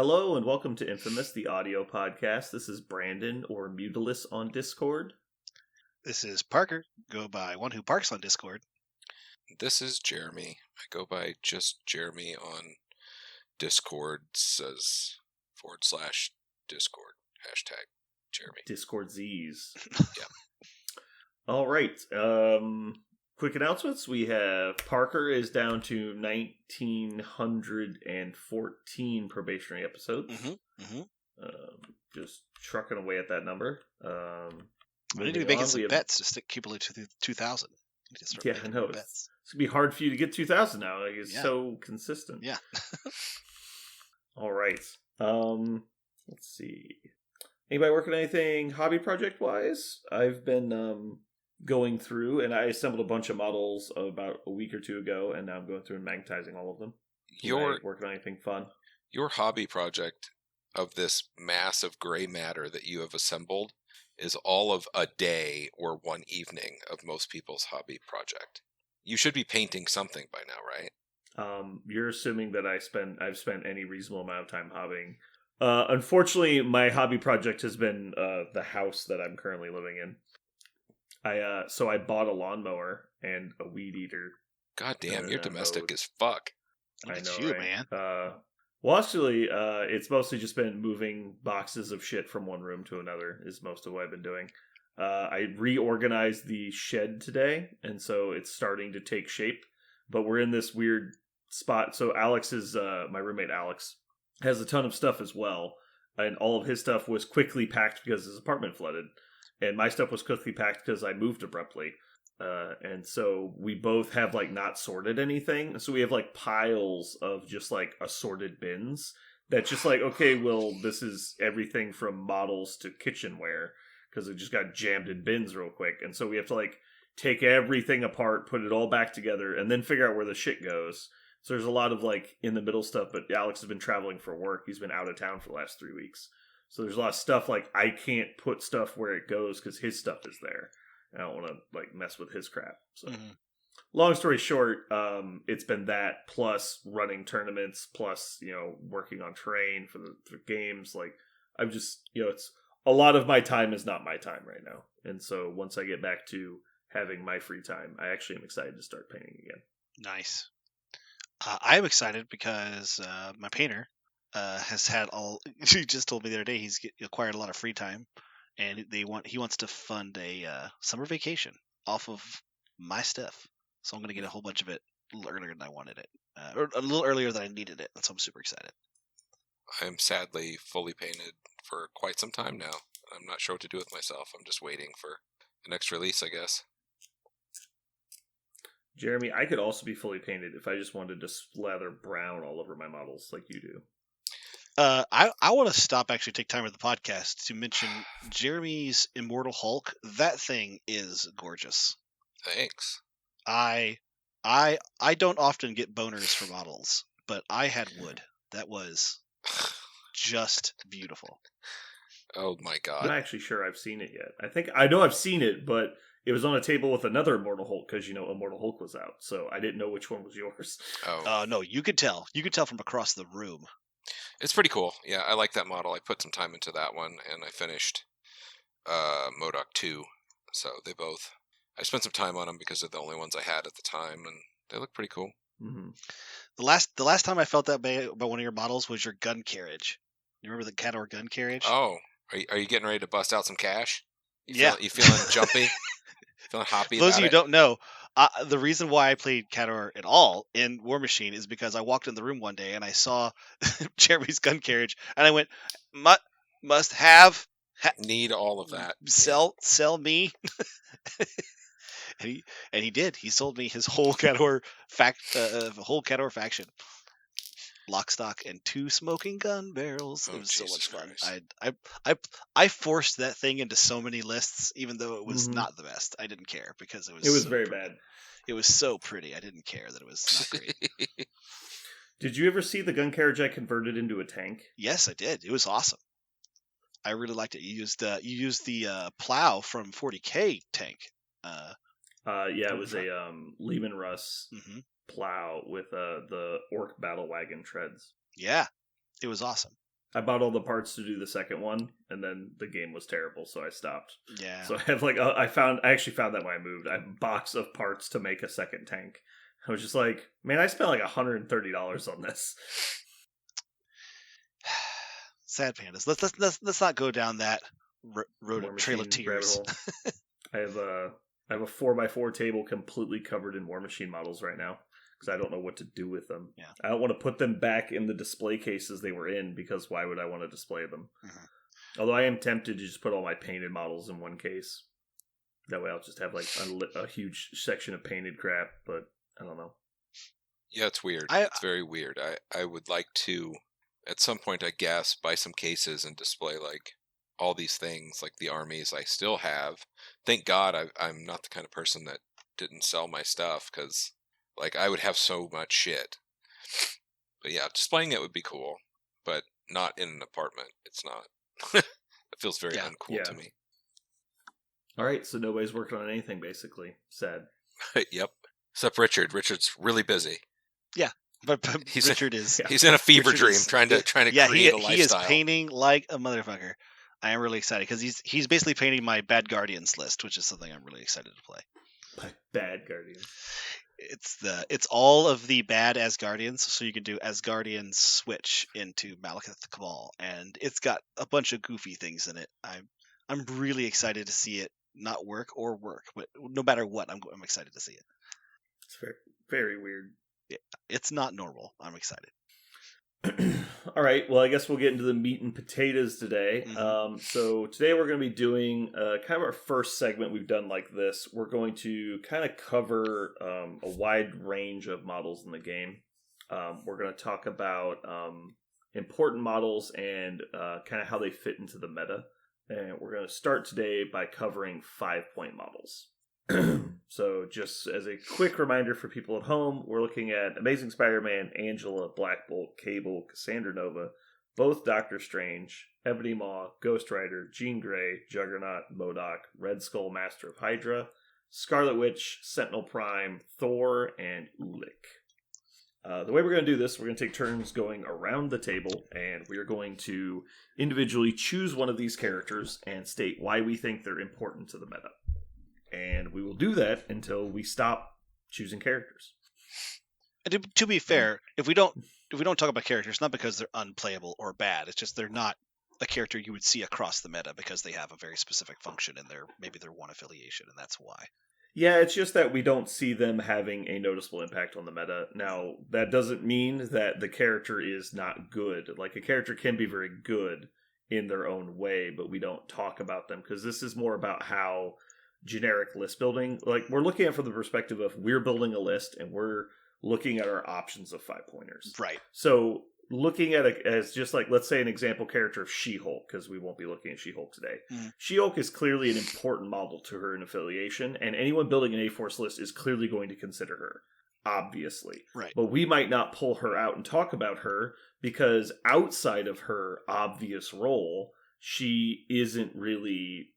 Hello and welcome to Infamous, the audio podcast. This is Brandon or Mutalis on Discord. This is Parker, go by One Who Parks on Discord. This is Jeremy. I go by just Jeremy on Discord, says /Discord, hashtag Jeremy. Discord Z's. Yeah. All right. Quick announcements. We have Parker is down to 1,914 probationary episodes. Just trucking away at that number. We need to be making some bets to stick Cupula to 2,000. Yeah, I know. It's going to be hard for you to get 2,000 now. Like, it's so consistent. Yeah. All right. Let's see. Anybody working on anything hobby project-wise? I've been going through, and I assembled a bunch of models about a week or two ago, and now I'm going through and magnetizing all of them. You're working on anything fun? Your hobby project of this mass of gray matter that you have assembled is all of a day or one evening of most people's hobby project. You should be painting something by now, right? You're assuming that I've spent any reasonable amount of time hobbying. Unfortunately, my hobby project has been the house that I'm currently living in. So I bought a lawnmower and a weed eater. God damn, you're domestic as fuck. I know, you, right? Man. Well, actually, it's mostly just been moving boxes of shit from one room to another is most of what I've been doing. I reorganized the shed today, and so it's starting to take shape. But we're in this weird spot. So Alex is, my roommate Alex, has a ton of stuff as well. And all of his stuff was quickly packed because his apartment flooded. And my stuff was quickly packed because I moved abruptly. And so we both have not sorted anything. So we have piles of just assorted bins that's just okay, well, this is everything from models to kitchenware because it just got jammed in bins real quick. And so we have to take everything apart, put it all back together, and then figure out where the shit goes. So there's a lot of in the middle stuff, but Alex has been traveling for work. He's been out of town for the last 3 weeks. So there's a lot of stuff I can't put stuff where it goes because his stuff is there. I don't want to mess with his crap. So, long story short, it's been that plus running tournaments, plus working on terrain for games. I'm just it's a lot of my time is not my time right now, and so once I get back to having my free time, I actually am excited to start painting again. Nice. I'm excited because my painter has had he just told me the other day he's acquired a lot of free time. And he wants to fund a summer vacation off of my stuff. So I'm going to get a whole bunch of it a little earlier than I wanted it. Or a little earlier than I needed it. So I'm super excited. I am sadly fully painted for quite some time now. I'm not sure what to do with myself. I'm just waiting for the next release, I guess. Jeremy, I could also be fully painted if I just wanted to slather brown all over my models like you do. I want to stop take time with the podcast to mention Jeremy's Immortal Hulk. That thing is gorgeous. Thanks. I don't often get boners for models, but I had wood. That was just beautiful. Oh my god. I'm not actually sure I've seen it yet. I know I've seen it, but it was on a table with another Immortal Hulk because Immortal Hulk was out, so I didn't know which one was yours. Oh. No, you could tell. You could tell from across the room. It's pretty cool. Yeah, I like that model. I put some time into that one, and I finished MODOK 2. So I spent some time on them because they're the only ones I had at the time, and they look pretty cool. Mm-hmm. The last time I felt that way about one of your models was your gun carriage. You remember the Khador gun carriage? Oh, are you getting ready to bust out some cash? You feeling jumpy? Feeling hoppy? For those of you who don't know, the reason why I played Khador at all in War Machine is because I walked in the room one day and I saw Jeremy's gun carriage, and I went, must have. Need all of that. Sell me. and he did. He sold me his whole Khador faction. Lock, stock, and 2 smoking gun barrels. It was Jesus so much fun. I forced that thing into so many lists, even though it was not the best. I didn't care because it was so very bad. It was so pretty. I didn't care that it was not great. Did you ever see the gun carriage I converted into a tank? Yes, I did. It was awesome. I really liked it. You used the plow from 40K tank. Yeah, it was a Lehman Russ plow with the Orc battle wagon treads. Yeah, it was awesome. I bought all the parts to do the second one, and then the game was terrible, so I stopped. Yeah. So I have like I actually found that when I moved. I have a box of parts to make a second tank. I was just like, man, I spent like $130 on this. Sad pandas. Let's not go down that road War trail of Machine tears. rabbit hole. I have a 4x4 table completely covered in War Machine models right now because I don't know what to do with them. Yeah. I don't want to put them back in the display cases they were in because why would I want to display them? Mm-hmm. Although I am tempted to just put all my painted models in one case. That way I'll just have like a huge section of painted crap, but I don't know. Yeah, it's weird. It's very weird. I would like to, at some point, I guess, buy some cases and display like all these things, like the armies I still have. Thank God I'm not the kind of person that didn't sell my stuff, because like I would have so much shit. But yeah, displaying it would be cool, but not in an apartment. It's not. It feels very uncool to me. All right, so nobody's working on anything, basically. Sad. Yep. Except Richard. Richard's really busy. Yeah, but Richard is. He's in a fever dream, trying to create a lifestyle. He is painting like a motherfucker. I am really excited because he's basically painting my Bad Guardians list, which is something I'm really excited to play. My Bad Guardians. It's all of the bad Asgardians, so you can do Asgardian switch into Malekith Cabal, and it's got a bunch of goofy things in it. I'm really excited to see it not work or work, but no matter what, I'm excited to see it. It's very, very weird. It's not normal. I'm excited. All right, well, I guess we'll get into the meat and potatoes today. Mm-hmm. So today we're going to be doing kind of our first segment we've done like this. We're going to kind of cover a wide range of models in the game. We're going to talk about important models and kind of how they fit into the meta. And we're going to start today by covering 5-point models. So just as a quick reminder for people at home, we're looking at Amazing Spider-Man, Angela, Black Bolt, Cable, Cassandra Nova, both Doctor Strange, Ebony Maw, Ghost Rider, Jean Grey, Juggernaut, MODOK, Red Skull, Master of Hydra, Scarlet Witch, Sentinel Prime, Thor, and Ulik. The way we're going to do this, we're going to take turns going around the table, and we are going to individually choose one of these characters and state why we think they're important to the meta. And we will do that until we stop choosing characters. And to be fair, if we don't talk about characters, not because they're unplayable or bad, it's just they're not a character you would see across the meta because they have a very specific function in their one affiliation, and that's why. Yeah, it's just that we don't see them having a noticeable impact on the meta. Now, that doesn't mean that the character is not good. Like, a character can be very good in their own way, but we don't talk about them because this is more about how generic list building, like we're looking at from the perspective of we're building a list and we're looking at our options of 5-pointers. Right. So looking at it as just like, let's say an example character of She-Hulk, because we won't be looking at She-Hulk today. Mm. She-Hulk is clearly an important model to her in affiliation, and anyone building an A-Force list is clearly going to consider her, obviously. Right. But we might not pull her out and talk about her because outside of her obvious role, she isn't really,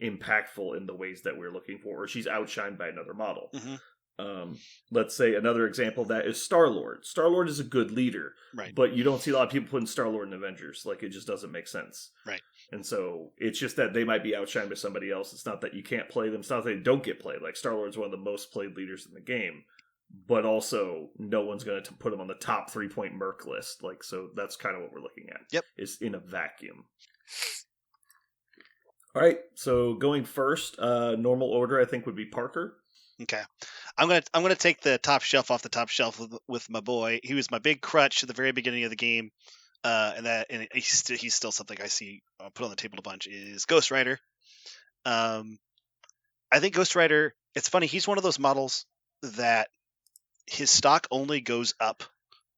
impactful in the ways that we're looking for, or she's outshined by another model. Mm-hmm. Let's say another example of that is Star-Lord. Star-Lord is a good leader, right? But you don't see a lot of people putting Star-Lord in Avengers. Like, it just doesn't make sense. Right. And so it's just that they might be outshined by somebody else. It's not that you can't play them. It's not that they don't get played. Like, Star-Lord's one of the most played leaders in the game. But also, no one's going to put him on the top 3-point Merc list. Like, so that's kind of what we're looking at. Yep. Is in a vacuum. All right, so going first, normal order I think would be Parker. Okay, I'm gonna take the top shelf off the top shelf with my boy. He was my big crutch at the very beginning of the game, and he's still something I see put on the table a bunch. Is Ghost Rider. I think Ghost Rider. It's funny. He's one of those models that his stock only goes up.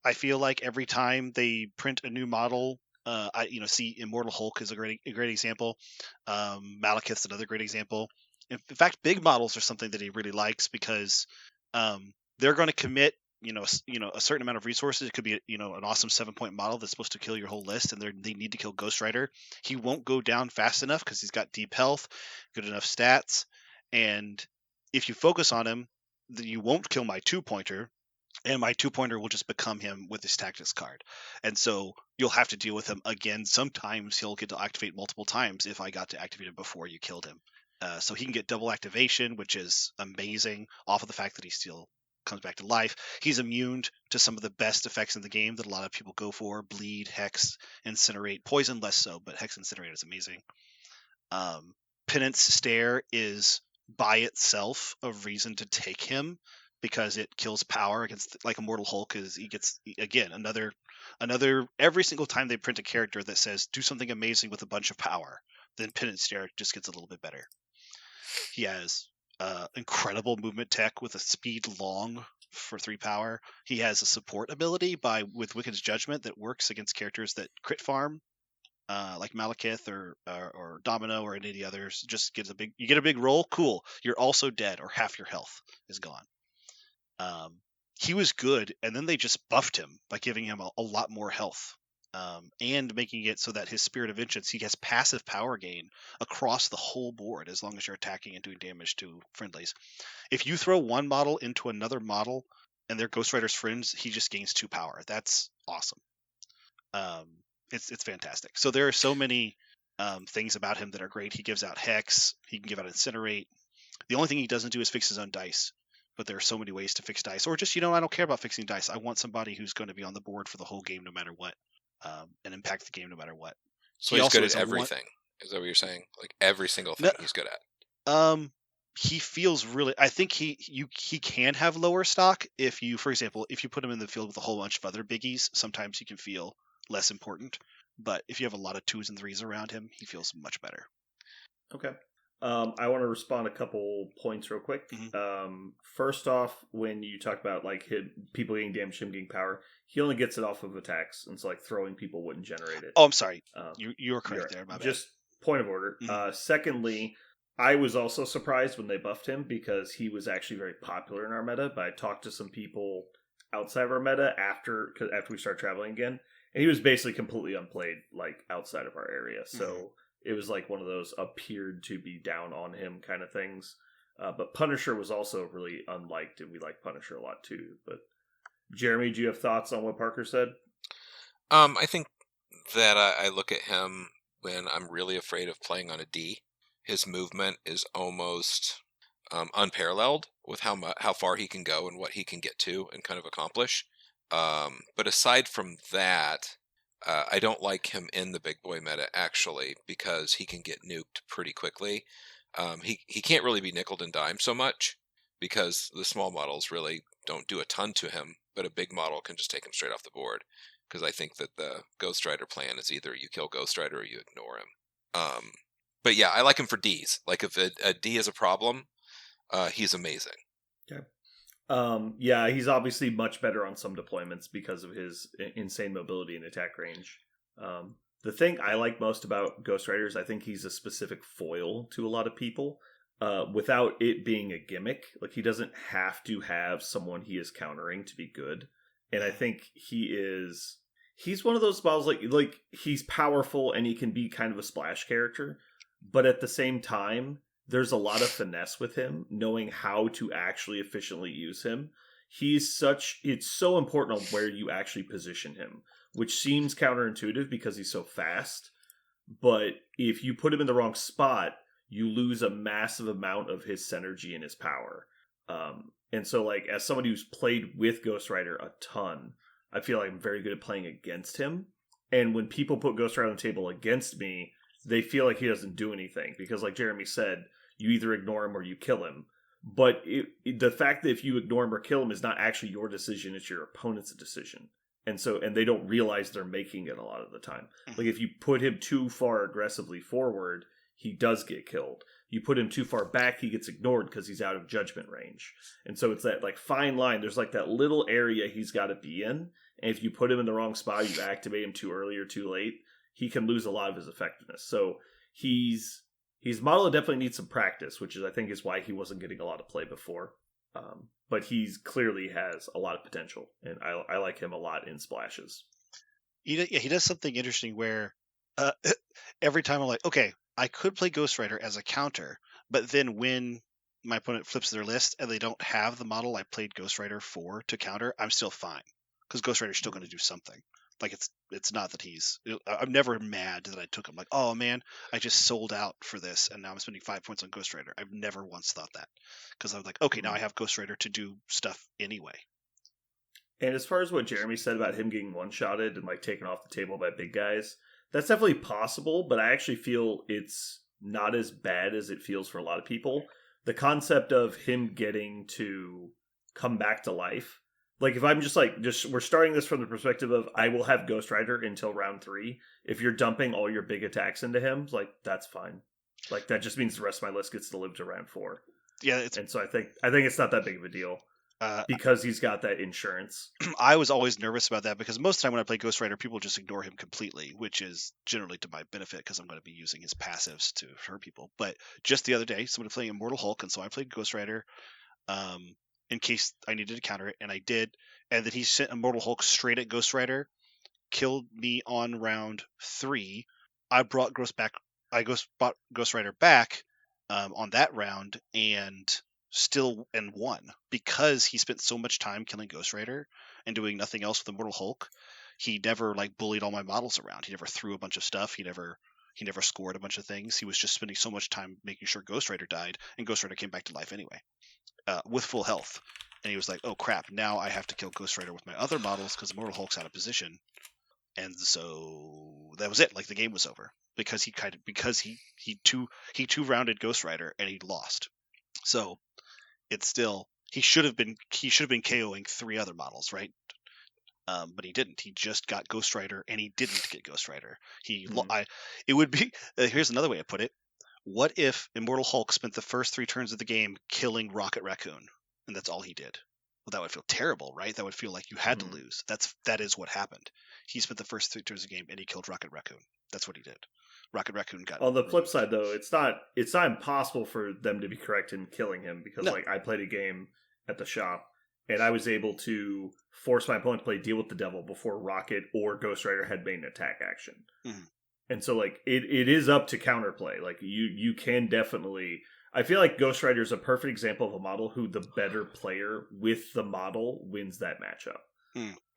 I feel like every time they print a new model. I see Immortal Hulk is a great example. Malekith's another great example. In fact, big models are something that he really likes because they're going to commit a certain amount of resources. It could be an awesome 7-point model that's supposed to kill your whole list, and they need to kill Ghost Rider. He won't go down fast enough because he's got deep health, good enough stats, and if you focus on him, then you won't kill my 2-pointer. and my 2-pointer will just become him with his tactics card. And so you'll have to deal with him again. Sometimes he'll get to activate multiple times if I got to activate him before you killed him. So he can get double activation, which is amazing, off of the fact that he still comes back to life. He's immune to some of the best effects in the game that a lot of people go for: bleed, hex, incinerate, poison less so, but hex, incinerate is amazing. Penance Stare is by itself a reason to take him, because it kills power against, like, Immortal Hulk. Is he gets, again, another every single time they print a character that says do something amazing with a bunch of power, then Penance Stare just gets a little bit better. He has incredible movement tech with a speed long for 3 power. He has a support ability with Wicked's Judgment that works against characters that crit farm, like Malekith or Domino or any of the others. Just gets you get a big roll, cool. You're also dead, or half your health is gone. He was good, and then they just buffed him by giving him a lot more health, and making it so that his Spirit of Vengeance, he has passive power gain across the whole board as long as you're attacking and doing damage to friendlies. If you throw one model into another model and they're Ghost Rider's friends, he just gains 2 power. That's awesome. It's fantastic. So there are so many things about him that are great. He gives out Hex. He can give out Incinerate. The only thing he doesn't do is fix his own dice. But there are so many ways to fix dice. Or just, I don't care about fixing dice. I want somebody who's going to be on the board for the whole game no matter what, and impact the game no matter what. So he's good at everything. Is that what you're saying? Like every single thing he's good at? He feels really. I think he can have lower stock if you, for example, if you put him in the field with a whole bunch of other biggies. Sometimes he can feel less important. But if you have a lot of 2s and 3s around him, he feels much better. Okay. I want to respond a couple points real quick. Mm-hmm. First off, when you talk about like people getting damage, him getting power, he only gets it off of attacks, and so like throwing people wouldn't generate it. Oh, I'm sorry. You were correct there. My bad. Just point of order. Mm-hmm. Secondly, I was also surprised when they buffed him because he was actually very popular in our meta. But I talked to some people outside of our meta after we started traveling again, and he was basically completely unplayed, like outside of our area. So. Mm-hmm. It was like one of those appeared to be down on him kind of things. But Punisher was also really unliked, and we like Punisher a lot too. But Jeremy, do you have thoughts on what Parker said? I think that I look at him when I'm really afraid of playing on a D. His movement is almost unparalleled with how far he can go and what he can get to and kind of accomplish. But aside from that, I don't like him in the big boy meta, actually, because he can get nuked pretty quickly. He can't really be nickeled and dimed so much because the small models really don't do a ton to him, but a big model can just take him straight off the board. Because I think that the Ghost Rider plan is either you kill Ghost Rider or you ignore him. But yeah, I like him for Ds. Like if a D is a problem, he's amazing. Okay. Yeah, he's obviously much better on some deployments because of his insane mobility and attack range. The thing I like most about Ghost Rider is I think he's a specific foil to a lot of people, without it being a gimmick. Like he doesn't have to have someone he is countering to be good. And I think he's one of those models like he's powerful and he can be kind of a splash character, but at the same time, there's a lot of finesse with him, knowing how to actually efficiently use him. It's so important on where you actually position him, which seems counterintuitive because he's so fast. But if you put him in the wrong spot, you lose a massive amount of his synergy and his power. And so, like, as somebody who's played with Ghost Rider a ton, I feel like I'm very good at playing against him. And when people put Ghost Rider on the table against me, they feel like he doesn't do anything. Because, like Jeremy said, you either ignore him or you kill him. But the fact that if you ignore him or kill him is not actually your decision, it's your opponent's decision. And they don't realize they're making it a lot of the time. Like, if you put him too far aggressively forward, he does get killed. You put him too far back, he gets ignored because he's out of judgment range. And so it's that like fine line. There's like that little area he's got to be in. And if you put him in the wrong spot, you activate him too early or too late, he can lose a lot of his effectiveness. So he's model that definitely needs some practice, which is I think is why he wasn't getting a lot of play before. But he's clearly has a lot of potential, and I like him a lot in splashes. He does something interesting where every time I'm like, okay, I could play Ghost Rider as a counter, but then when my opponent flips their list and they don't have the model I played Ghost Rider for to counter, I'm still fine because Ghost Rider's still going to do something. Like it's not that I'm never mad that I took him. Like, oh man, I just sold out for this and now I'm spending 5 points on Ghost Rider. I've never once thought that because I was like, okay, now I have Ghost Rider to do stuff anyway. And as far as what Jeremy said about him getting one-shotted and like taken off the table by big guys, that's definitely possible, but I actually feel it's not as bad as it feels for a lot of people. The concept of him getting to come back to life, like if I'm just we're starting this from the perspective of I will have Ghost Rider until round 3. If you're dumping all your big attacks into him, like that's fine. Like that just means the rest of my list gets to live to round 4. Yeah, and so I think it's not that big of a deal. Because he's got that insurance. I was always nervous about that because most of the time when I play Ghost Rider, people just ignore him completely, which is generally to my benefit because I'm going to be using his passives to hurt people. But just the other day, somebody playing Immortal Hulk, and so I played Ghost Rider in case I needed to counter it, and I did. And then he sent Immortal Hulk straight at Ghost Rider, killed me on round 3. I brought Ghost Rider back on that round and still and won because he spent so much time killing Ghost Rider and doing nothing else with Immortal Hulk. He never like bullied all my models around. He never threw a bunch of stuff. He never scored a bunch of things. He was just spending so much time making sure Ghost Rider died, and Ghost Rider came back to life anyway, with full health. And he was like, "Oh crap! Now I have to kill Ghost Rider with my other models because Immortal Hulk's out of position." And so that was it. Like the game was over because he two-rounded Ghost Rider and he lost. So it's still he should have been KOing 3 other models, right? But he didn't. He just got Ghost Rider, and he didn't get Ghost Rider. It would be here's another way to put it. What if Immortal Hulk spent the first 3 turns of the game killing Rocket Raccoon, and that's all he did? Well, that would feel terrible, right? That would feel like you had to lose. That is what happened. He spent the first 3 turns of the game, and he killed Rocket Raccoon. That's what he did. Rocket Raccoon got. On the flip side, though, it's not impossible for them to be correct in killing him because, like, I played a game at the shop, and I was able to force my opponent to play Deal with the Devil before Rocket or Ghost Rider had made an attack action. Mm-hmm. And so, like, it is up to counterplay. Like, you can definitely... I feel like Ghost Rider is a perfect example of a model who the better player with the model wins that matchup.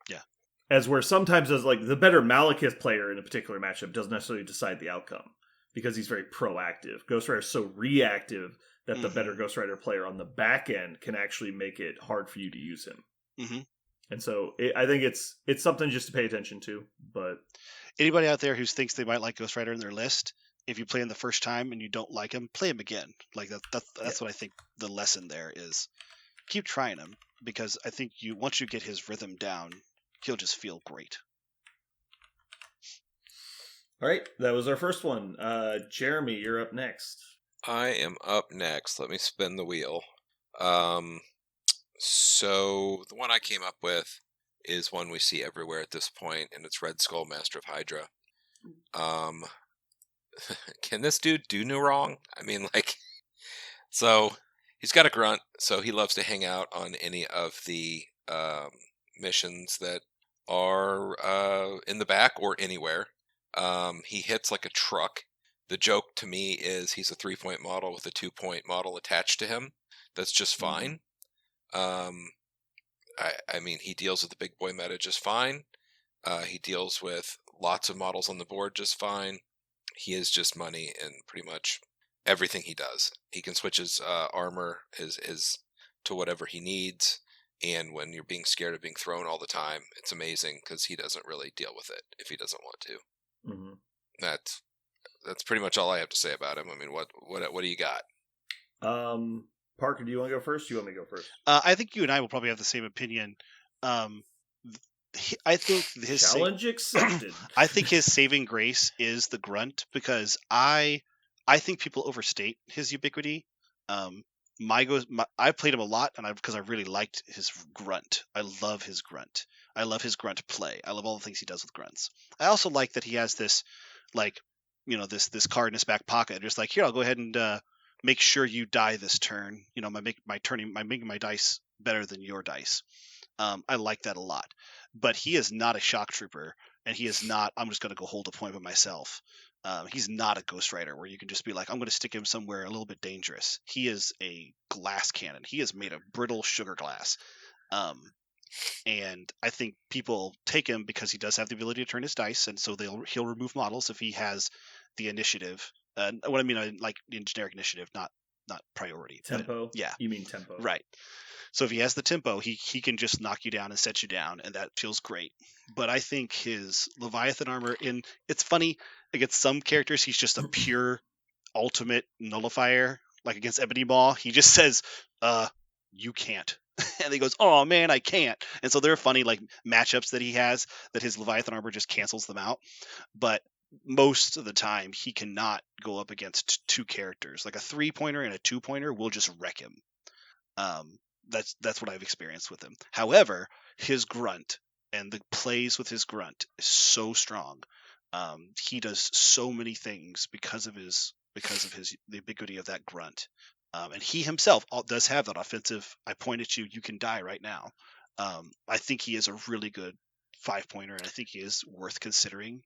Yeah. As where sometimes as like the better Malekith player in a particular matchup doesn't necessarily decide the outcome because he's very proactive. Ghost Rider is so reactive that the better Ghost Rider player on the back end can actually make it hard for you to use him. Mm-hmm. And so I think it's something just to pay attention to. But anybody out there who thinks they might like Ghost Rider in their list, if you play him the first time and you don't like him, play him again. Like that's what I think the lesson there is. Keep trying him because I think once you get his rhythm down, he'll just feel great. All right, that was our first one. Jeremy, you're up next. I am up next. Let me spin the wheel. So the one I came up with is one we see everywhere at this point, and it's Red Skull, Master of Hydra. Can this dude do no wrong? I mean, like, so he's got a grunt, so he loves to hang out on any of the missions that are in the back or anywhere. He hits like a truck. The joke to me is he's a 3-point model with a 2-point model attached to him. That's just fine. I mean, he deals with the big boy meta just fine. He deals with lots of models on the board just fine. He is just money in pretty much everything he does. He can switch his armor his to whatever he needs. And when you're being scared of being thrown all the time, it's amazing because he doesn't really deal with it if he doesn't want to. Mm-hmm. That's pretty much all I have to say about him. I mean, what do you got? Parker, do you want to go first? Do you want me to go first? I think you and I will probably have the same opinion. I think his challenge accepted. I think his saving grace is the grunt because I think people overstate his ubiquity. I played him a lot, and because I really liked his grunt. I love his grunt. I love his grunt play. I love all the things he does with grunts. I also like that he has this, like, this card in his back pocket. Just like, here, I'll go ahead and make sure you die this turn. Making my dice better than your dice. I like that a lot. But he is not a shock trooper and he is not. I'm just going to go hold a point by myself. He's not a Ghost Rider where you can just be like, I'm going to stick him somewhere a little bit dangerous. He is a glass cannon. He is made of brittle sugar glass. And I think people take him because he does have the ability to turn his dice, and so he'll remove models if he has the initiative. What I mean, like in generic initiative, not priority. Tempo? Yeah. You mean tempo. Right. So if he has the tempo, he can just knock you down and set you down, and that feels great. But I think his Leviathan armor, it's funny, against some characters, he's just a pure ultimate nullifier. Like against Ebony Maw, he just says, you can't. And he goes, oh man, I can't. And so there are funny like matchups that he has that his Leviathan armor just cancels them out. But most of the time, he cannot go up against two characters. Like a 3-pointer and a 2-pointer will just wreck him. That's what I've experienced with him. However, his grunt and the plays with his grunt is so strong. He does so many things because of the ubiquity of that grunt. And he himself does have that offensive. I point at you, you can die right now. I think he is a really good 5-pointer, and I think he is worth considering.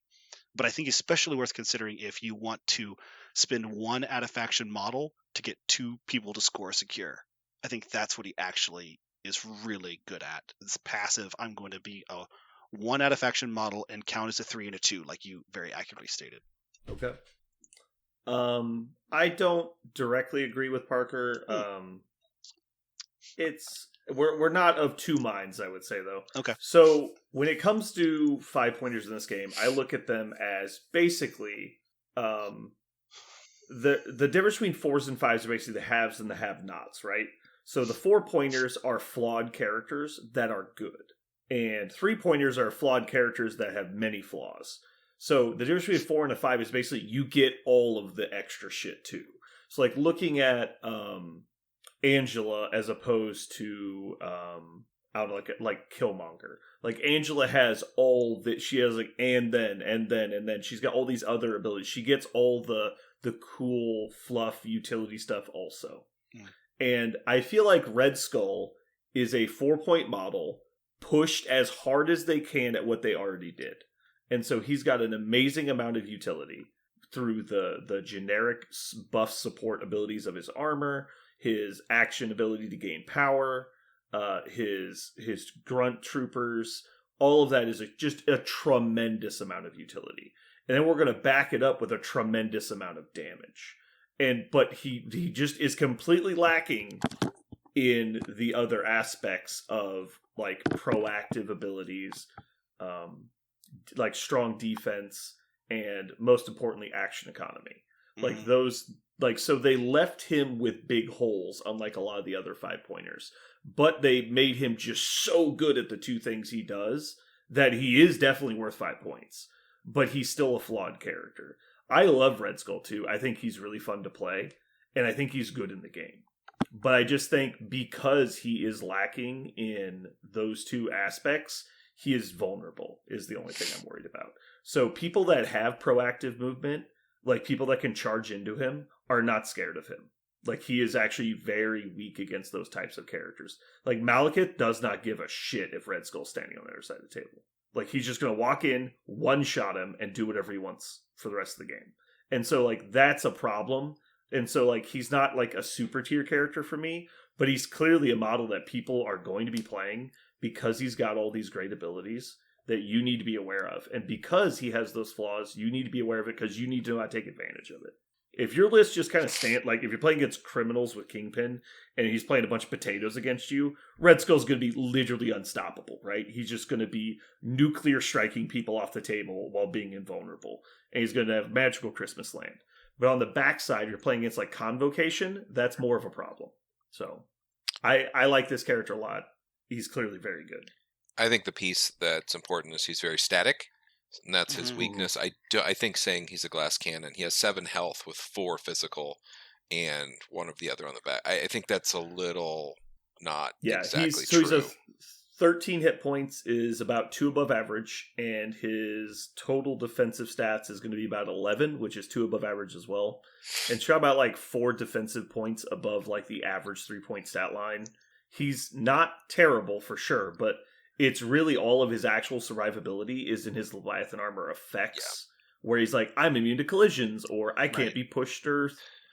But I think especially worth considering if you want to spend one out of faction model to get 2 people to score secure. I think that's what he actually is really good at. It's passive. I'm going to be a 1 out of faction model and count as a 3 and a 2, like you very accurately stated. Okay. I don't directly agree with Parker. We're not of two minds, I would say, though. Okay. So when it comes to 5-pointers in this game, I look at them as basically the difference between 4s and 5s are basically the haves and the have-nots, right? So the 4-pointers are flawed characters that are good, and 3-pointers are flawed characters that have many flaws. So the difference between a 4 and a 5 is basically you get all of the extra shit too. So like looking at Angela as opposed to like Killmonger. Like Angela has all that, she has like and then she's got all these other abilities. She gets all the cool fluff utility stuff also. And I feel like Red Skull is a 4-point model pushed as hard as they can at what they already did. And so he's got an amazing amount of utility through the generic buff support abilities of his armor, his action ability to gain power, his grunt troopers. All of that is just a tremendous amount of utility. And then we're going to back it up with a tremendous amount of damage. But he just is completely lacking in the other aspects of like proactive abilities, like strong defense, and most importantly, action economy. Like those, like, so they left him with big holes, unlike a lot of the other 5-pointers. But they made him just so good at the 2 things he does that he is definitely worth 5 points. But he's still a flawed character. I love Red Skull too. I think he's really fun to play, and I think he's good in the game. But I just think because he is lacking in those 2 aspects, he is vulnerable, is the only thing I'm worried about. So people that have proactive movement, like people that can charge into him, are not scared of him. Like he is actually very weak against those types of characters. Like Malekith does not give a shit if Red Skull's standing on the other side of the table. Like he's just going to walk in, one-shot him, and do whatever he wants for the rest of the game. And so like that's a problem. And so like he's not like a super tier character for me, but he's clearly a model that people are going to be playing because he's got all these great abilities that you need to be aware of. And because he has those flaws, you need to be aware of it because you need to not take advantage of it. If your list just kind of like if you're playing against criminals with Kingpin and he's playing a bunch of potatoes against you, Red Skull's going to be literally unstoppable, right? He's just going to be nuclear striking people off the table while being invulnerable. And he's going to have magical Christmas land. But on the backside, you're playing against like Convocation, that's more of a problem. So I like this character a lot. He's clearly very good. I think the piece that's important is he's very static, and that's his weakness. I think saying he's a glass cannon, he has 7 health with 4 physical and 1 of the other on the back. I think that's a little not exactly true. He's a 13 hit points, is about 2 above average, and his total defensive stats is going to be about 11, which is 2 above average as well. And he's got about like 4 defensive points above like the average 3-point stat line. He's not terrible for sure, but it's really all of his actual survivability is in his Leviathan armor effects, where he's like, I'm immune to collisions, or I can't Right. be pushed, or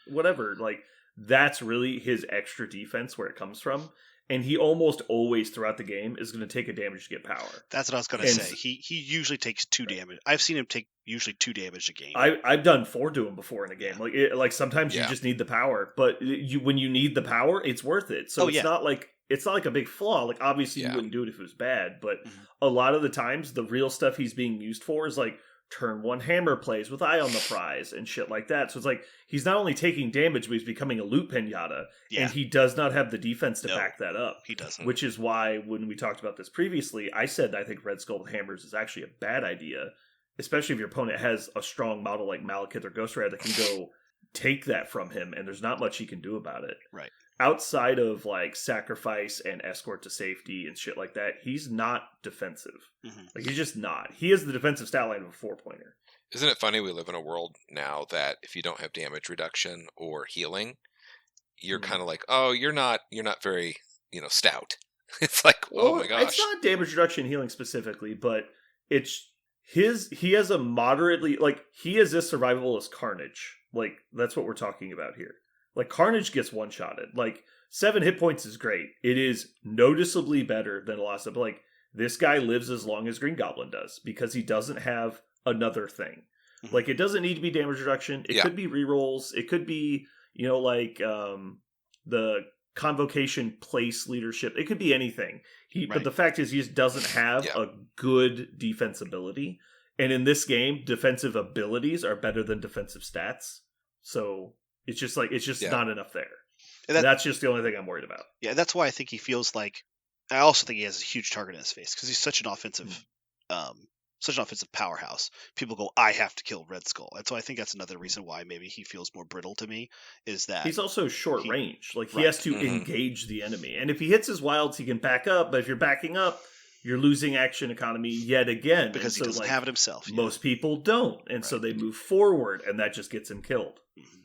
whatever. Like, that's really his extra defense where it comes from. And he almost always throughout the game is going to take a damage to get power. That's what I was going to And say. He usually takes 2 damage. I've seen him take usually 2 damage a game. I've done 4 to him before in a game. Like sometimes you Yeah. just need the power, but when you need the power, it's worth it. So Oh, yeah. it's not like a big flaw. Like obviously Yeah. you wouldn't do it if it was bad, but Mhm. a lot of the times the real stuff he's being used for is like turn 1 hammer plays with eye on the prize and shit like that. So it's like he's not only taking damage, but he's becoming a loot pinata, Yeah, and he does not have the defense to No. back that up. he doesn't. Which is why when we talked about this previously, I said I think Red Skull with hammers is actually a bad idea, especially if your opponent has a strong model like Malekith or Ghost Rider that can go take that from him, and there's not much he can do about it. Right. Outside of like sacrifice and escort to safety and shit like that, he's not defensive. Mhm. Like he's just not. He has the defensive stat line of a 4-pointer. Isn't it funny we live in a world now that if you don't have damage reduction or healing, you're Mhm. kind of like, oh, you're not very, stout. It's like, oh my gosh. It's not damage reduction healing specifically, but it's he has a moderately, like, he is as survivable as Carnage. Like, that's what we're talking about here. Like, Carnage gets one-shotted. Like, 7 hit points is great. It is noticeably better than a lot of stuff. Like, this guy lives as long as Green Goblin does because he doesn't have another thing. Mhm. Like, it doesn't need to be damage reduction. It Yeah. could be rerolls. It could be, the convocation place leadership. It could be anything. But Right. the fact is, he just doesn't have Yeah. a good defensibility. And in this game, defensive abilities are better than defensive stats. So it's just Yeah. not enough there. And that- That's just the only thing I'm worried about. Yeah, that's why I think he feels like. I also think he has a huge target in his face because he's such an offensive, powerhouse. People go, I have to kill Red Skull, and so I think that's another reason why maybe he feels more brittle to me. Is that He's also short he- range. Like, he Right. has to Mhm. engage the enemy. And if he hits his wilds, he can back up. But if you're backing up, you're losing action economy yet again. because he And so, doesn't like, have it himself? Yeah. most people don't. And so Right. they move forward, and that just gets him killed. Mhm.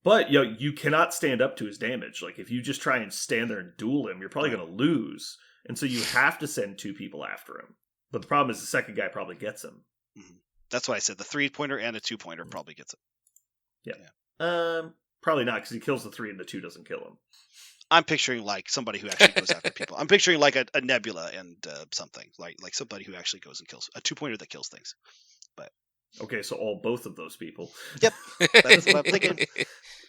But you cannot stand up to his damage. Like, if you just try and stand there and duel him, you're probably Right. going to lose. And so you have to send 2 people after him. But the problem is the second guy probably gets him. That's why I said the 3-pointer and a 2-pointer probably gets it. Probably not, because he kills the 3 and the 2 doesn't kill him. I'm picturing like somebody who actually goes after people. I'm picturing like a Nebula and something like somebody who actually goes and kills a 2-pointer that kills things. Okay, so both of those people. That's what I'm thinking.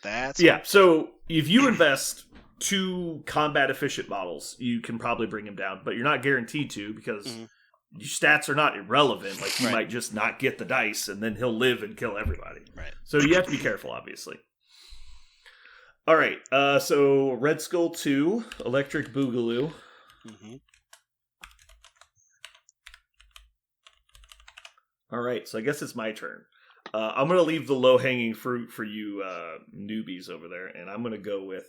That's Yeah, so if you invest 2 combat efficient models, you can probably bring him down, but you're not guaranteed to because Mhm. your stats are not irrelevant. Like, he Right. might just not get the dice, and then he'll live and kill everybody. Right. So you have to be careful, obviously. All right, so Red Skull 2, Electric Boogaloo. hmm All right, so I guess it's my turn. I'm going to leave the low-hanging fruit for you newbies over there, and I'm going to go with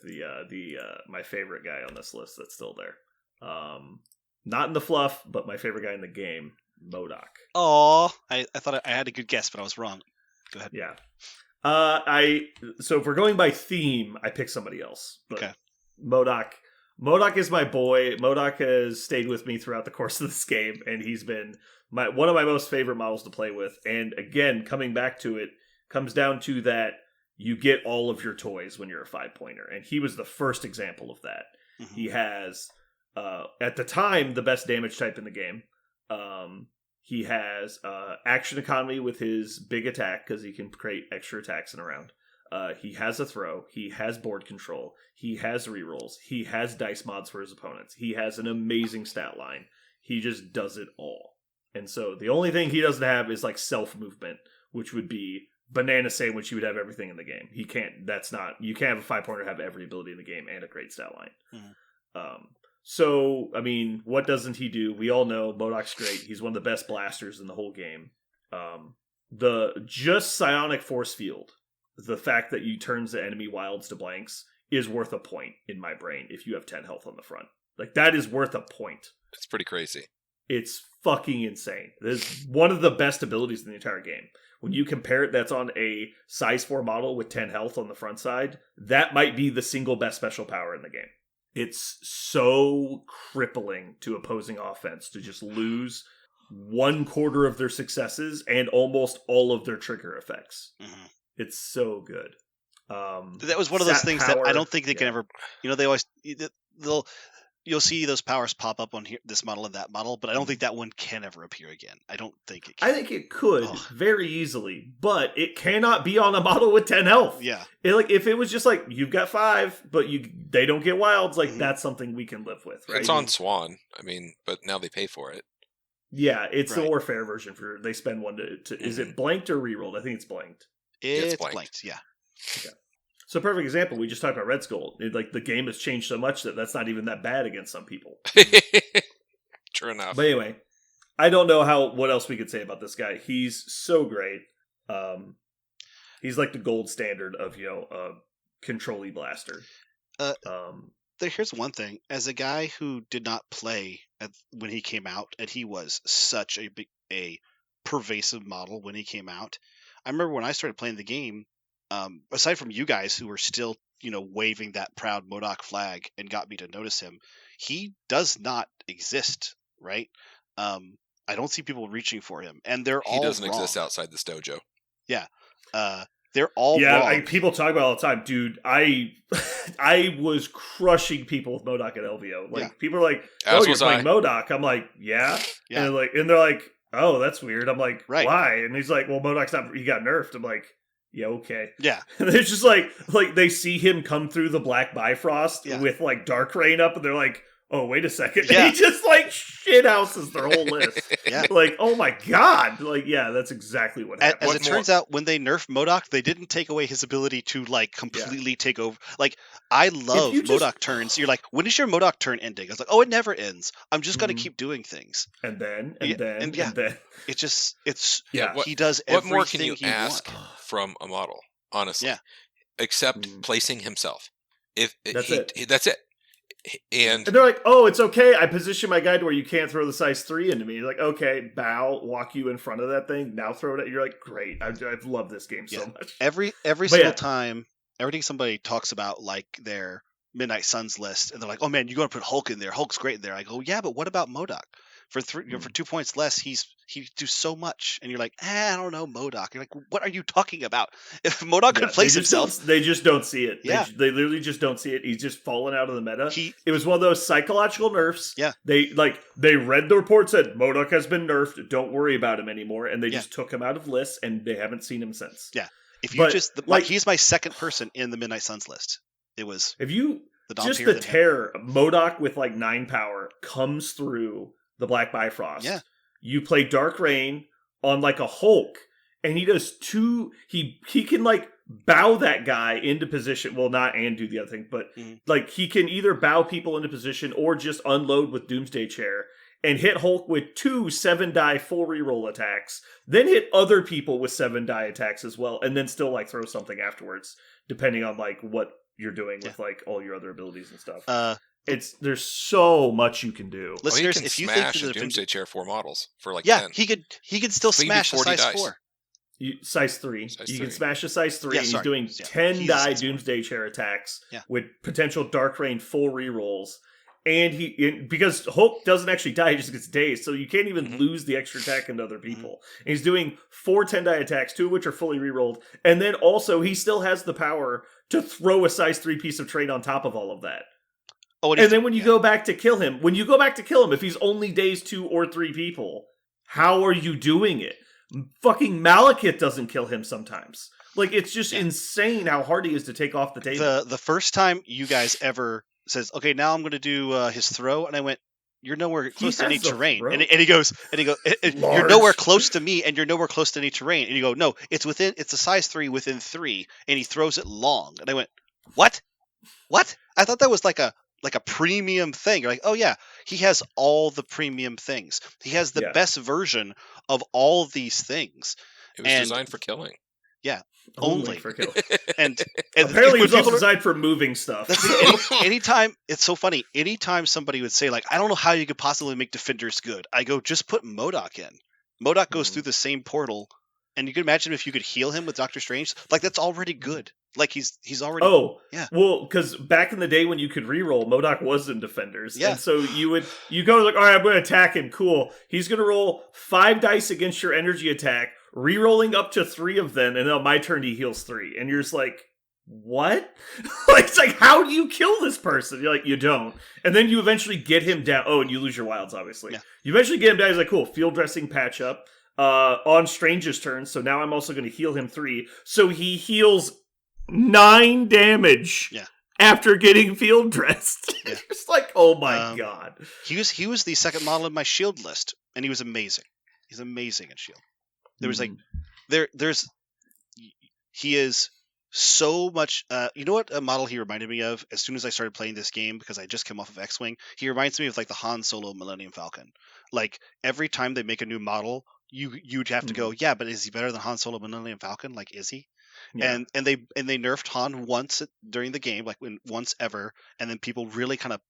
my favorite guy on this list that's still there. Not in the fluff, but my favorite guy in the game, MODOK. Oh, I thought I had a good guess, but I was wrong. Go ahead. Yeah. So if we're going by theme, I pick somebody else. But Okay. MODOK is my boy. MODOK has stayed with me throughout the course of this game, and he's been one of my most favorite models to play with. And again, coming back to it, comes down to that you get all of your toys when you're a 5-pointer. And he was the first example of that. Mhm. He has, at the time, the best damage type in the game. He has action economy with his big attack because he can create extra attacks in a round. He has a throw. He has board control. He has rerolls. He has dice mods for his opponents. He has an amazing stat line. He just does it all. And so the only thing he doesn't have is like self-movement, which would be Banana Sandwich. You would have everything in the game. You can't have a 5-pointer have every ability in the game and a great stat line. Mhm. So, I mean, what doesn't he do? We all know MODOK's great. He's one of the best blasters in the whole game. The just Psionic Force Field, the fact that you turns the enemy wilds to blanks, is worth a point in my brain if you have 10 health on the front. Like, that is worth a point. It's pretty crazy. It's fucking insane. This is one of the best abilities in the entire game. When you compare it, that's on a size 4 model with 10 health on the front side. That might be the single best special power in the game. It's so crippling to opposing offense to just lose 1/4 of their successes and almost all of their trigger effects. Mm-hmm. It's so good. That was one of those things that I don't think they can ever. They always you'll see those powers pop up on here, this model and that model, but I don't think that one can ever appear again. I don't think it can. I think it could very easily, but it cannot be on a model with 10 health. Yeah. If it was just like, you've got 5, but they don't get wilds, like, that's something we can live with, right? It's on Swan. I mean, but now they pay for it. Yeah, it's the more fair version for they spend one to is it blanked or rerolled? I think it's blanked. It's blanked, yeah. Okay. So perfect example, we just talked about Red Skull. The game has changed so much that's not even that bad against some people. True enough. But anyway, I don't know what else we could say about this guy. He's so great. He's like the gold standard of, control-y blaster. Here's one thing. As a guy who did not play when he came out, and he was such a pervasive model when he came out, I remember when I started playing the game, aside from you guys who were still, waving that proud MODOK flag and got me to notice him, he does not exist, right? I don't see people reaching for him, and he doesn't wrong. exist outside this dojo. Yeah. They're all wrong. People talk about it all the time, dude. I was crushing people with MODOK at LVO. People are like, "Oh, you're playing MODOK." I'm like, "Yeah," and they're like, "Oh, that's weird." I'm like, right. "Why?" And he's like, "Well, MODOK's not. He got nerfed." I'm like, "Yeah, okay." Yeah. And it's just like they see him come through the Black Bifrost with like Dark Rain up, and they're like, "Oh, wait a second." Yeah. And he just like shit houses their whole list. Yeah. Like, oh my god. Like, yeah, that's exactly what happened. As it turns out, when they nerfed MODOK, they didn't take away his ability to like completely take over. Like, I love MODOK turns. You're like, when is your MODOK turn ending? I was like, oh, it never ends. I'm just gonna keep doing things. And then. He does everything. What more can you he ask wants. from a model? Honestly, except placing himself. That's it. And they're like, "Oh, it's okay. I position my guy to where you can't throw the size 3 into me." You're like, "Okay, bow, walk you in front of that thing. Now throw it at." You're like, "Great. I've loved this game so much." Every single time, everything somebody talks about like their Midnight Suns list, and they're like, "Oh man, you're going to put Hulk in there. Hulk's great in there." I go, "Yeah, but what about MODOK? For 2 points less, he do so much." And you're like, I don't know, MODOK. You're like, what are you talking about? If MODOK could place himself, they just don't see it. Yeah. They literally just don't see it. He's just fallen out of the meta. It was one of those psychological nerfs. Yeah. They read the report, said MODOK has been nerfed. Don't worry about him anymore, and they just took him out of lists, and they haven't seen him since. Yeah. If you he's my second person in the Midnight Suns list. It was the terror. MODOK with like 9 power comes through the Black Bifrost. Yeah. You play Dark Rain on like a Hulk, and he does 2. He can like bow that guy into position. Well, not and do the other thing, but like he can either bow people into position or just unload with Doomsday Chair and hit Hulk with 2 7-die full reroll attacks, then hit other people with 7-die attacks as well, and then still like throw something afterwards, depending on like what you're doing with like all your other abilities and stuff. There's so much you can do. Listeners, he can if you smash think a Doomsday Chair 4 models for like 10. he could still smash a size dice. 4. Size 3. You can smash a size 3, and he's doing 10-die Doomsday Chair attacks with potential Dark Rain full rerolls. And because Hulk doesn't actually die, he just gets dazed, so you can't even lose the extra attack into other people. And he's doing 4 10-die attacks, 2 of which are fully rerolled, and then also he still has the power to throw a size 3 piece of terrain on top of all of that. Oh, and then when you go back to kill him, if he's only dazed 2 or 3 people, how are you doing it? Fucking Malekith doesn't kill him sometimes. Like, it's just insane how hard he is to take off the table. The first time you guys ever says, "Okay, now I'm going to do his throw," and I went, "You're nowhere close to any terrain." And he goes, "You're nowhere close to me, and you're nowhere close to any terrain." And you go, "No, it's a size 3 within 3," and he throws it long. And I went, "What? I thought that was like a premium thing." You're like, "Oh yeah, he has all the premium things. He has the best version of all of these things." It was designed for killing. Yeah, only for killing. and apparently, it was also designed for moving stuff. Anytime, it's so funny. Anytime somebody would say, like, "I don't know how you could possibly make defenders good," I go, "Just put MODOK in." MODOK goes through the same portal, and you can imagine if you could heal him with Doctor Strange. Like, that's already good. Like he's already. Oh, Yeah. well, because back in the day when you could reroll, MODOK was in defenders, Yeah. and so you go like, all right, I'm going to attack him. Cool. He's going to roll 5 dice against your energy attack, rerolling up to 3 of them, and on my turn he heals 3, and you're just like, what? Like, it's like, how do you kill this person? You're like, you don't, and then you eventually get him down. Oh, and you lose your wilds, obviously. Yeah. You eventually get him down. He's like, cool. Field dressing patch up. On Strange's turn, so now I'm also going to heal him 3. So he heals 9 damage after getting field dressed. Yeah. It's like, oh my god. He was the second model in my shield list, and he was amazing. He's amazing at shield. There was like he is so much. You know what a model he reminded me of as soon as I started playing this game, because I just came off of X-Wing. He reminds me of like the Han Solo Millennium Falcon. Like every time they make a new model, you'd have to go, yeah, but is he better than Han Solo Millennium Falcon? Like, is he? Yeah. And they nerfed Han once during the game, like once ever, and then people really kind of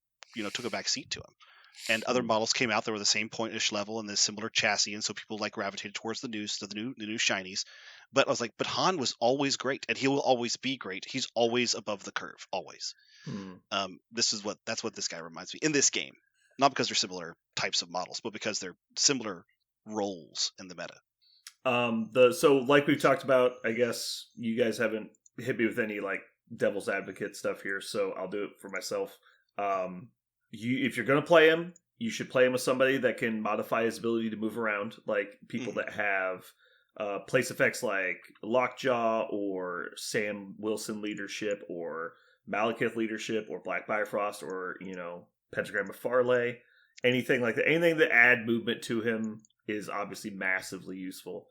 took a back seat to him. And other models came out that were the same point-ish level and the similar chassis, and so people like gravitated towards the new shinies. But I was like, but Han was always great, and he will always be great. He's always above the curve, always. That's what this guy reminds me in this game. Not because they're similar types of models, but because they're similar roles in the meta. So like we've talked about, I guess you guys haven't hit me with any like devil's advocate stuff here, so I'll do it for myself. If you're gonna play him, you should play him with somebody that can modify his ability to move around, like people that have place effects like Lockjaw or Sam Wilson leadership or Malekith leadership or Black Bifrost or Pentagram of Farley, anything like that. Anything that add movement to him is obviously massively useful.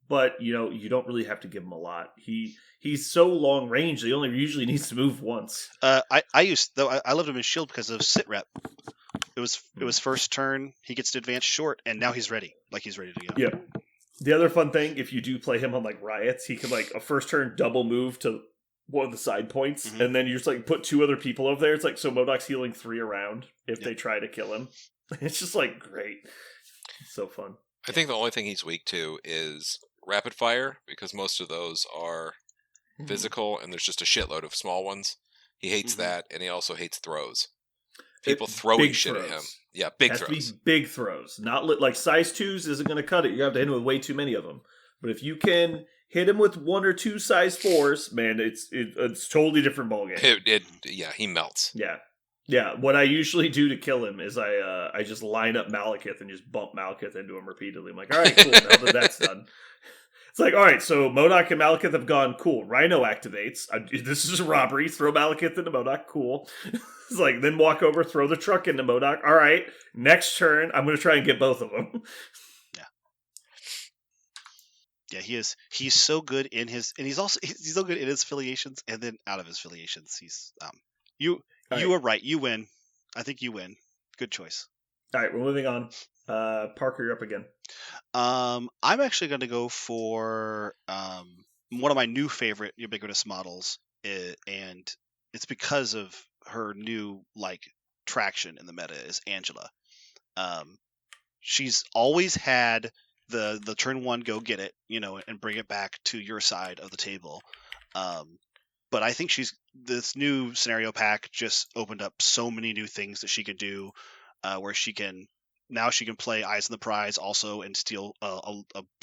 But you don't really have to give him a lot. He's so long range that he only usually needs to move once. I loved him in shield because of sit rep. It was first turn, he gets to advance short, and now he's ready. Like he's ready to go. Yeah. The other fun thing, if you do play him on like riots, he can like a first turn double move to one of the side points, and then you just like put 2 other people over there. It's like, so MODOK's healing 3 around if they try to kill him. It's just like great. It's so fun. I think the only thing he's weak to is rapid fire, because most of those are physical, and there's just a shitload of small ones. He hates that, and he also hates throws. People throwing shit at him. Yeah, big throws. Has to be big throws. Not like size 2s isn't going to cut it. You have to hit him with way too many of them. But if you can hit him with 1 or 2 size 4s, man, it's totally different ballgame. He melts. Yeah. What I usually do to kill him is I just line up Malekith and just bump Malekith into him repeatedly. I'm like, all right, cool. Now that that's done. It's like, all right, so MODOK and Malekith have gone, cool. Rhino activates. This is a robbery. Throw Malekith into MODOK, cool. It's like, then walk over, throw the truck into MODOK. All right, next turn, I'm going to try and get both of them. Yeah, he's so good in his, and he's so good in his affiliations and then out of his affiliations. He's you are right. You win. I think you win. Good choice. All right, we're moving on. Parker, you're up again. I'm actually going to go for one of my new favorite ubiquitous models, and it's because of her new traction in the meta, is Angela. She's always had the turn 1 go get it, and bring it back to your side of the table. But I think this new scenario pack just opened up so many new things that she could do, where she can play Eyes on the Prize also and steal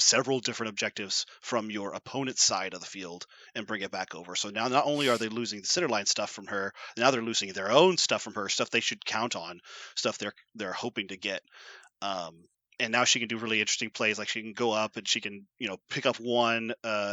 several different objectives from your opponent's side of the field and bring it back over. So now not only are they losing the centerline stuff from her, now they're losing their own stuff from her, stuff they should count on, stuff they're hoping to get. And now she can do really interesting plays. Like she can go up and she can, pick up 1,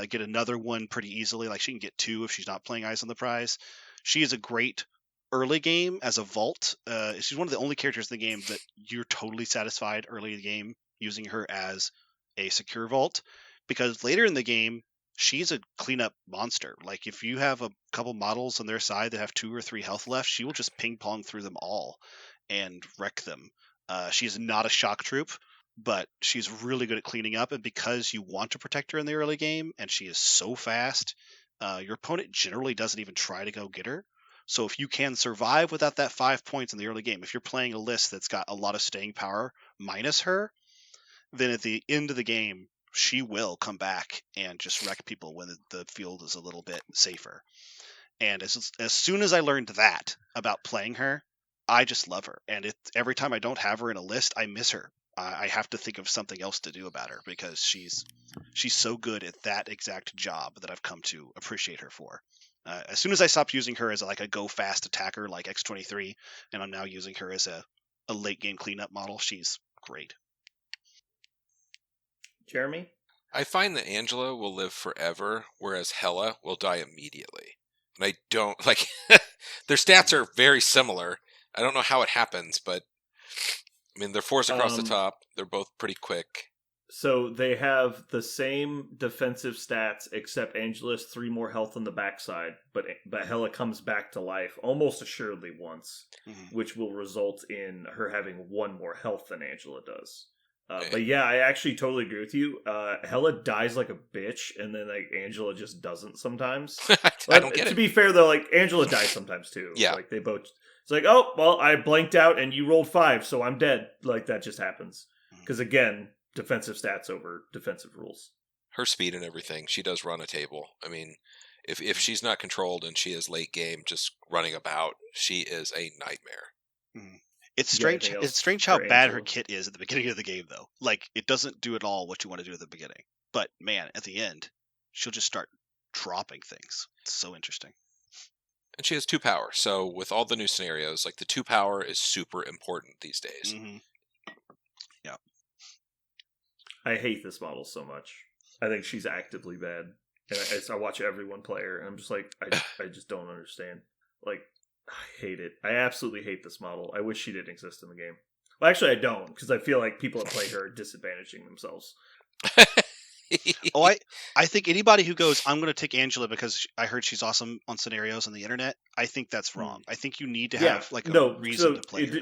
get another 1 pretty easily. Like she can get 2 if she's not playing Eyes on the Prize. She is a great early game as a vault. She's one of the only characters in the game that you're totally satisfied early in the game using her as a secure vault, because later in the game, she's a cleanup monster. Like if you have a couple models on their side that have 2 or 3 health left, she will just ping pong through them all and wreck them. She's not a shock troop, but she's really good at cleaning up, and because you want to protect her in the early game, and she is so fast, your opponent generally doesn't even try to go get her. So if you can survive without that 5 points in the early game, if you're playing a list that's got a lot of staying power minus her, then at the end of the game, she will come back and just wreck people when the field is a little bit safer. And as soon as I learned that about playing her, I just love her. And every time I don't have her in a list, I miss her. I have to think of something else to do about her because she's so good at that exact job that I've come to appreciate her for. As soon as I stopped using her as like a go fast attacker like X-23, and I'm now using her as a late game cleanup model, she's great. Jeremy? I find that Angela will live forever, whereas Hela will die immediately. And I don't like their stats are very similar. I don't know how it happens, but I mean they're force across the top. They're both pretty quick. So they have the same defensive stats, except Angela's 3 more health on the backside, but Hela comes back to life almost assuredly once, which will result in her having 1 more health than Angela does. But yeah, I actually totally agree with you. Hela dies like a bitch, and then like Angela just doesn't sometimes. I don't get it. To be fair, though, like Angela dies sometimes too. Yeah, like they both. It's like, oh well, I blanked out and you rolled 5, so I'm dead. Like that just happens because again, defensive stats over defensive rules. Her speed and everything, she does run a table. I mean, if she's not controlled and she is late game, just running about, she is a nightmare. Mm-hmm. It's strange. It's strange how bad her kit is at the beginning of the game, though. Like it doesn't do at all what you want to do at the beginning. But man, at the end, she'll just start dropping things. It's so interesting. And she has 2 power. So with all the new scenarios, like the 2 power is super important these days. Mm-hmm. Yeah. I hate this model so much. I think she's actively bad. And I watch everyone play her, and I'm just like, I just don't understand. Like, I hate it. I absolutely hate this model. I wish she didn't exist in the game. Well, actually, I don't, because I feel like people that play her are disadvantaging themselves. I think anybody who goes, I'm going to take Angela because I heard she's awesome on scenarios on the internet, I think that's wrong. I think you need to have like a reason to play her.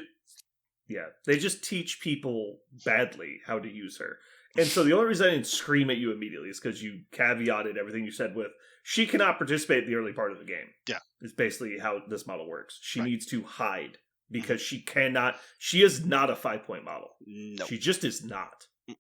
Yeah, they just teach people badly how to use her. And so the only reason I didn't scream at you immediately is because you caveated everything you said with, she cannot participate in the early part of the game. Yeah. It's basically how this model works. She needs to hide because she is not a 5-point model. No. She just is not. And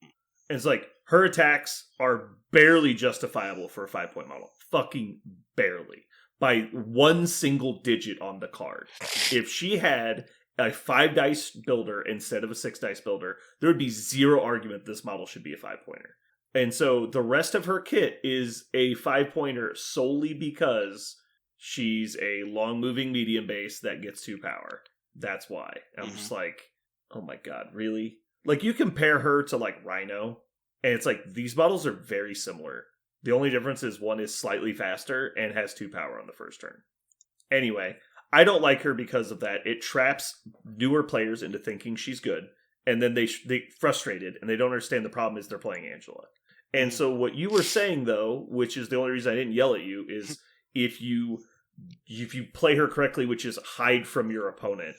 it's like, her attacks are barely justifiable for a 5-point model. Fucking barely. By 1 single digit on the card. If she had a 5-dice builder instead of a 6-dice builder, there would be zero argument this model should be a 5-pointer. And so the rest of her kit is a 5-pointer solely because she's a long-moving medium base that gets 2 power. That's why. I'm just like, oh my god, really? Like, you compare her to, like, Rhino, and it's like, these models are very similar. The only difference is one is slightly faster and has 2 power on the first turn. Anyway, I don't like her because of that. It traps newer players into thinking she's good, and then they frustrated, and they don't understand the problem is they're playing Angela. And so what you were saying, though, which is the only reason I didn't yell at you, is if you play her correctly, which is hide from your opponent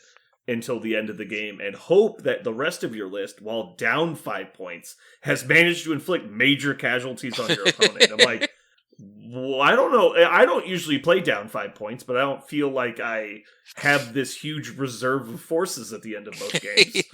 until the end of the game, and hope that the rest of your list, while down 5 points, has managed to inflict major casualties on your opponent. I'm like, well, I don't know. I don't usually play down 5 points, but I don't feel like I have this huge reserve of forces at the end of most games.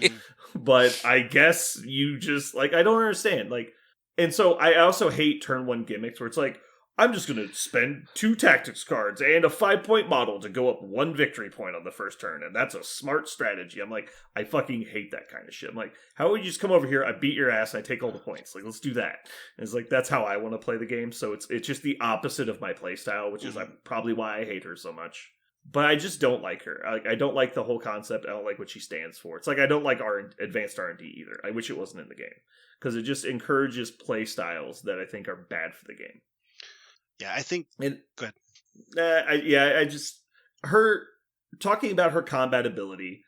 But I guess you just, like, I don't understand. Like, and so I also hate turn 1 gimmicks where it's like, I'm just going to spend 2 tactics cards and a 5-point model to go up 1 victory point on the first turn, and that's a smart strategy. I'm like, I fucking hate that kind of shit. I'm like, how would you just come over here, I beat your ass, I take all the points. Like, let's do that. And it's like, that's how I want to play the game, so it's just the opposite of my playstyle, which is probably why I hate her so much. But I just don't like her. I don't like the whole concept. I don't like what she stands for. It's like, I don't like our advanced R&D either. I wish it wasn't in the game, because it just encourages play styles that I think are bad for the game. Yeah, I think... And, go ahead. I just... Her... Talking about her combat ability,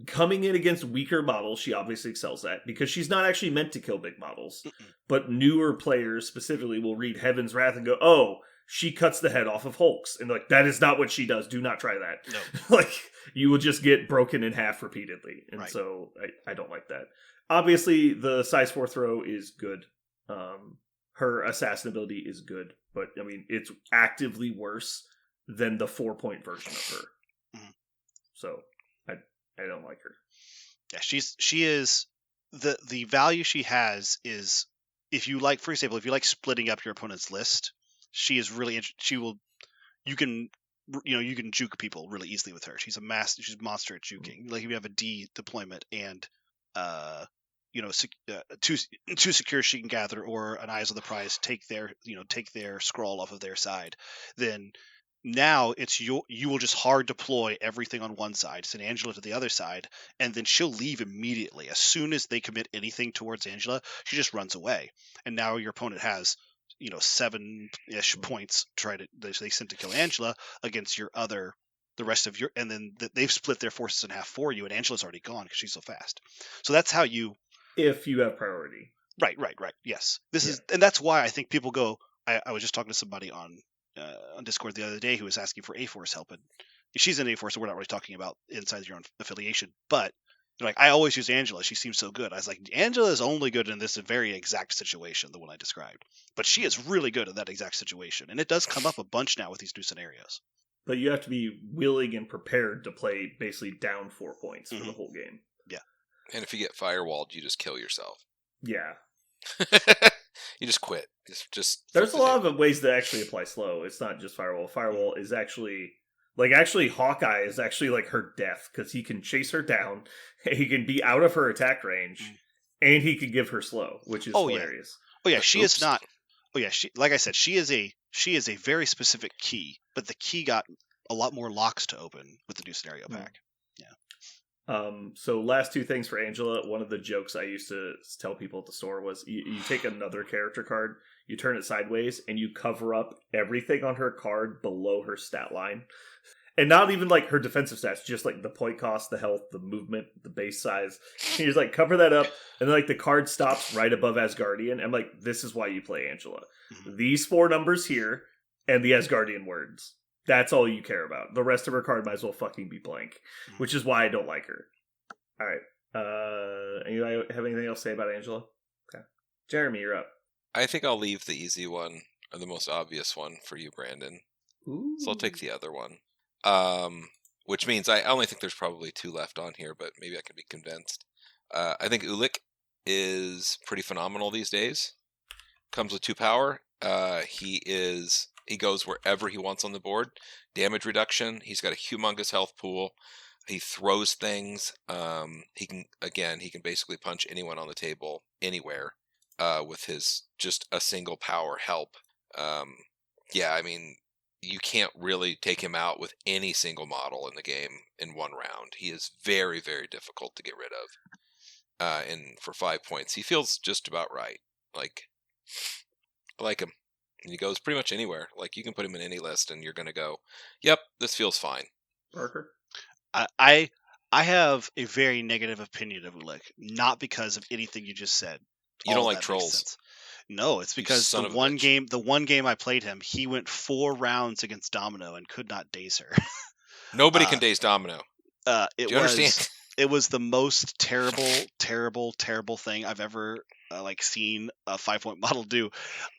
coming in against weaker models, she obviously excels at, because she's not actually meant to kill big models. But newer players, specifically, will read Heaven's Wrath and go, oh, she cuts the head off of Hulks. And like, that is not what she does. Do not try that. No. Like, you will just get broken in half repeatedly. And so, I don't like that. Obviously, the size 4 throw is good. Her assassin ability is good, but I mean, it's actively worse than the 4-point version of her. So I don't like her. Yeah, she is the value she has is if you like, for example, if you like splitting up your opponent's list, she is really you can juke people really easily with her. She's a monster at juking. Like if you have a D deployment and two secure she can gather, or an Eyes of the Prize take their scroll off of their side, then now it's you will just hard deploy everything on one side, send Angela to the other side, and then she'll leave immediately. As soon as they commit anything towards Angela, she just runs away. And now your opponent has 7-ish points they sent to kill Angela against the rest of your, and then they've split their forces in half for you, and Angela's already gone because she's so fast. So that's how you, if you have priority. Right. Yes, and that's why I think people go. I was just talking to somebody on Discord the other day who was asking for A-Force help, and she's in A-Force, so we're not really talking about inside your own affiliation, but they're like, I always use Angela, she seems so good. I was like, Angela is only good in this very exact situation, the one I described, but she is really good in that exact situation, and it does come up a bunch now with these new scenarios. But you have to be willing and prepared to play basically down 4 points for the whole game. Yeah. And if you get firewalled, you just kill yourself. Yeah. You just quit. Just There's a lot of ways to actually apply slow. It's not just firewall. Firewall is actually Hawkeye is actually like her death, because he can chase her down, he can be out of her attack range, and he can give her slow, which is hilarious. She is not. She, like I said, she is a very specific key, but the key got a lot more locks to open with the new scenario pack. So last 2 things for Angela. One of the jokes I used to tell people at the store was you take another character card, you turn it sideways, and you cover up everything on her card below her stat line. And not even like her defensive stats, just like the point cost, the health, the movement, the base size. You just like cover that up, and then like the card stops right above Asgardian. I'm like, this is why you play Angela. These 4 numbers here, and the Asgardian words. That's all you care about. The rest of her card might as well fucking be blank, which is why I don't like her. All right. Anybody have anything else to say about Angela? Okay. Jeremy, you're up. I think I'll leave the easy one, or the most obvious one, for you, Brandon. Ooh. So I'll take the other one. Which means I only think there's probably 2 left on here, but maybe I can be convinced. I think Ulik is pretty phenomenal these days. Comes with 2 power. He goes wherever he wants on the board. Damage reduction. He's got a humongous health pool. He throws things. He can basically punch anyone on the table anywhere with his just a single power help. You can't really take him out with any single model in the game in 1 round. He is very, very difficult to get rid of. And for 5 points, he feels just about right. I like him. And he goes pretty much anywhere. Like, you can put him in any list, and you're going to go, yep, this feels fine. Parker? I have a very negative opinion of Ulik, not because of anything you just said. You don't like trolls. No, it's because the one game I played him, he went 4 rounds against Domino and could not daze her. Nobody can daze Domino. Do you understand? It was the most terrible thing I've ever seen a 5-point model do.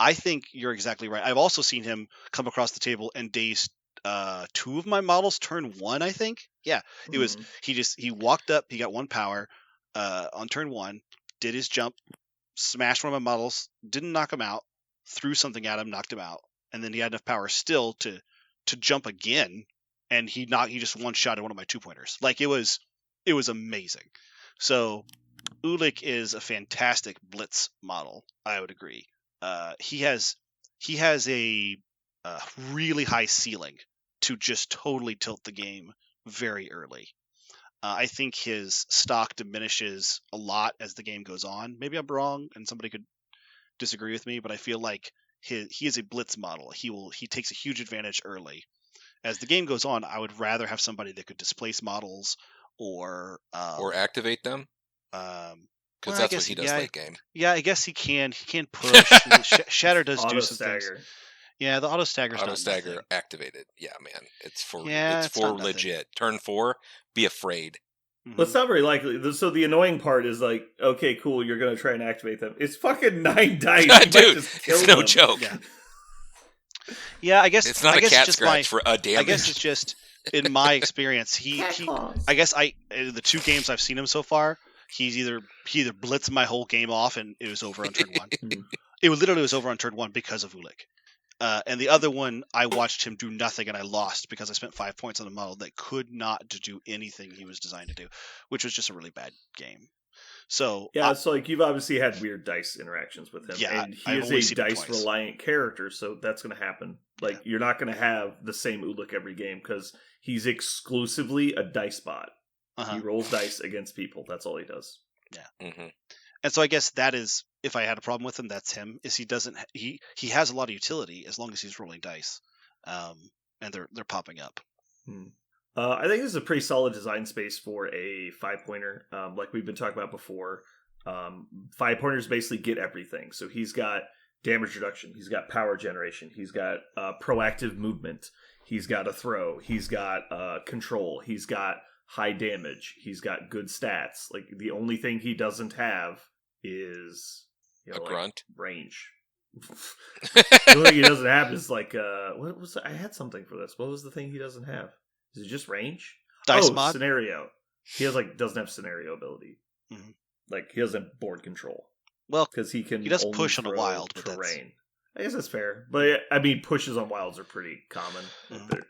I think you're exactly right. I've also seen him come across the table and daze 2 of my models turn 1, I think. Yeah, it was he walked up, he got 1 power on turn 1, did his jump, smashed one of my models, didn't knock him out, threw something at him, knocked him out, and then he had enough power still to jump again, and he just one-shotted one of my 2-pointers. Like, it was amazing. So Ulik is a fantastic blitz model, I would agree. He has a really high ceiling to just totally tilt the game very early. I think his stock diminishes a lot as the game goes on. Maybe I'm wrong, and somebody could disagree with me, but I feel like he is a blitz model. He takes a huge advantage early. As the game goes on, I would rather have somebody that could displace models or activate them. Because that's what he does late game. Yeah, I guess he can. He can push. Shatter does do some things. Yeah, the auto stagger's auto not stagger nothing. Activated. Yeah, man, it's for legit. Turn 4, be afraid. Well, it's not very likely. So the annoying part is like, okay, cool, you're gonna try and activate them. It's fucking 9 dice, dude. It's no joke. Yeah, I guess it's not a cat scratch for a damage. I guess it's just in my experience. I guess the 2 games I've seen him so far, he either blitzed my whole game off and it was over on turn 1. Mhm. It literally was over on turn 1 because of Ulik. And the other one, I watched him do nothing and I lost because I spent 5 points on a model that could not do anything he was designed to do, which was just a really bad game. So Yeah, so like you've obviously had weird dice interactions with him, Yeah, and he I've only is a seen him dice twice. reliant character, so that's going to happen. Like Yeah. you're not going to have the same Ulik every game because he's exclusively a dice bot. uh-huh. He rolls dice against people. That's all he does. Mm-hmm. And so I guess that is, if I had a problem with him, that's him. Is he has a lot of utility as long as he's rolling dice, and they're popping up. I think this is a pretty solid design space for a 5-pointer. Like we've been talking about before, 5-pointers basically get everything. So he's got damage reduction, he's got power generation, he's got proactive movement, he's got a throw, he's got control, he's got high damage, he's got good stats. Like the only thing he doesn't have is A grunt? range. The only thing he doesn't have is like what was I had something for this. What was the thing he doesn't have? Is it just range? Dice mod? Scenario. He has doesn't have scenario ability. Mhm. Like he doesn't have board control Well, because he can. he does only push on a throw wild, but terrain. I guess that's fair, but I mean pushes on wilds are pretty common. Mhm.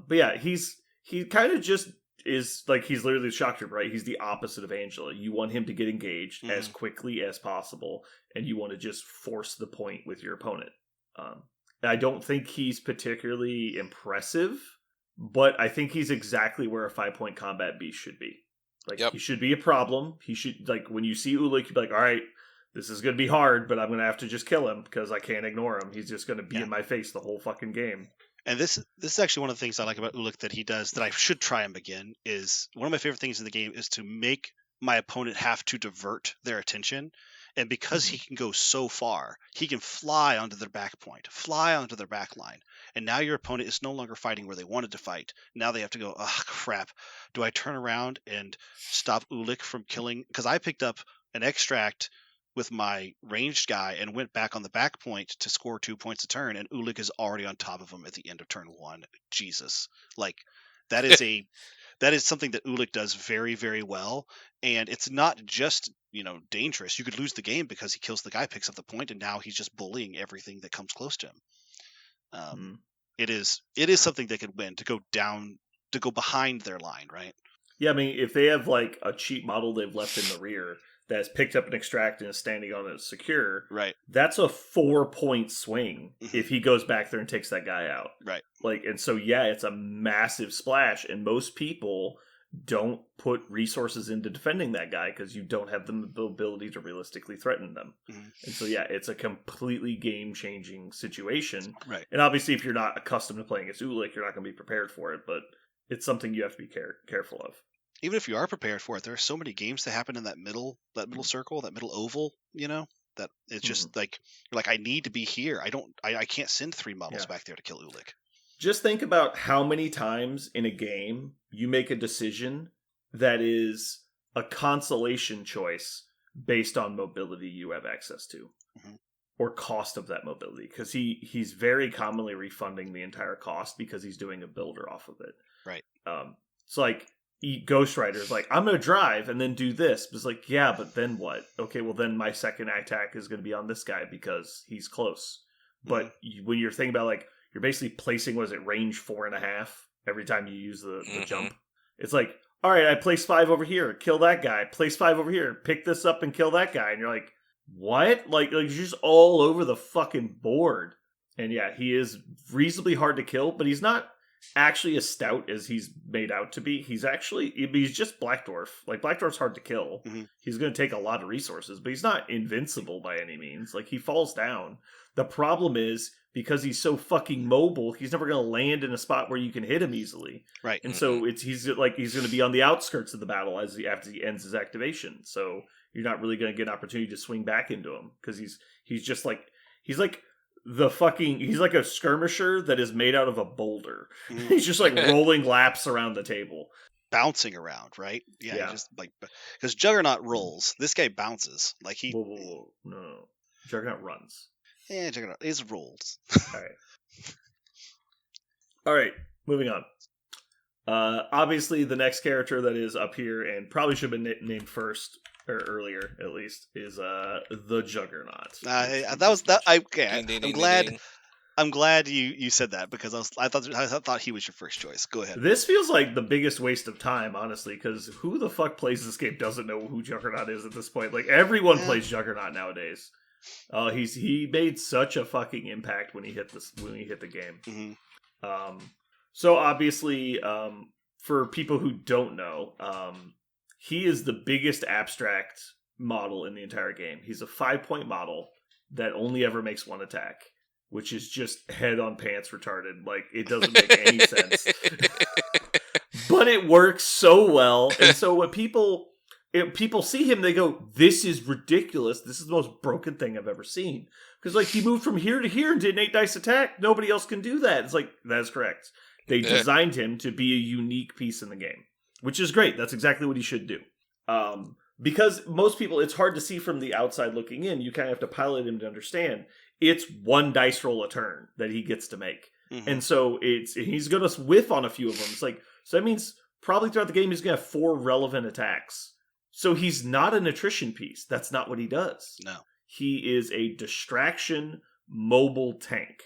But yeah, he kind of just is like he's literally the shock trooper, right? He's the opposite of Angela. You want him to get engaged as quickly as possible, and you want to just force the point with your opponent. I don't think he's particularly impressive, but I think he's exactly where a 5-point combat beast should be. Like Yep. he should be a problem. He should when you see Ulik, you'd be like, all right, this is going to be hard, but I'm going to have to just kill him because I can't ignore him. He's just going to be in my face the whole fucking game. And this is actually one of the things I like about Ulik that he does that I should try him again. Is one of my favorite things in the game is to make my opponent have to divert their attention. And because he can go so far, he can fly onto their back point, fly onto their back line. And now your opponent is no longer fighting where they wanted to fight. Now they have to go, oh, crap. Do I turn around and stop Ulik from killing? Because I picked up an extract with my ranged guy and went back on the back point to score 2 points a turn, and Ulik is already on top of him at the end of turn 1. Jesus. Like, that is that is something that Ulik does very, very well. And it's not just, dangerous. You could lose the game because he kills the guy, picks up the point, and now he's just bullying everything that comes close to him. It is something they could win, to go down, to go behind their line, right? Yeah, I mean, if they have a cheap model they've left in the rear that has picked up an extract and is standing on it secure, right? That's a 4-point swing if he goes back there and takes that guy out, right? And so it's a massive splash, and most people don't put resources into defending that guy because you don't have the ability to realistically threaten them. And so it's a completely game-changing situation, right? And obviously, if you're not accustomed to playing as Ulik, you're not going to be prepared for it, but it's something you have to be careful of. Even if you are prepared for it, there are so many games that happen in that middle circle, that middle oval, that it's just you're like, I need to be here. I can't send 3 models back there to kill Ulik. Just think about how many times in a game you make a decision that is a consolation choice based on mobility you have access to. Or cost of that mobility, because he's very commonly refunding the entire cost because he's doing a builder off of it. Right. It's like Ghost Rider's like, I'm going to drive and then do this. But it's like, yeah, but then what? Okay, well then my second attack is going to be on this guy because he's close. But when you're thinking about you're basically placing, range 4.5 every time you use the jump. It's like, all right, I place 5 over here, kill that guy. Place 5 over here, pick this up and kill that guy. And you're like, what? You're just all over the fucking board. And he is reasonably hard to kill, but he's not actually as stout as he's made out to be. He's just Black Dwarf. Black Dwarf's hard to kill. He's going to take a lot of resources, but he's not invincible by any means. He falls down. The problem is, because he's so fucking mobile, he's never going to land in a spot where you can hit him easily. Right. And so he's going to be on the outskirts of the battle after he ends his activation. So you're not really going to get an opportunity to swing back into him because he's just he's like a skirmisher that is made out of a boulder. He's just rolling laps around the table, bouncing around, right? Yeah. Just because Juggernaut rolls, this guy bounces. Whoa. No, Juggernaut runs. Yeah, Juggernaut is rolls. All right. Moving on. Obviously, the next character that is up here and probably should have been named first or earlier, at least, is the Juggernaut. That was that. Okay, Ding, ding, I'm ding, glad. ding, ding. I'm glad you said that because I thought he was your first choice. Go ahead. This feels like the biggest waste of time, honestly, because who the fuck plays this game doesn't know who Juggernaut is at this point? Like everyone plays Juggernaut nowadays. He made such a fucking impact when he hit the game. Mm-hmm. So obviously, for people who don't know, he is the biggest abstract model in the entire game. He's a 5-point model that only ever makes one attack, which is just head on pants retarded. Like, it doesn't make any sense. But it works so well. And so when people see him, they go, this is ridiculous. This is the most broken thing I've ever seen. Because, like, he moved from here to here and did an 8-dice attack. Nobody else can do that. It's like, that is correct. They designed him to be a unique piece in the game, which is great. That's exactly what he should do. Because most people, it's hard to see from the outside looking in. You kind of have to pilot him to understand. It's 1 dice roll a turn that he gets to make. Mm-hmm. And so he's going to whiff on a few of them. It's like, so that means probably throughout the game, he's going to have 4 relevant attacks. So he's not an attrition piece. That's not what he does. No. He is a distraction mobile tank.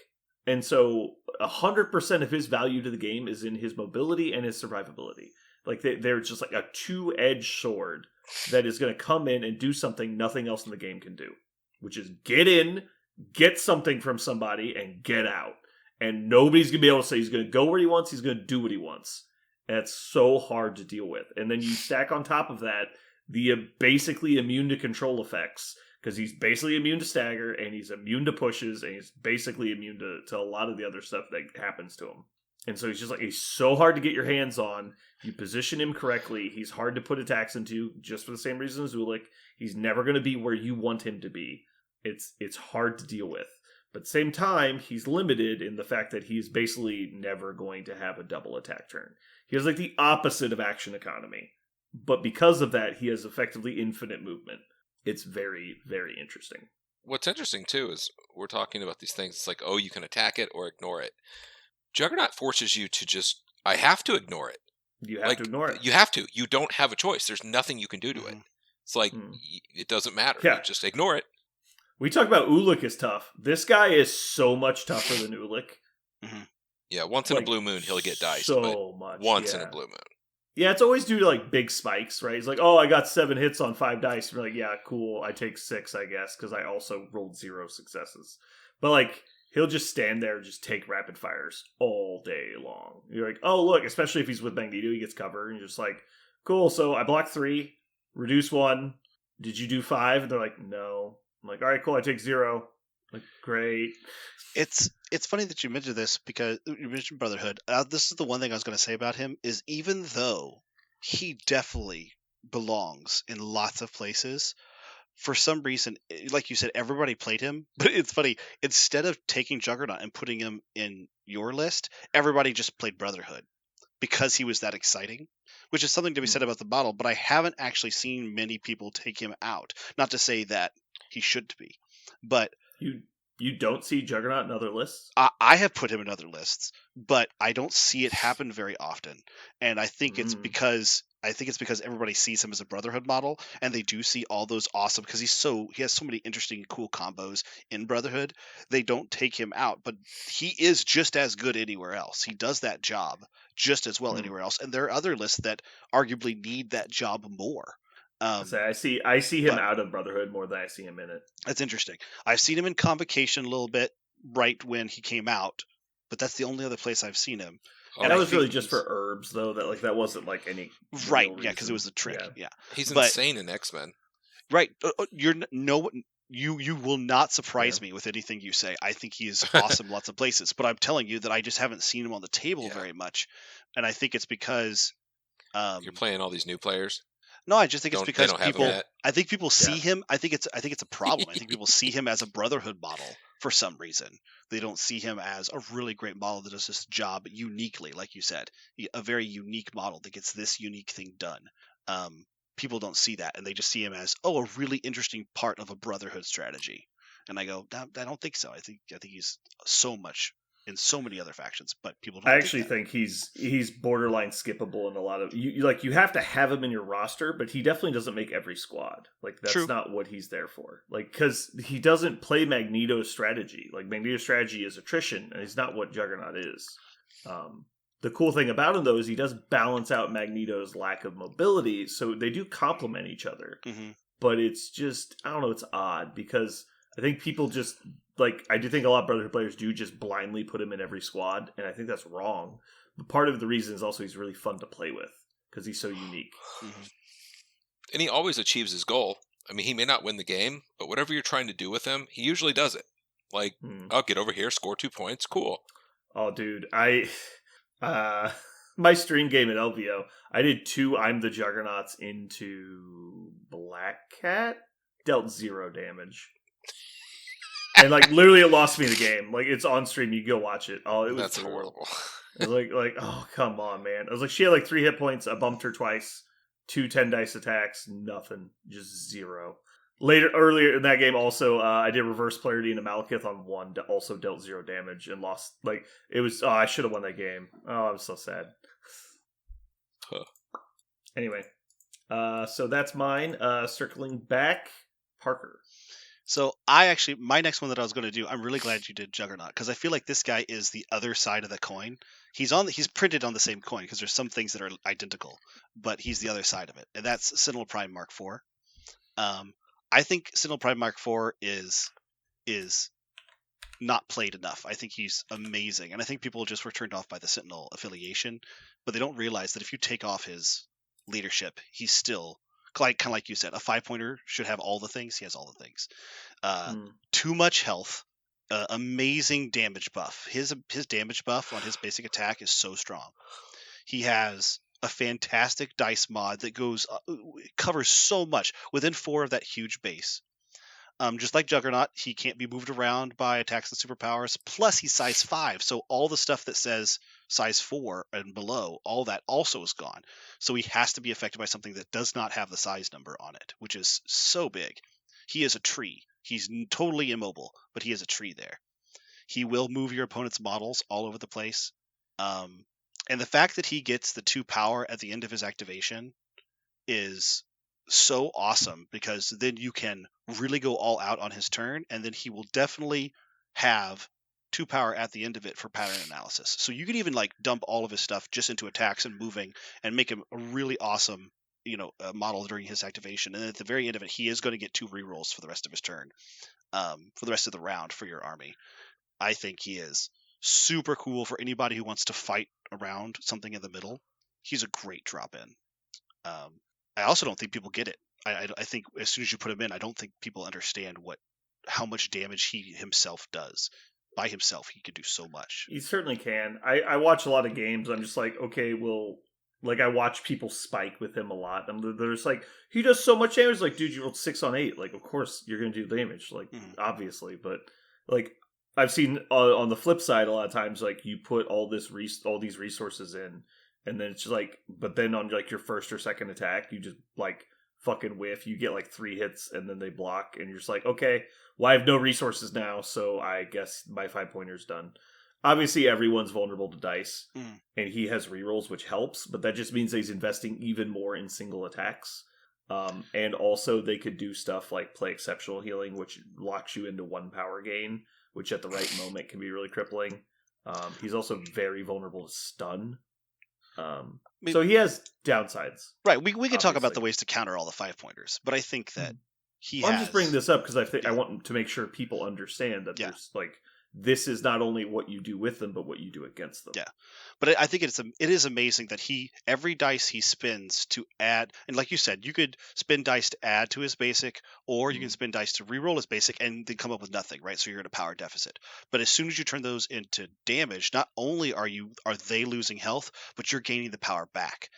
And so 100% of his value to the game is in his mobility and his survivability. Like they're just like a 2-edged sword that is going to come in and do something nothing else in the game can do, which is get in, get something from somebody, and get out. And nobody's going to be able to say he's going to go where he wants, he's going to do what he wants. And it's so hard to deal with. And then you stack on top of that the basically immune to control effects, because he's basically immune to stagger, and he's immune to pushes, and he's basically immune to a lot of the other stuff that happens to him. And so he's just like, he's so hard to get your hands on. You position him correctly. He's hard to put attacks into, just for the same reason as Ulik. He's never going to be where you want him to be. It's hard to deal with. But at the same time, he's limited in the fact that he's basically never going to have a double attack turn. He has like the opposite of action economy. But because of that, he has effectively infinite movement. It's very, very interesting. What's interesting, too, is we're talking about these things. It's like, oh, you can attack it or ignore it. Juggernaut forces you to just, I have to ignore it. You have to ignore it. You have to. You don't have a choice. There's nothing you can do to it. It's like, it doesn't matter. Yeah. You just ignore it. We talk about Ulik is tough. This guy is so much tougher than Ulik. Mm-hmm. Yeah, once in a blue moon, he'll get diced. So much. Once in a blue moon. Yeah, it's always due to like big spikes, right? He's like, oh, I got 7 hits on 5 dice. We're like, yeah, cool. I take 6, I guess, because I also rolled 0 successes. But like, he'll just stand there and just take rapid fires all day long. You're like, oh, look, especially if he's with Magneto, he gets cover. And you're just like, cool, so I blocked 3, reduce 1. Did you do 5? And they're like, no. I'm like, all right, cool, I take 0. Like, great. It's funny that you mentioned this because you mentioned Brotherhood. This is the one thing I was going to say about him is even though he definitely belongs in lots of places, for some reason, like you said, everybody played him. But it's funny, instead of taking Juggernaut and putting him in your list, everybody just played Brotherhood because he was that exciting, which is something to be said about the model. But I haven't actually seen many people take him out. Not to say that he should be, but you don't see Juggernaut in other lists? I have put him in other lists, but I don't see it happen very often. And I think it's because everybody sees him as a Brotherhood model, and they do see all those awesome, because he has so many interesting, cool combos in Brotherhood. They don't take him out, but he is just as good anywhere else. He does that job just as well anywhere else, and there are other lists that arguably need that job more. I see him out of Brotherhood more than I see him in it. That's interesting. I've seen him in Convocation a little bit right when he came out, but that's the only other place I've seen him. And that was really just for herbs, though. That wasn't like any right. Yeah, because it was the trick. Yeah. He's insane in X-Men. Right. You will not surprise me with anything you say. I think he is awesome lots of places, but I'm telling you that I just haven't seen him on the table very much, and I think it's because you're playing all these new players. No, I just think it's because people. I think people see him. I think it's a problem. I think people see him as a Brotherhood model for some reason. They don't see him as a really great model that does this job uniquely, like you said, a very unique model that gets this unique thing done. People don't see that, and they just see him as a really interesting part of a Brotherhood strategy. And I go, I don't think so. I think he's so much in so many other factions, but people don't I think actually that. think he's borderline skippable in a lot of you have to have him in your roster, but he definitely doesn't make every squad. Like that's True. not what he's there for. Like because he doesn't play Magneto's strategy. Like Magneto's strategy is attrition, and he's not what Juggernaut is. The cool thing about him though is he does balance out Magneto's lack of mobility, so they do complement each other. Mm-hmm. But it's just I don't know, it's odd because I think people just like I do think a lot of Brotherhood players do just blindly put him in every squad, and I think that's wrong. But part of the reason is also he's really fun to play with because he's so unique. Mm-hmm. And he always achieves his goal. I mean, he may not win the game, but whatever you're trying to do with him, he usually does it. Like, I'll get over here, score 2 points, cool. Oh, dude, my stream game at LVO, I did 2 I'm the Juggernauts into Black Cat, dealt 0 damage. And like literally, it lost me the game. Like it's on stream, you go watch it. Oh, it was That's horrible. It was like oh come on, man. I was like she had like 3 hit points. I bumped her twice, 2 10 dice attacks, nothing, just 0. Earlier in that game, also I did reverse polarity into Malekith on 1, also dealt 0 damage and lost. Like it was, I should have won that game. Oh, I was so sad. Huh. Anyway, so that's mine. Circling back, Parker. So my next one that I was going to do, I'm really glad you did Juggernaut because I feel like this guy is the other side of the coin. He's printed on the same coin because there's some things that are identical, but he's the other side of it, and that's Sentinel Prime Mark IV. I think Sentinel Prime Mark IV is not played enough. I think he's amazing, and I think people just were turned off by the Sentinel affiliation, but they don't realize that if you take off his leadership, he's still kind of like you said, a 5-pointer should have all the things. He has all the things. Too much health, amazing damage buff. His damage buff on his basic attack is so strong. He has a fantastic dice mod that covers so much within 4 of that huge base. Just like Juggernaut, he can't be moved around by attacks and superpowers. Plus, he's size 5, so all the stuff that says size 4 and below, all that also is gone. So he has to be affected by something that does not have the size number on it, which is so big. He is a tree. He's totally immobile, but he is a tree there. He will move your opponent's models all over the place. And the fact that he gets the 2 power at the end of his activation is so awesome because then you can really go all out on his turn, and then he will definitely have 2 power at the end of it for pattern analysis. So you could even like dump all of his stuff just into attacks and moving and make him a really awesome, model during his activation. And at the very end of it, he is going to get 2 rerolls for the rest of his turn, for the rest of the round for your army. I think he is super cool for anybody who wants to fight around something in the middle. He's a great drop in. I also don't think people get it. I think as soon as you put him in, I don't think people understand how much damage he himself does. By himself, he can do so much. He certainly can. I watch a lot of games. I'm just like, okay, well, like I watch people spike with him a lot. They're just like, he does so much damage. Like, dude, you rolled 6 on 8. Like, of course you're gonna do damage. Like, obviously, but like I've seen on the flip side a lot of times, like you put all these resources in. And then it's just like, but then on like your first or second attack, you just like fucking whiff. You get like 3 hits and then they block. And you're just like, okay, well, I have no resources now. So I guess my 5-pointer's done. Obviously, everyone's vulnerable to dice. And he has rerolls, which helps. But that just means that he's investing even more in single attacks. And also they could do stuff like play exceptional healing, which locks you into 1 power gain, which at the right moment can be really crippling. He's also very vulnerable to stun. So he has downsides, right? We can talk about the ways to counter all the 5-pointers, but I think that I'm just bringing this up because I want to make sure people understand that there's like this is not only what you do with them, but what you do against them. Yeah, but I think it is amazing that every dice he spends to add, and like you said, you could spend dice to add to his basic, or you can spend dice to reroll his basic and then come up with nothing, right? So you're in a power deficit. But as soon as you turn those into damage, not only are they losing health, but you're gaining the power back.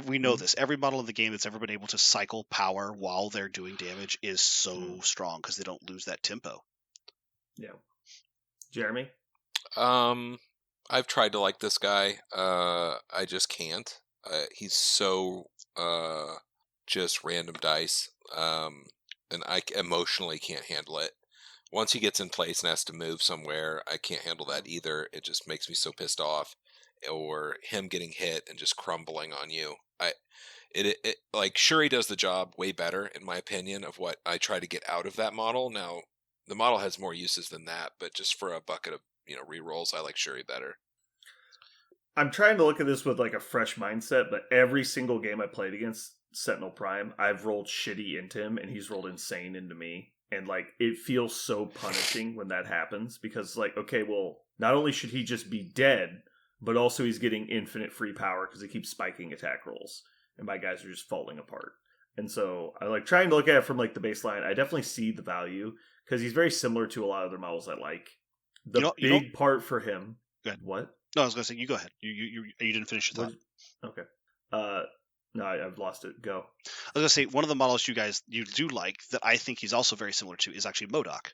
We know this. Every model in the game that's ever been able to cycle power while they're doing damage is so strong because they don't lose that tempo. Yeah. Jeremy? I've tried to like this guy. I just can't. He's so just random dice. And I emotionally can't handle it. Once he gets in place and has to move somewhere, I can't handle that either. It just makes me so pissed off. Or him getting hit and just crumbling on you. It like Shuri does the job way better in my opinion of what I try to get out of that model. Now the model has more uses than that, but just for a bucket of rerolls, I like Shuri better. I'm trying to look at this with like a fresh mindset, but every single game I played against Sentinel Prime, I've rolled shitty into him and he's rolled insane into me. And like it feels so punishing when that happens because like, okay, well, not only should he just be dead, but also he's getting infinite free power because he keeps spiking attack rolls. And my guys are just falling apart. And so I like trying to look at it from like the baseline. I definitely see the value because he's very similar to a lot of other models I like. The big part for him. Go ahead. What? No, I was going to say, you go ahead. You didn't finish your thought. Okay. No, I've lost it. Go. I was going to say, one of the models you do like that I think he's also very similar to is actually MODOK.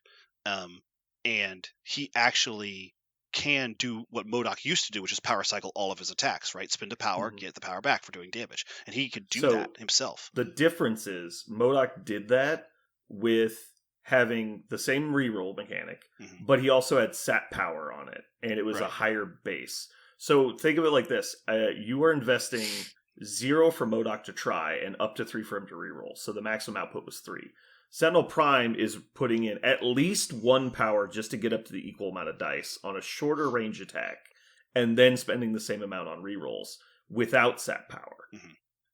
And he actually can do what MODOK used to do, which is power cycle all of his attacks, right? Spin to power, get the power back for doing damage. And he could do that himself. The difference is MODOK did that with having the same reroll mechanic, but he also had sat power on it, and it was a higher base. So think of it like this. You are investing 0 for MODOK to try and up to 3 for him to reroll. So the maximum output was 3. Sentinel Prime is putting in at least 1 power just to get up to the equal amount of dice on a shorter range attack, and then spending the same amount on rerolls without sat power.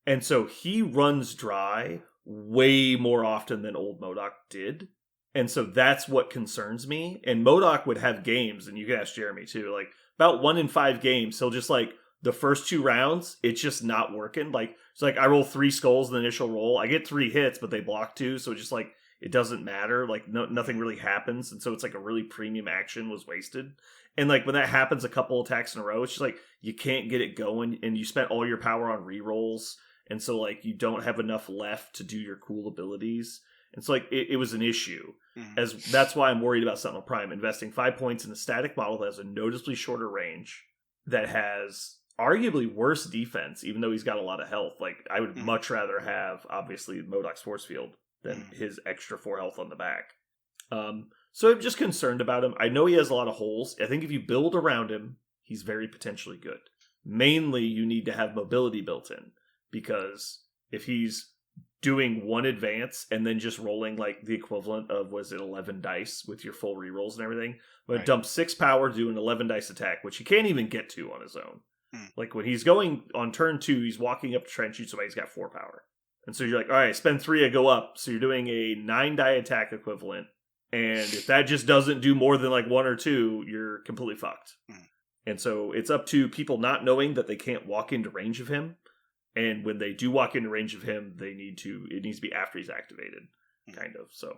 And so he runs dry way more often than old MODOK did. And so that's what concerns me. And MODOK would have games, and you can ask Jeremy too, like about 1 in 5 games, he'll just like the first 2 rounds, it's just not working. Like, it's like I roll 3 skulls in the initial roll. I get 3 hits, but they block 2. So it's just like, it doesn't matter. Like nothing really happens. And so it's like a really premium action was wasted. And like when that happens a couple attacks in a row, it's just like, you can't get it going and you spent all your power on rerolls. And so like you don't have enough left to do your cool abilities. And so like it was an issue. As that's why I'm worried about Sentinel Prime. Investing 5 points in a static model that has a noticeably shorter range, that has arguably worse defense, even though he's got a lot of health. Like I would much rather have obviously MODOK's force field than his extra 4 health on the back. So I'm just concerned about him. I know he has a lot of holes. I think if you build around him, he's very potentially good. Mainly, you need to have mobility built in, because if he's doing 1 advance and then just rolling like the equivalent of, was it 11 dice with your full rerolls and everything, but dump 6 power, do an 11 dice attack, which he can't even get to on his own. Like when he's going on turn 2, he's walking up to try and shoot somebody, he's got 4 power. And so you're like, all right, spend 3 to go up. So you're doing a 9 die attack equivalent. And if that just doesn't do more than like 1 or 2, you're completely fucked. And so it's up to people not knowing that they can't walk into range of him. And when they do walk into range of him, it needs to be after he's activated, kind of. So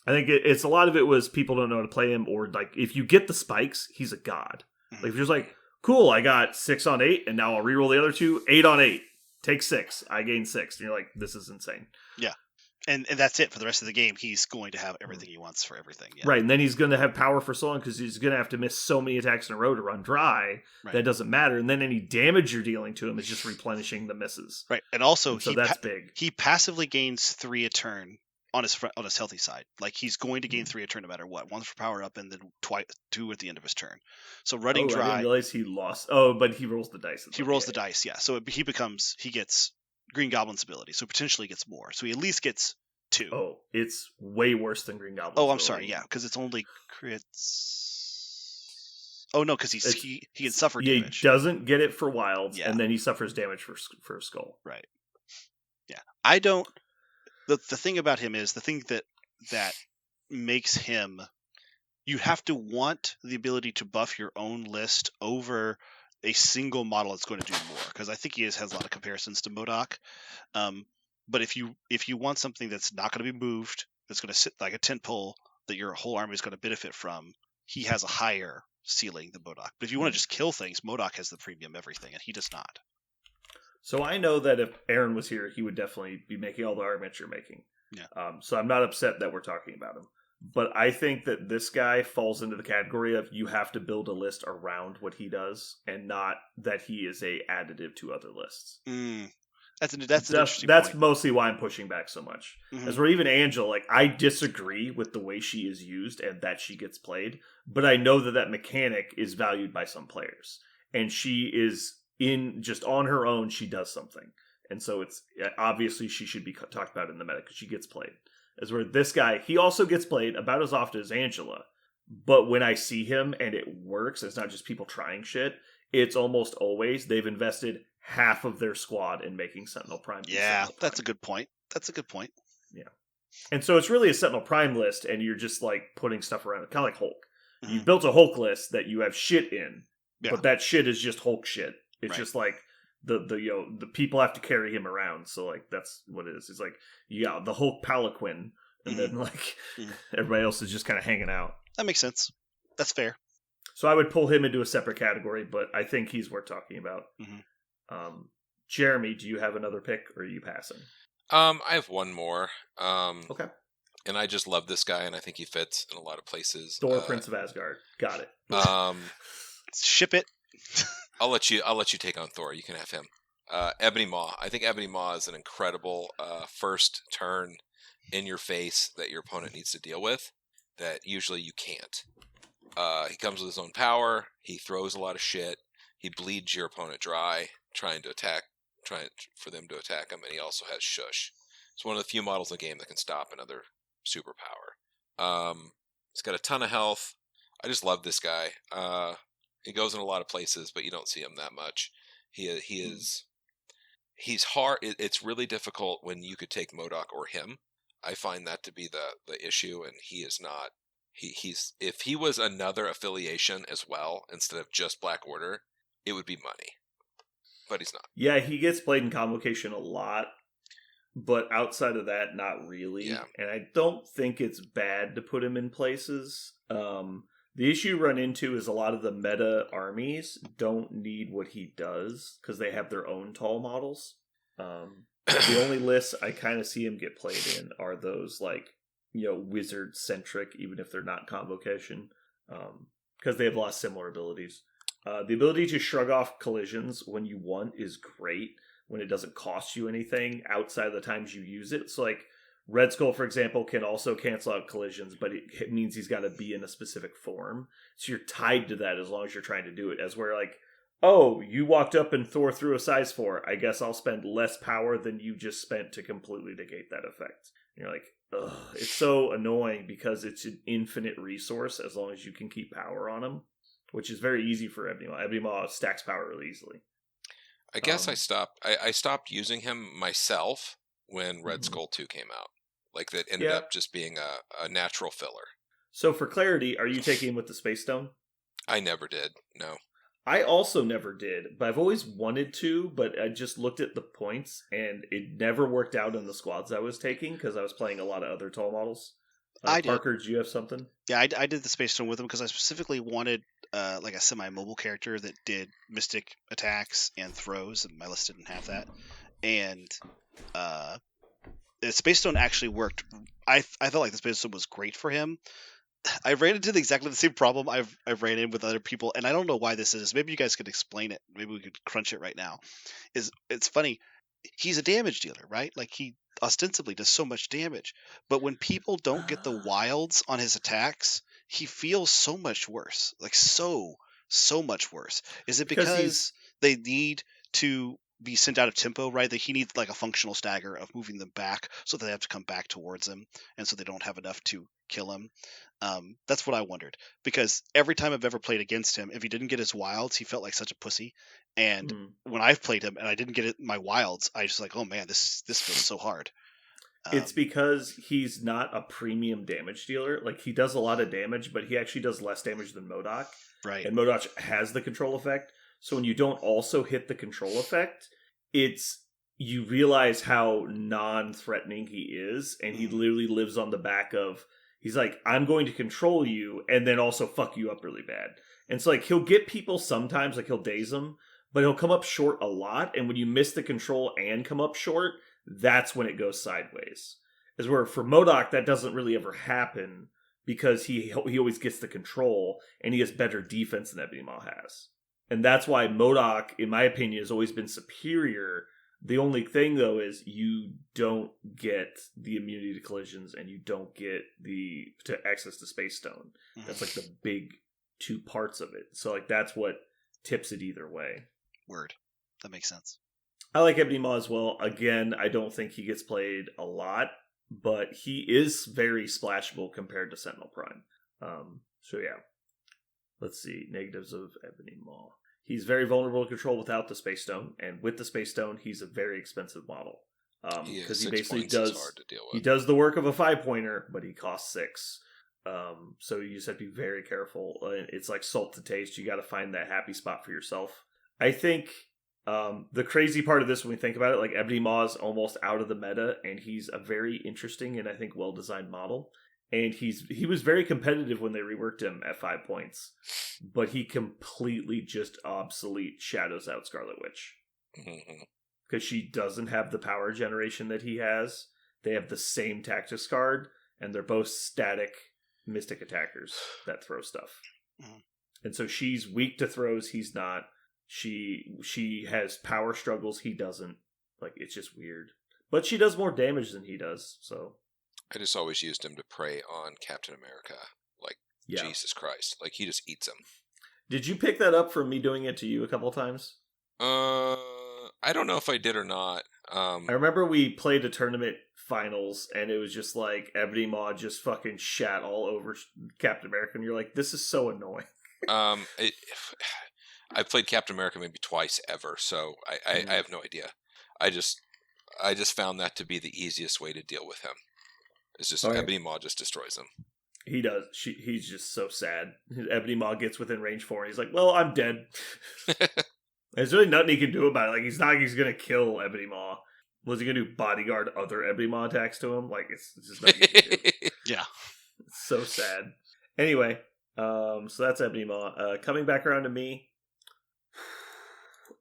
I think it's a lot of it was people don't know how to play him, or like if you get the spikes, he's a god. Like if you're just like, cool, I got 6 on 8, and now I'll reroll the other 2, 8 on 8, take 6, I gain 6, and you're like, this is insane. Yeah. And that's it for the rest of the game. He's going to have everything he wants for everything. Yeah. Right, and then he's going to have power for so long because he's going to have to miss so many attacks in a row to run dry. That doesn't matter. And then any damage you're dealing to him is just replenishing the misses. Right, and also so that's big. He passively gains 3 a turn on his healthy side. Like he's going to gain 3 a turn no matter what. 1 for power up, and then 2 at the end of his turn. So running dry. I didn't realize he lost. Oh, but he rolls the dice. He rolls the dice, yeah. So he gets Green Goblin's ability, so potentially gets more. So he at least gets 2. Oh, it's way worse than Green Goblin. Oh, I'm sorry. Yeah, because it's only crits. Oh no, because he can suffer damage. He doesn't get it for wilds, and then he suffers damage for skull. Right. Yeah, I don't. The thing about him is the thing that makes him. You have to want the ability to buff your own list over a single model that's going to do more, because I think he has a lot of comparisons to MODOK. But if you want something that's not going to be moved, that's going to sit like a tent pole that your whole army is going to benefit from, he has a higher ceiling than MODOK. But if you want to just kill things, MODOK has the premium everything, and he does not. So I know that if Aaron was here, he would definitely be making all the arguments you're making. Yeah. So I'm not upset that we're talking about him. But I think that this guy falls into the category of you have to build a list around what he does, and not that he is a additive to other lists. That's an interesting That's point. mostly why I'm pushing back so much. Mhm. As where even Angel, like, I disagree with the way she is used and that she gets played, but I know that mechanic is valued by some players, and she is just on her own. She does something, and so it's obviously she should be talked about in the meta because she gets played. As where this guy, he also gets played about as often as Angela, but when I see him and it works, it's not just people trying shit. It's almost always they've invested half of their squad in making Sentinel Prime. Yeah, that's a good point. Yeah. And so it's really a Sentinel Prime list, and you're just like putting stuff around it, kind of like Hulk. Mhm. You've built a Hulk list that you have shit in, Yeah. but that shit is just Hulk shit. It's Right. just like the people have to carry him around, so like that's what it is. It's like the Hulk Palanquin, and then like everybody else is just kind of hanging out. That makes sense. That's fair. So I would pull him into a separate category, but I think he's worth talking about. Jeremy, do you have another pick, or are you passing? I have one more. Okay. And I just love this guy, and I think he fits in a lot of places. Thor, Prince of Asgard. Got it. Ship it. I'll let you take on Thor. You can have him. Ebony Maw. I think Ebony Maw is an incredible first turn in your face that your opponent needs to deal with that usually you can't. He comes with his own power. He throws a lot of shit. He bleeds your opponent dry, trying for them to attack him, and he also has Shush. It's one of the few models in the game that can stop another superpower. He's got a ton of health. I just love this guy. He goes in a lot of places, but you don't see him that much. He's hard. It's really difficult when you could take MODOK or him. I find that to be the issue, and he is not. He's if he was another affiliation as well instead of just Black Order, it would be money. But he's not. Yeah, he gets played in Convocation a lot, but outside of that, not really. Yeah. And I don't think it's bad to put him in places. The issue you run into is a lot of the meta armies don't need what he does because they have their own tall models. The only lists I kind of see him get played in are those like, wizard centric, even if they're not Convocation, because they have a lot of similar abilities. The ability to shrug off collisions when you want is great when it doesn't cost you anything outside of the times you use it. So like Red Skull, for example, can also cancel out collisions, but it means he's got to be in a specific form. So you're tied to that as long as you're trying to do it. As where like, oh, you walked up and Thor threw a size 4. I guess I'll spend less power than you just spent to completely negate that effect. And you're like, ugh, it's so annoying because it's an infinite resource as long as you can keep power on him, which is very easy for Ebony Maw. Ebony Maw stacks power really easily. I guess I stopped using him myself when Red Skull 2 came out. Like that ended up just being a natural filler. So for clarity, are you taking him with the Space Stone? I never did, no. I also never did, but I've always wanted to, but I just looked at the points, and it never worked out in the squads I was taking, because I was playing a lot of other tall models. Parker, do you have something? Yeah, I did the Space Stone with him, because I specifically wanted like a semi-mobile character that did mystic attacks and throws, and my list didn't have that. And the Space Stone actually worked. I felt like the Space Stone was great for him. I ran into exactly the same problem I've ran in with other people, and I don't know why this is. Maybe you guys could explain it. Maybe we could crunch it right now. It's funny. He's a damage dealer, right? Like he ostensibly does so much damage, but when people don't get the wilds on his attacks, he feels so much worse. Like so much worse. Is it because they need to be sent out of tempo, right? That he needs like a functional stagger of moving them back so that they have to come back towards him, and so they don't have enough to kill him. That's what I wondered, because every time I've ever played against him, if he didn't get his wilds, he felt like such a pussy. And when I've played him and I didn't get my wilds, I just like, oh man, this feels so hard. It's because he's not a premium damage dealer. Like he does a lot of damage, but he actually does less damage than MODOK. Right. And MODOK has the control effect. So when you don't also hit the control effect, you realize how non-threatening he is, and he literally lives on the back of, he's like, I'm going to control you and then also fuck you up really bad. And so like he'll get people sometimes, like he'll daze them, but he'll come up short a lot, and when you miss the control and come up short, that's when it goes sideways. As where for MODOK, that doesn't really ever happen because he always gets the control, and he has better defense than Ebony Maw has. And that's why MODOK, in my opinion, has always been superior The only thing, though, is you don't get the immunity to collisions, and you don't get to access to Space Stone. That's like the big 2 parts of it. So like that's what tips it either way. Word. That makes sense. I like Ebony Maw as well. Again, I don't think he gets played a lot, but he is very splashable compared to Sentinel Prime. So yeah. Let's see. Negatives of Ebony Maw. He's very vulnerable to control without the Space Stone, and with the Space Stone, he's a very expensive model. Because he basically does hard to deal with. He does the work of a 5-pointer, but he costs 6. So you just have to be very careful. It's like salt to taste. You got to find that happy spot for yourself. I think the crazy part of this, when we think about it, like Ebony Maw is almost out of the meta, and he's a very interesting and I think well-designed model. And he was very competitive when they reworked him at 5 points, but he completely just obsolete shadows out Scarlet Witch. Because she doesn't have the power generation that he has. They have the same tactics card, and they're both static mystic attackers that throw stuff. And so she's weak to throws, he's not. She has power struggles, he doesn't. Like, it's just weird. But she does more damage than he does, so... I just always used him to prey on Captain America. Like, Jesus Christ. Like, he just eats him. Did you pick that up from me doing it to you a couple of times? I don't know if I did or not. I remember we played a tournament finals, and it was just like, Ebony Maw just fucking shat all over Captain America, and you're like, this is so annoying. I played Captain America maybe twice ever, so I have no idea. I just found that to be the easiest way to deal with him. It's just Ebony Maw just destroys him. He does. He's just so sad. Ebony Maw gets within range 4, and he's like, well, I'm dead. There's really nothing he can do about it. Like, he's going to kill Ebony Maw. Was he going to do bodyguard other Ebony Maw attacks to him? Like, it's just nothing he can do. Yeah. It's so sad. Anyway, so that's Ebony Maw. Coming back around to me,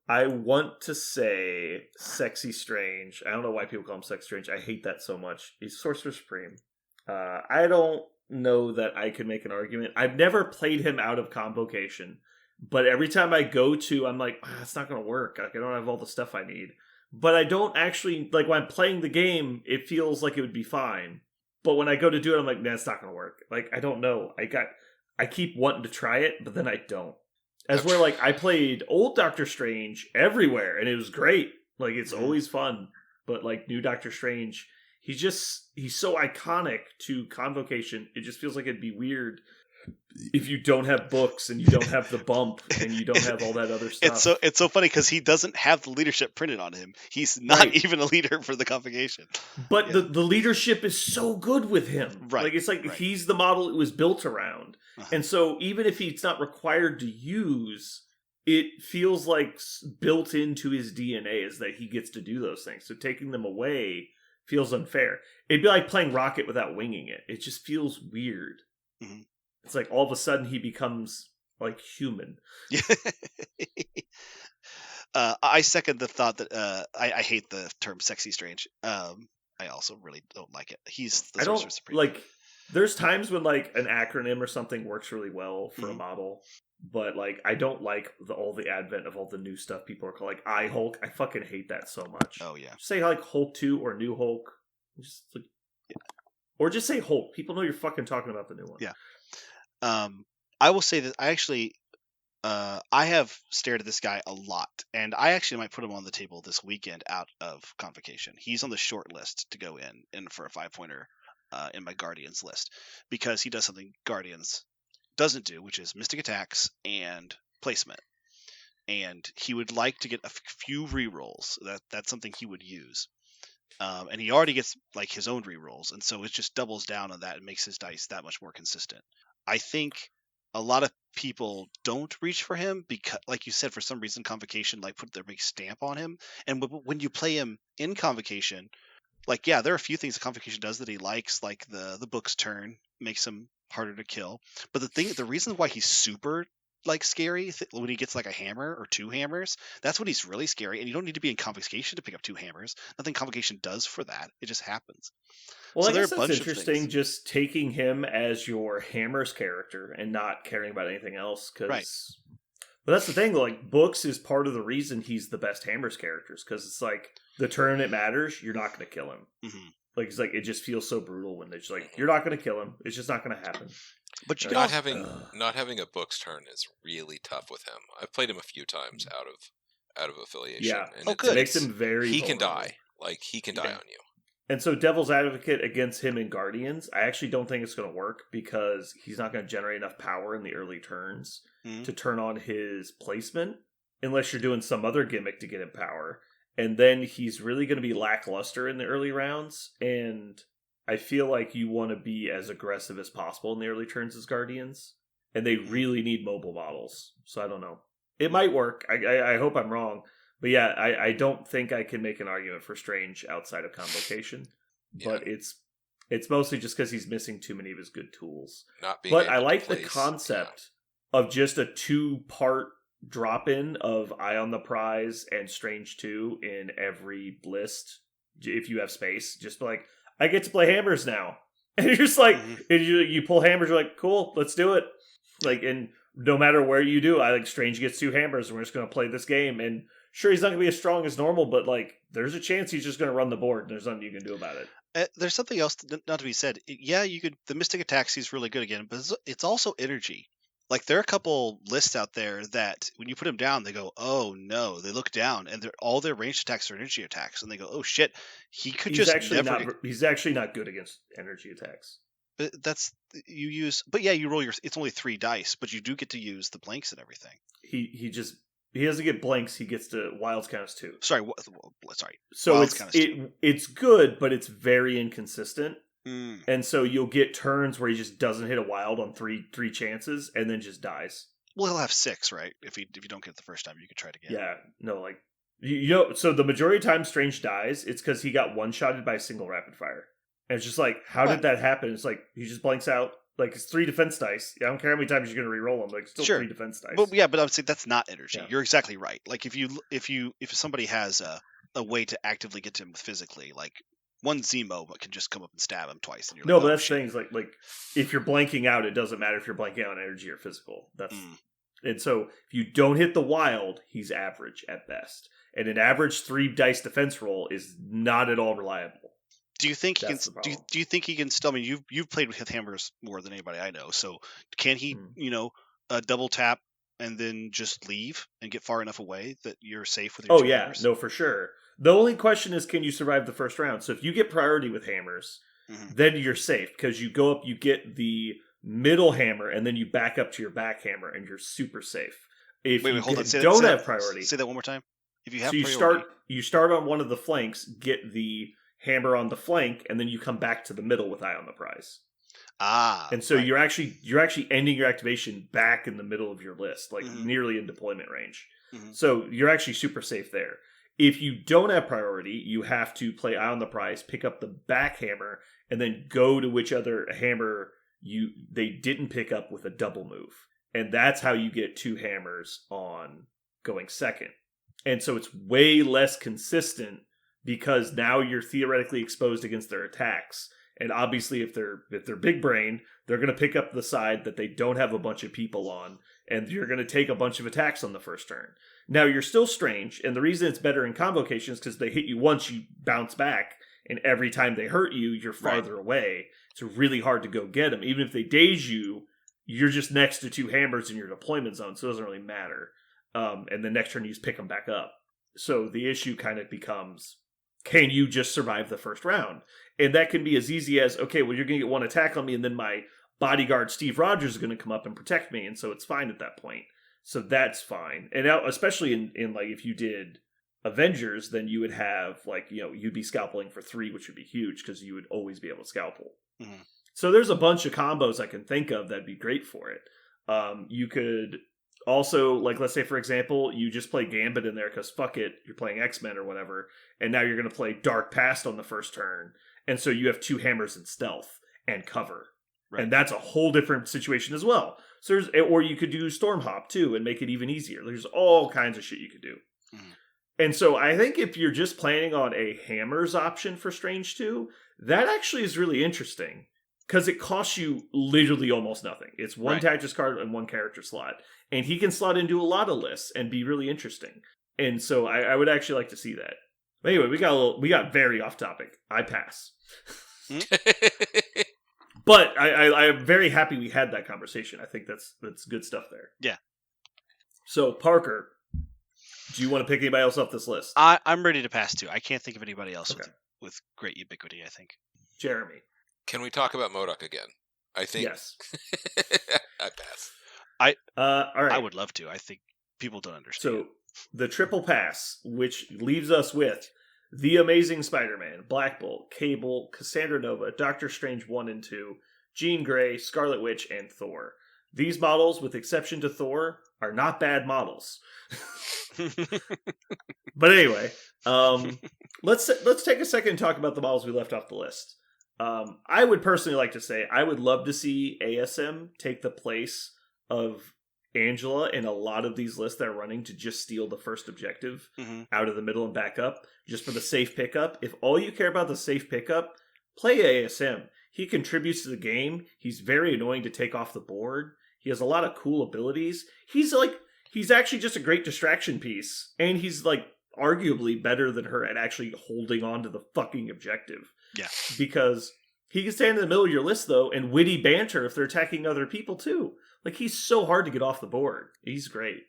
I want to say Sexy Strange. I don't know why people call him Sexy Strange. I hate that so much. He's Sorcerer Supreme. I don't know that I could make an argument. I've never played him out of Convocation, but every time I go to, I'm like, it's not going to work. Like, I don't have all the stuff I need. But I don't actually, like, when I'm playing the game, it feels like it would be fine. But when I go to do it, I'm like, nah, it's not going to work. Like, I don't know. I keep wanting to try it, but then I don't. As where, like, I played old Doctor Strange everywhere, and it was great. Like, it's always fun. But, like, new Doctor Strange, he's so iconic to Convocation, it just feels like it'd be weird if you don't have books, and you don't have the bump, and you don't have all that other stuff. It's so funny, because he doesn't have the leadership printed on him. He's not even a leader for the Convocation. But the leadership is so good with him. Right. Like, it's like he's the model it was built around. And so even if he's not required to use, it feels like built into his DNA is that he gets to do those things. So taking them away feels unfair. It'd be like playing Rocket without winging it. It just feels weird. Mm-hmm. It's like all of a sudden he becomes like human. I second the thought that I hate the term Sexy Strange. I also really don't like it. He's the Sorcerer Supreme. Like, there's times when, like, an acronym or something works really well for a model, but, like, I don't like all the advent of all the new stuff people are calling, like, I-Hulk. I fucking hate that so much. Oh, yeah. Say, like, Hulk 2 or New Hulk. Or just say Hulk. People know you're fucking talking about the new one. Yeah. I will say that I actually... I have stared at this guy a lot, and I actually might put him on the table this weekend out of Convocation. He's on the short list to go in for a 5-pointer in my Guardians list, because he does something Guardians doesn't do, which is mystic attacks and placement. And he would like to get a few rerolls. That's something he would use. And he already gets like his own rerolls, and so it just doubles down on that and makes his dice that much more consistent. I think a lot of people don't reach for him because, like you said, for some reason Convocation like put their big stamp on him. And when you play him in Convocation, like, yeah, there are a few things that Convocation does that he likes, like the book's turn makes him harder to kill. But the reason why he's super like scary when he gets like a hammer or 2 hammers, that's when he's really scary. And you don't need to be in Convocation to pick up 2 hammers. Nothing Convocation does for that. It just happens. Well, so I guess that's interesting, just taking him as your hammers character and not caring about anything else. Because But that's the thing, like, Books is part of the reason he's the best Hammers characters, because it's like, the turn it matters, you're not going to kill him. Mm-hmm. Like, it's like, it just feels so brutal when they're just like, you're not going to kill him. It's just not going to happen. But you not can not having a Book's turn is really tough with him. I've played him a few times out of affiliation. Yeah. And good. It makes him very He can vulnerable. die. Like, he can die on you. And so Devil's Advocate against him in Guardians, I actually don't think it's going to work because he's not going to generate enough power in the early turns to turn on his placement unless you're doing some other gimmick to get him power. And then he's really going to be lackluster in the early rounds. And I feel like you want to be as aggressive as possible in the early turns as Guardians. And they really need mobile models. So I don't know. It might work. I hope I'm wrong. But yeah, I don't think I can make an argument for Strange outside of Convocation. Yeah. But it's mostly just because he's missing too many of his good tools. But I like the concept of just a 2-part drop-in of Eye on the Prize and Strange 2 in every list. If you have space, just be like, I get to play Hammers now. And you're just like, and you pull Hammers, you're like, cool, let's do it. Like, and no matter where you do, I think Strange gets 2 Hammers and we're just going to play this game. And sure, he's not going to be as strong as normal, but like, there's a chance he's just going to run the board and there's nothing you can do about it. There's something else not to be said. Yeah, you could. The Mystic Attacks is really good again, but it's also energy. Like, there are a couple lists out there that when you put them down, they go, "Oh no!" They look down, and all their ranged attacks are energy attacks, and they go, "Oh shit!" He's actually not good against energy attacks. But you use. But yeah, you roll your. It's only 3 dice, but you do get to use the blanks and everything. He doesn't get blanks. He gets to wilds count as 2. Sorry. So it's good, but it's very inconsistent. And so you'll get turns where he just doesn't hit a wild on three chances and then just dies. Well, he'll have 6, right? If you don't get it the first time, you could try it again. Yeah, no, like you know. So the majority of time Strange dies, it's because he got one-shotted by a single rapid fire, and it's just like, how did that happen? It's like he just blanks out. Like, it's 3 defense dice. I don't care how many times you're going to re-roll them. Like, still 3 defense dice. But I would say that's not energy. Yeah. You're exactly right. Like, if somebody has a way to actively get to him physically, like, one Zemo can just come up and stab him twice. And but that's the thing. Is like if you're blanking out, it doesn't matter if you're blanking out on energy or physical. And so if you don't hit the wild, he's average at best. And an average 3 dice defense roll is not at all reliable. Do you think he can? Do you think he can still? I mean, you've played with Hammers more than anybody I know. So can he? Double tap and then just leave and get far enough away that you're safe with your Hammers? No, for sure. The only question is, can you survive the first round? So if you get priority with Hammers, then you're safe because you go up, you get the middle hammer, and then you back up to your back hammer, and you're super safe. If you don't have priority, say that one more time. If you have priority, you start on one of the flanks, get the hammer on the flank, and then you come back to the middle with Eye on the Prize. And so you're actually ending your activation back in the middle of your list, like nearly in deployment range. So you're actually super safe there. If you don't have priority, you have to play Eye on the Prize, pick up the back hammer, and then go to which other hammer they didn't pick up with a double move. And that's how you get 2 hammers on going second. And so it's way less consistent because now you're theoretically exposed against their attacks. And obviously if they're big brain, they're going to pick up the side that they don't have a bunch of people on, and you're going to take a bunch of attacks on the first turn. Now, you're still Strange, and the reason it's better in Convocation is because they hit you once, you bounce back, and every time they hurt you, you're farther away. It's really hard to go get them. Even if they daze you, you're just next to 2 hammers in your deployment zone, so it doesn't really matter. And the next turn, you just pick them back up. So the issue kind of becomes, can you just survive the first round? And that can be as easy as, okay, well, you're going to get 1 attack on me, and then my bodyguard Steve Rogers is going to come up and protect me, and so it's fine at that point. So that's fine. And now, especially in like, if you did Avengers, then you would have, like, you'd be scalpeling for 3, which would be huge, because you would always be able to scalpel. So there's a bunch of combos I can think of that'd be great for it. You could also, like, let's say, for example, you just play Gambit in there, because fuck it, you're playing X-Men or whatever, and now you're going to play Dark Past on the first turn, and so you have 2 hammers in stealth and cover. Right. And that's a whole different situation as well. So or you could do Stormhop too and make it even easier. There's all kinds of shit you could do. And so I think if you're just planning on a Hammers option for Strange 2, that actually is really interesting. because it costs you literally almost nothing. It's one Right. tactics card and one character slot, and he can slot into a lot of lists and be really interesting. And so I would actually like to see that. But anyway, we got very off topic. I pass. But I'm very happy we had that conversation. I think that's good stuff there. Yeah. So Parker, do you want to pick anybody else off this list? I'm ready to pass too. I can't think of anybody else Okay. with great ubiquity, I think. Jeremy. Can we talk about MODOK again? I think. Yes. I pass. All right. I would love to. I think people don't understand. So the triple pass, which leaves us with The Amazing Spider-Man, Black Bolt, Cable, Cassandra Nova, Doctor Strange 1 and 2, Jean Grey, Scarlet Witch, and Thor. These models, with exception to Thor, are not bad models. But anyway, let's take a second and talk about the models we left off the list. I would personally like to say I would love to see ASM take the place of Angela in a lot of these lists that are running to just steal the first objective Mhm. out of the middle and back up, just for the safe pickup. If all you care about the safe pickup, play ASM. He contributes to the game. He's very annoying to take off the board. He has a lot of cool abilities. He's actually just a great distraction piece, and he's like arguably better than her at actually holding on to the fucking objective. Yeah. Because he can stand in the middle of your list, though, and witty banter if they're attacking other people, too. Like, he's so hard to get off the board. He's great.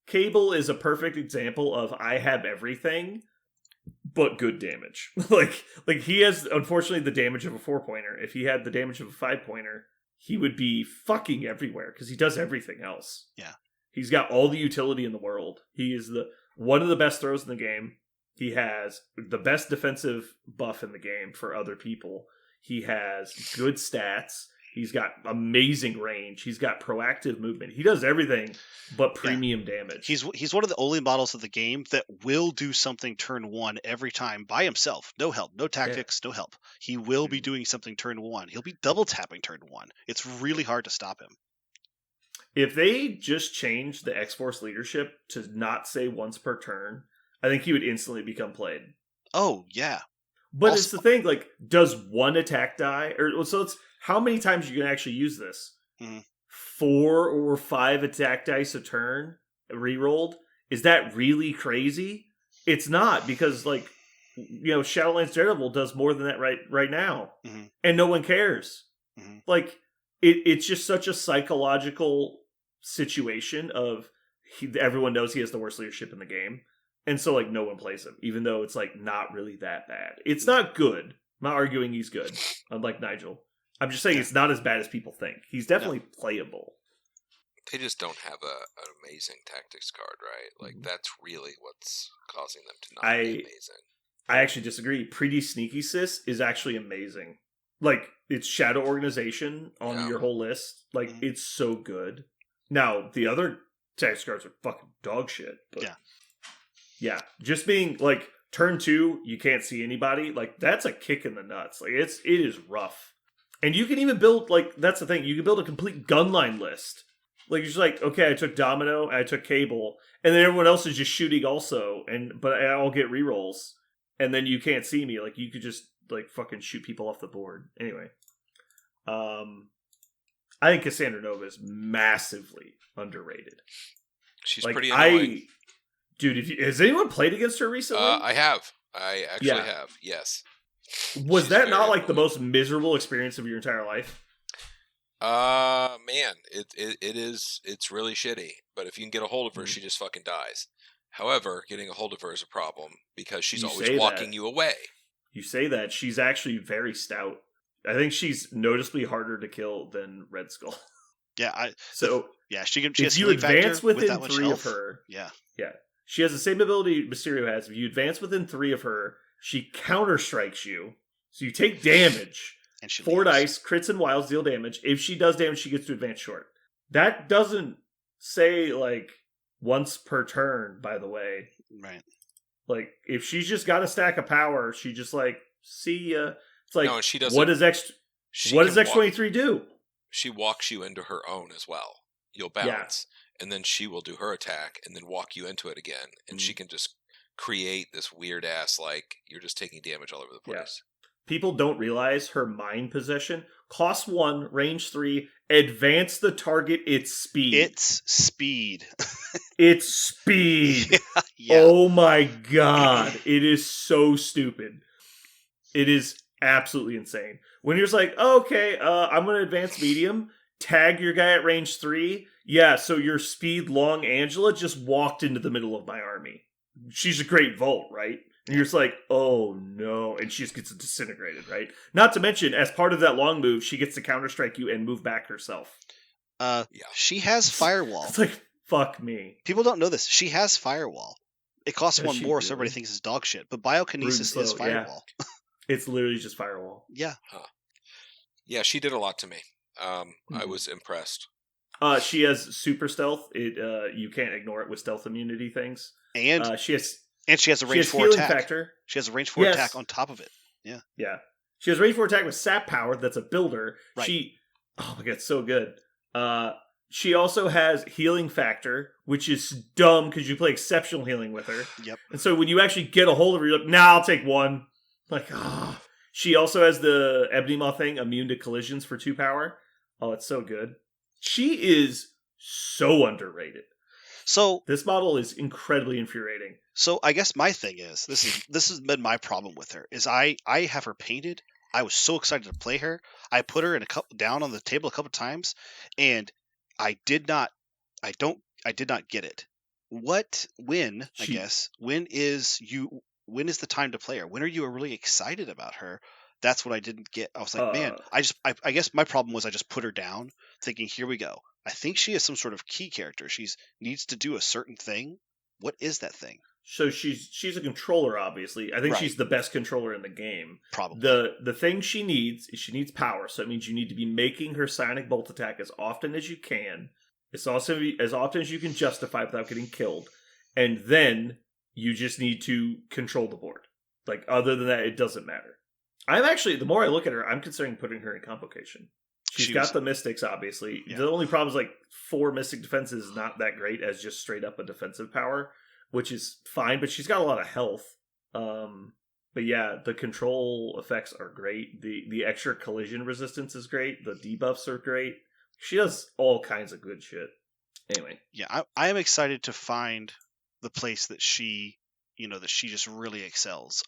Cable is a perfect example of I have everything, but good damage. like he has, unfortunately, the damage of a 4-pointer. If he had the damage of a 5-pointer, he would be fucking everywhere, because he does everything else. Yeah. He's got all the utility in the world. He is one of the best throws in the game. He has the best defensive buff in the game for other people. He has good stats. He's got amazing range. He's got proactive movement. He does everything but premium damage. He's one of the only models of the game that will do something turn one every time by himself. No help, no tactics, no help. He will be doing something turn one. He'll be double tapping turn one. It's really hard to stop him. If they just changed the X-Force leadership to not say once per turn, I think he would instantly become played. Oh, yeah. But Also- it's the thing, like, does one attack die? So it's how many times you can actually use this? Mhm. 4 or 5 attack dice a turn, re-rolled? Is that really crazy? It's not, because, like, Shadowlands Daredevil does more than that right now. Mhm. And no one cares. Mhm. Like, it's just such a psychological situation of everyone knows he has the worst leadership in the game. And so, like, no one plays him, even though it's, like, not really that bad. It's not good. I'm not arguing he's good, unlike Nigel. I'm just saying it's not as bad as people think. He's definitely playable. They just don't have an amazing tactics card, right? Like, that's really what's causing them to not be amazing. I actually disagree. Pretty Sneaky Sis is actually amazing. Like, it's Shadow Organization on your whole list. Like, it's so good. Now, the other tactics cards are fucking dog shit. But yeah, just being, like, turn 2, you can't see anybody. Like, that's a kick in the nuts. Like, it is rough. And you can even build, like, that's the thing. You can build a complete gunline list. Like, you're just like, okay, I took Domino, and I took Cable, and then everyone else is just shooting also, but I'll get rerolls. And then you can't see me. Like, you could just, like, fucking shoot people off the board. Anyway. I think Cassandra Nova is massively underrated. She's like, pretty annoying. Dude, has anyone played against her recently? I have. I actually have, yes. Was She's that not, very like, the annoying. most miserable experience of your entire life? Man, it's really shitty. But if you can get a hold of her, she just fucking dies. However, getting a hold of her is a problem because she's You always say walking that. you away. You say that. She's actually very stout. I think she's noticeably harder to kill than Red Skull. Yeah, So she has if you healing factor advance with within that much 3 health. of her, Yeah. she has the same ability Mysterio has. If you advance within 3 of her, she counter strikes you, so you take damage. And she 4 leaves. dice, crits and wilds deal damage. If she does damage, she gets to advance short. That doesn't say, like, once per turn, by the way. Right. Like, if she's just got a stack of power, she just, like, see ya. It's like, No, and she doesn't. what does X23 do? She walks you into her own as well. You'll bounce, and then she will do her attack, and then walk you into it again, and she can just create this weird ass, like, you're just taking damage all over the place. People don't realize her mind possession. Cost 1, range 3, advance the target its speed. It's speed. It's speed. Yeah. Oh my god. It is so stupid. It is absolutely insane. When you're just like, oh, okay, I'm going to advance medium, tag your guy at range 3. Yeah, so your speed long Angela just walked into the middle of my army. She's a great Volt, right? And you're just like, oh no. And she just gets disintegrated, right? Not to mention, as part of that long move, she gets to counterstrike you and move back herself. She has Firewall. It's like, fuck me. People don't know this. She has Firewall. It costs Does 1 she more, so really? everybody thinks it's dog shit. But Biokinesis Rude is slow, yeah. Firewall. It's literally just Firewall. Yeah. Yeah, she did a lot to me. I was impressed. She has super stealth. You can't ignore it with stealth immunity things. And she has a range 4 healing attack. factor. She has a range 4 Yes. attack on top of it. Yeah. Yeah. She has range 4 attack with sap power. That's a builder. Right. Oh my god, it's so good. She also has healing factor, which is dumb because you play exceptional healing with her. Yep. And so when you actually get a hold of her, you're like, nah, I'll take 1. Like, ah. She also has the Ebony Maw thing, immune to collisions for 2 power. Oh, it's so good. She is so underrated. So This model is incredibly infuriating. So I guess my thing is this has been my problem with her is I have her painted. I was so excited to play her. I put her in down on the table a couple times, and I did not get it. When is the time to play her? When are you really excited about her? That's what I didn't get. I was like, man, I guess my problem was I just put her down thinking, here we go. I think she is some sort of key character. She's needs to do a certain thing. What is that thing? So she's a controller, obviously. I think Right. she's the best controller in the game. Probably. The thing she needs is she needs power. So it means you need to be making her Psionic Bolt attack as often as you can. It's also as often as you can justify without getting killed. And then you just need to control the board. Like, other than that, it doesn't matter. I'm actually, the more I look at her, I'm considering putting her in Convocation. She's got the Mystics, obviously. Yeah. The only problem is, like, 4 Mystic defense is not that great as just straight up a defensive power, which is fine, but she's got a lot of health. But yeah, the control effects are great. The extra collision resistance is great. The debuffs are great. She does all kinds of good shit. Anyway. Yeah, I am excited to find the place that she just really excels.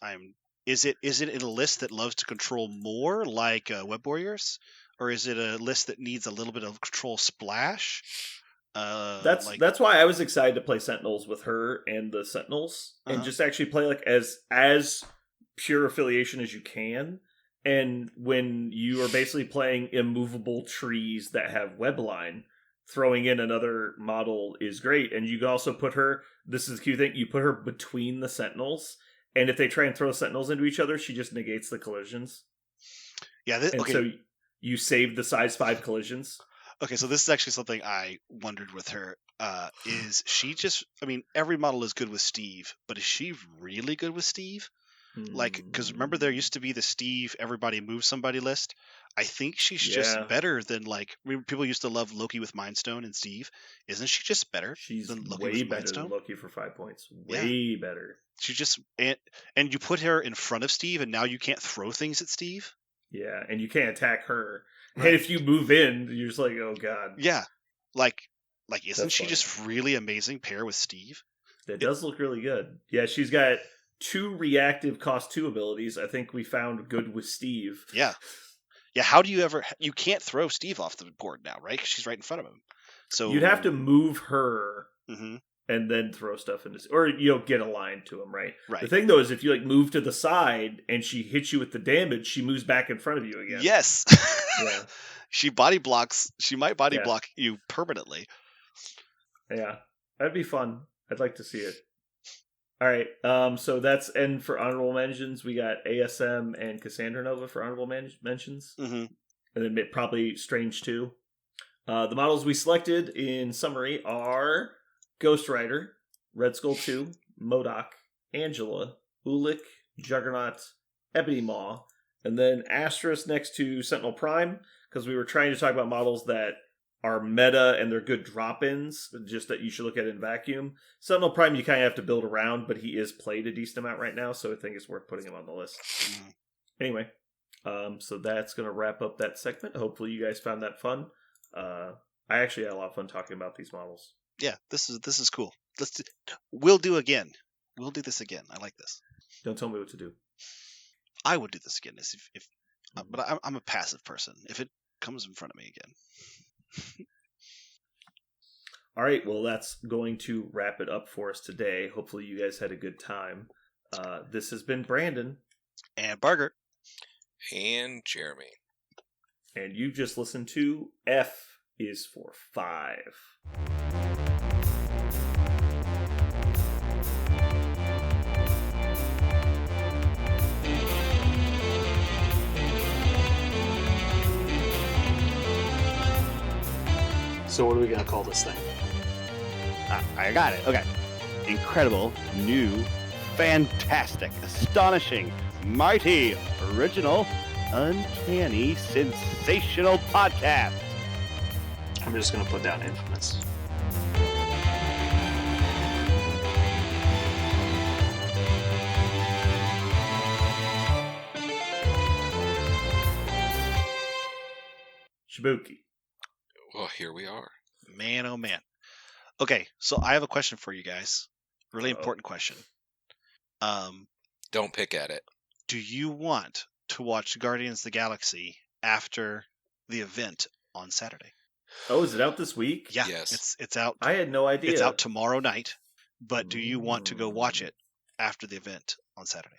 Is it in a list that loves to control more, like Web Warriors, or is it a list that needs a little bit of control splash? That's why I was excited to play Sentinels with her and the Sentinels, and just actually play like as pure affiliation as you can. And when you are basically playing immovable trees that have webline, throwing in another model is great. And you can also put her, this is the cute thing, you put her between the Sentinels, and if they try and throw Sentinels into each other, she just negates the collisions. Yeah, so you save the size 5 collisions. Okay, so this is actually something I wondered with her. Is she just, every model is good with Steve, but is she really good with Steve? Like, because remember there used to be the Steve everybody move somebody list? I think she's just better than, like, people used to love Loki with Mind Stone and Steve. Isn't she just better? She's than Loki way with better Mind Stone? than Loki for 5 points. Way better. She just, and you put her in front of Steve, and now you can't throw things at Steve? Yeah, and you can't attack her. Right. And if you move in, you're just like, oh god. Yeah. Like isn't That's she funny. just really amazing pair with Steve? That does look really good. Yeah, she's got 2 reactive cost 2 abilities. I think we found good with Steve. Yeah. Yeah, how do you can't throw Steve off the board now, right? Because she's right in front of him. So you'd have to move her Mhm. and then throw stuff into, or get aligned to him, right? Right. The thing though is, if you move to the side and she hits you with the damage, she moves back in front of you again. Yes. Yeah. She might body block you permanently. Yeah. That'd be fun. I'd like to see it. All right. So that's end for honorable mentions. We got ASM and Cassandra Nova for honorable mentions. Mm-hmm. And then probably Strange 2. The models we selected in summary are Ghost Rider, Red Skull 2, MODOK, Angela, Ulik, Juggernaut, Ebony Maw, and then Asterisk next to Sentinel Prime, because we were trying to talk about models that are meta and they're good drop-ins, just that you should look at in vacuum. Sentinel Prime you kind of have to build around, but he is played a decent amount right now, so I think it's worth putting him on the list. Mm-hmm. Anyway, So that's going to wrap up that segment. Hopefully you guys found that fun. I actually had a lot of fun talking about these models. Yeah, this is cool. We'll do again. We'll do this again. I like this. Don't tell me what to do. I would do this again if but I'm a passive person. If it comes in front of me again. All right, well, that's going to wrap it up for us today. Hopefully you guys had a good time. This has been Brandon. And Barger. And Jeremy. And you just listened to F is for 5. So what are we going to call this thing? I got it. Okay. Incredible, new, fantastic, astonishing, mighty, original, uncanny, sensational podcast. I'm just going to put down infamous. Shibuki. Well, here we are. Man, oh man. Okay, so I have a question for you guys. Really important question. Don't pick at it. Do you want to watch Guardians of the Galaxy after the event on Saturday? Oh, is it out this week? Yeah, Yes. it's out. I had no idea. It's out tomorrow night. But do you want to go watch it after the event on Saturday?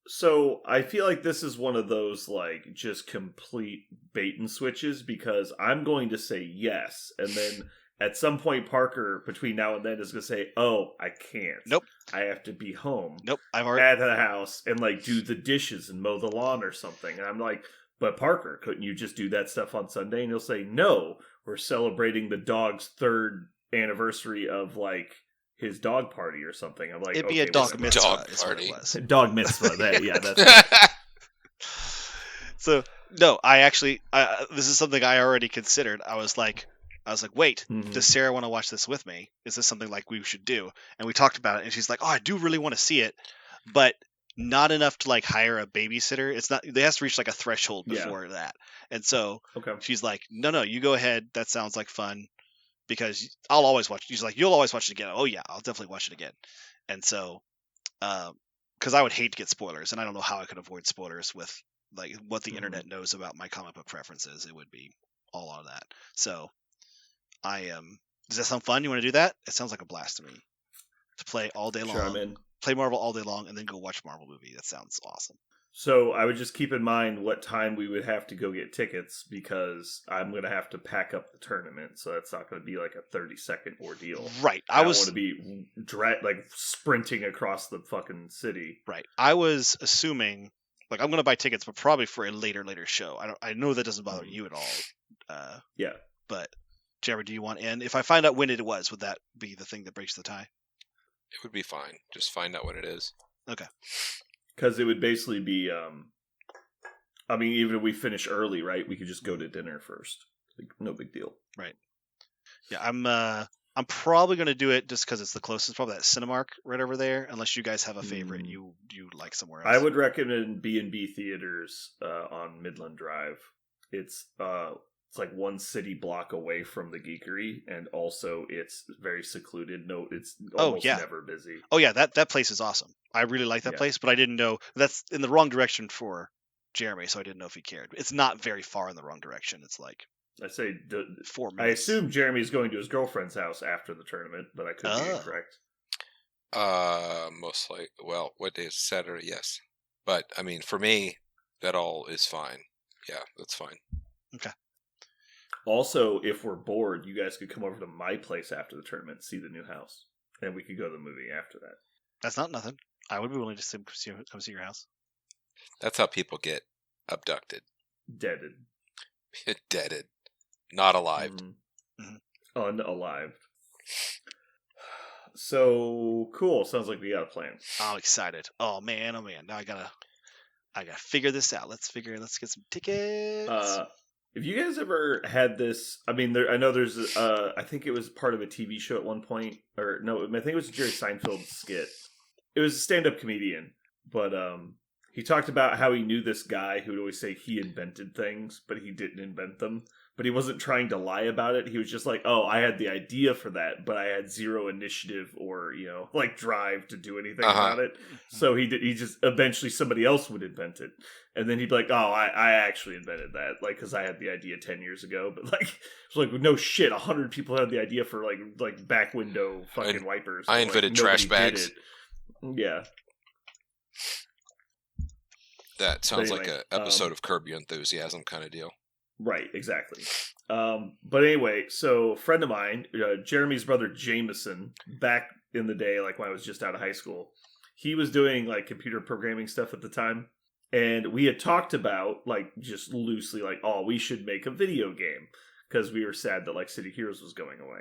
So I feel like this is one of those like just complete bait and switches because I'm going to say yes, and then at some point Parker between now and then is going to say, "Oh, I can't. Nope. I have to be home. Nope. I've already. At the house and like do the dishes and mow the lawn or something." And I'm like, "But Parker, couldn't you just do that stuff on Sunday?" And he'll say, "No, we're celebrating the dog's 3rd anniversary of like." His dog party or something. I'm like, It'd be a okay, dog whatever. mitzvah. Dog is what it party. was. Dog mitzvah. That's So no, I actually, this is something I already considered. I was like, wait, Mhm. does Sarah want to watch this with me? Is this something like we should do? And we talked about it, and she's like, oh, I do really want to see it, but not enough to like hire a babysitter. It's not. They have to reach like a threshold Yeah. before that. And so okay. she's like, no, you go ahead. That sounds like fun. Because I'll always watch. She's like, you'll always watch it again. Oh yeah, I'll definitely watch it again. And so, because I would hate to get spoilers, and I don't know how I could avoid spoilers with like what the internet knows about my comic book preferences. It would be all on that. So, does that sound fun? You want to do that? It sounds like a blast to me. To play all day long, Sure, I'm in. play Marvel all day long, and then go watch a Marvel movie. That sounds awesome. So I would just keep in mind what time we would have to go get tickets because I'm going to have to pack up the tournament. So that's not going to be like a 30-second ordeal. Right. I don't want to be like sprinting across the fucking city. Right. I was assuming, like, I'm going to buy tickets, but probably for a later show. I know that doesn't bother you at all. Yeah. But, Jeremy, do you want in? If I find out when it was, would that be the thing that breaks the tie? It would be fine. Just find out when it is. Okay. Because it would basically be, I mean, even if we finish early, right? We could just go to dinner first. Like, no big deal. Right. Yeah, I'm probably going to do it just because it's the closest. Probably that Cinemark right over there. Unless you guys have a favorite you like somewhere else. I would recommend B&B Theaters on Midland Drive. It's like one city block away from the Geekery, and also it's very secluded. No, it's almost never busy. Oh yeah, that place is awesome. I really like that place, but I didn't know that's in the wrong direction for Jeremy, so I didn't know if he cared. It's not very far in the wrong direction. It's like I say 4 minutes. I assume Jeremy's going to his girlfriend's house after the tournament, but I could be incorrect. Most like, well, what day is Saturday? Yes. But, I mean, for me, that all is fine. Yeah, that's fine. Okay. Also, if we're bored, you guys could come over to my place after the tournament and see the new house. And we could go to the movie after that. That's not nothing. I would be willing to come see your house. That's how people get abducted. Deaded. Deaded. Not alive. Mm-hmm. Unalived. So, cool. Sounds like we got a plan. I'm excited. Oh man. Now I gotta figure this out. Let's get some tickets. Have you guys ever had this? I mean, I know there's. I think it was part of a TV show at one point, or no, I think it was a Jerry Seinfeld skit. It was a stand-up comedian, but he talked about how he knew this guy who would always say he invented things, but he didn't invent them. But he wasn't trying to lie about it. He was just like, oh, I had the idea for that, but I had zero initiative or, like drive to do anything about it. So he just, eventually somebody else would invent it. And then he'd be like, oh, I actually invented that, like, because I had the idea 10 years ago. But, like, it's like, no shit, 100 people had the idea for, like back window fucking wipers. I invented trash bags. Yeah. That sounds Anyway, like an episode of Curb Your Enthusiasm kind of deal. Right, exactly. But anyway, so a friend of mine, Jeremy's brother Jameson, back in the day, like when I was just out of high school, he was doing like computer programming stuff at the time. And we had talked about, like, just loosely, like, oh, we should make a video game. Because we were sad that, like, City Heroes was going away.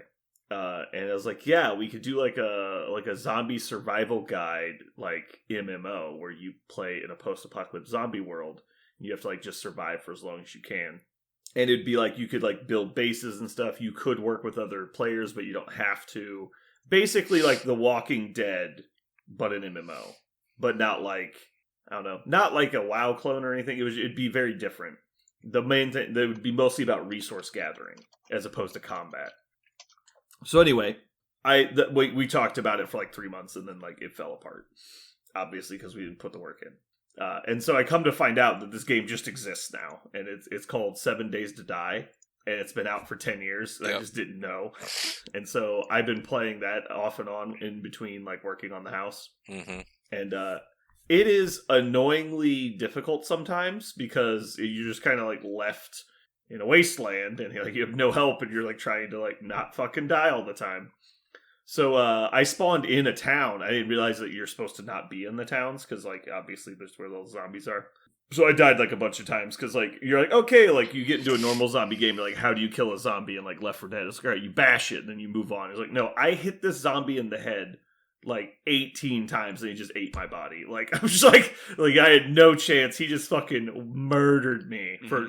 And I was like, yeah, we could do like a zombie survival guide, like MMO, where you play in a post-apocalyptic zombie world. And you have to, like, just survive for as long as you can. And it'd be like, you could, like, build bases and stuff. You could work with other players, but you don't have to. Basically, like The Walking Dead, but an MMO. But not like, I don't know, not like a WoW clone or anything. It'd be very different. The main thing, that would be mostly about resource gathering, as opposed to combat. So anyway, we talked about it for like 3 months, and then, like, it fell apart. Obviously, because we didn't put the work in. And so I come to find out that this game just exists now, and it's called 7 Days to Die, and it's been out for 10 years. And I just didn't know, and so I've been playing that off and on in between, like, working on the house, and it is annoyingly difficult sometimes because you're just kind of like left in a wasteland, and like you have no help, and you're like trying to like not fucking die all the time. So I spawned in a town. I didn't realize that you're supposed to not be in the towns because, like, obviously there's where those zombies are. So I died like a bunch of times because, like, you're like, okay, like you get into a normal zombie game, you're like, how do you kill a zombie in like Left 4 Dead? It's like, all right, you bash it and then you move on. It's like, no, I hit this zombie in the head like 18 times and he just ate my body. Like, I was just like I had no chance. He just fucking murdered me. For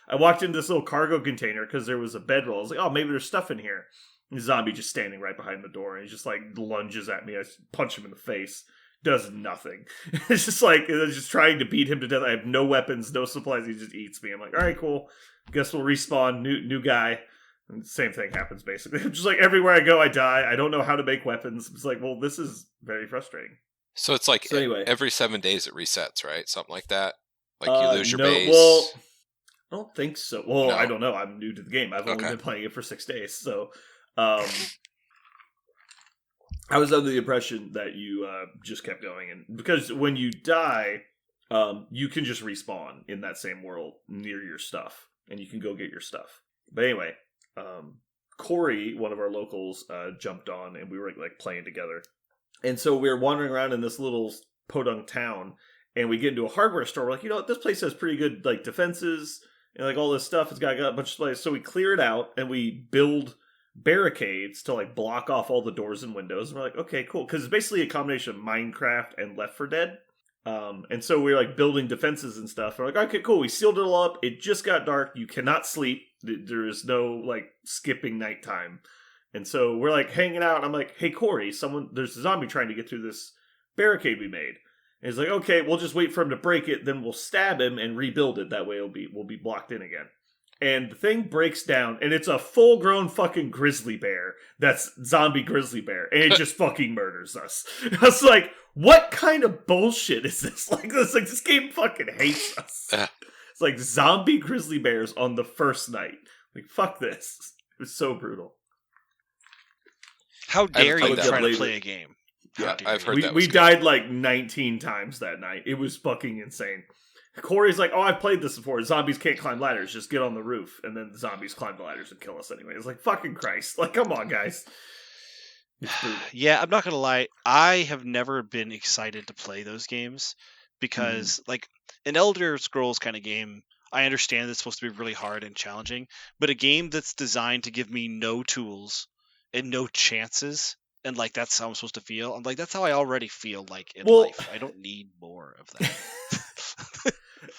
I walked into this little cargo container because there was a bedroll. I was like, oh, maybe there's stuff in here. The zombie just standing right behind the door, and he just like lunges at me. I punch him in the face. Does nothing. It's just like, it's just trying to beat him to death. I have no weapons, no supplies. He just eats me. I'm like, all right, cool. Guess we'll respawn. New guy. And the same thing happens basically. Just like everywhere I go, I die. I don't know how to make weapons. It's like, well, this is very frustrating. So it's like anyway, every 7 days it resets, right? Something like that. Like you lose your base. Well, I don't think so. Well, No. I don't know. I'm new to the game. I've only been playing it for 6 days, so. I was under the impression that you just kept going, and because when you die, you can just respawn in that same world near your stuff, and you can go get your stuff. But anyway, Corey, one of our locals, jumped on, and we were like playing together. And so we were wandering around in this little podunk town, and we get into a hardware store. We're like, you know what, this place has pretty good like defenses and like all this stuff. It's got a bunch of supplies. So we clear it out and we build barricades to like block off all the doors and windows. And we're like, okay, cool, because it's basically a combination of Minecraft and Left 4 Dead. And so we're like building defenses and stuff. We're like, okay, cool, we sealed it all up. It just got dark. You cannot sleep. There is no like skipping nighttime. And so we're like hanging out. And I'm like, hey Corey, there's a zombie trying to get through this barricade we made. And he's like, okay, we'll just wait for him to break it, then we'll stab him and rebuild it. That way we'll be blocked in again. And the thing breaks down, and it's a full-grown fucking grizzly bear. That's zombie grizzly bear. And it just fucking murders us. I was like, what kind of bullshit is this? This game fucking hates us. It's like zombie grizzly bears on the first night. Like, fuck this. It was so brutal. How dare you try to play a game? Yeah, I've heard that. We died like 19 times that night. It was fucking insane. Corey's like, oh, I've played this before. Zombies can't climb ladders. Just get on the roof. And then the zombies climb the ladders and kill us anyway. It's like, fucking Christ. Like, come on, guys. Yeah, I'm not going to lie. I have never been excited to play those games because, like, an Elder Scrolls kind of game, I understand it's supposed to be really hard and challenging, but a game that's designed to give me no tools and no chances, and, like, that's how I'm supposed to feel. I'm like, that's how I already feel, like, in life. I don't need more of that.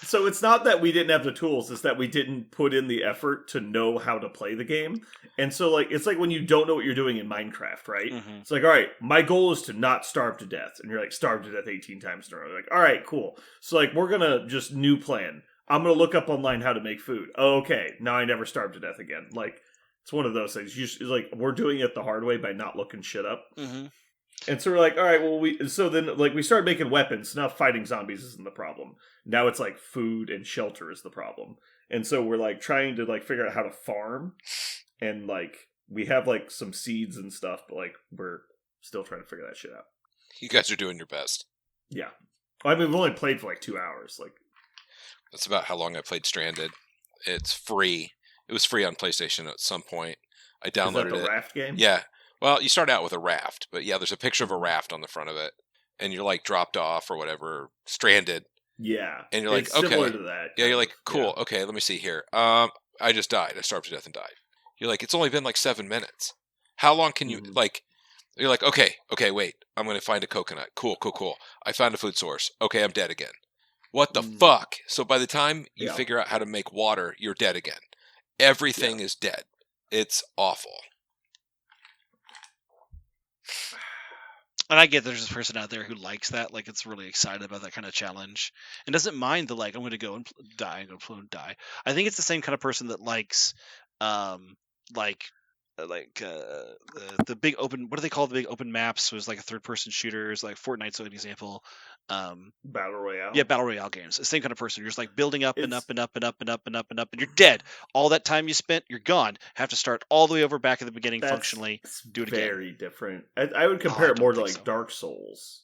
So it's not that we didn't have the tools, it's that we didn't put in the effort to know how to play the game. And so, like, it's like when you don't know what you're doing in Minecraft, right? Mhm. It's like, all right, my goal is to not starve to death. And you're like, starve to death 18 times in a row. You're like, all right, cool. So, like, we're going to just new plan. I'm going to look up online how to make food. Oh, okay, now I never starve to death again. Like, it's one of those things. You just, like, we're doing it the hard way by not looking shit up. Mm-hmm. And so we're like, all right, well, so then, like, we started making weapons. Now fighting zombies isn't the problem. Now it's, like, food and shelter is the problem. And so we're, like, trying to, like, figure out how to farm. And, like, we have, like, some seeds and stuff, but, like, we're still trying to figure that shit out. You guys are doing your best. Yeah. I mean, we've only played for, like, 2 hours. Like, That's about how long I played Stranded. It's free. It was free on PlayStation at some point. I downloaded is that the it. raft game? Yeah. Well, you start out with a raft, but yeah, there's a picture of a raft on the front of it, and you're like dropped off or whatever, stranded. Yeah. And you're like, it's similar okay. to that. Yeah, you're kind like, of, cool. yeah. Okay, let me see here. I just died. I starved to death and died. You're like, it's only been like 7 minutes. How long can you Mhm. like? You're like, okay, wait. I'm gonna find a coconut. Cool. I found a food source. Okay, I'm dead again. What the Mm. fuck? So by the time you Yeah. figure out how to make water, you're dead again. Everything is dead. It's awful. And I get there's a person out there who likes that, like it's really excited about that kind of challenge, and doesn't mind the like I'm going to go and die and go and die. I think it's the same kind of person that likes, like the big open. What do they call the big open maps? So it's like a third person shooters, like Fortnite's an example. Battle Royale. Yeah, battle royale games. The same kind of person. You're just like building up and It's- up and up and up and up and up and up, and you're dead. All that time you spent, you're gone. Have to start all the way over back at the beginning functionally. It's do it again. very different. I would compare I it more to don't like think so. Dark Souls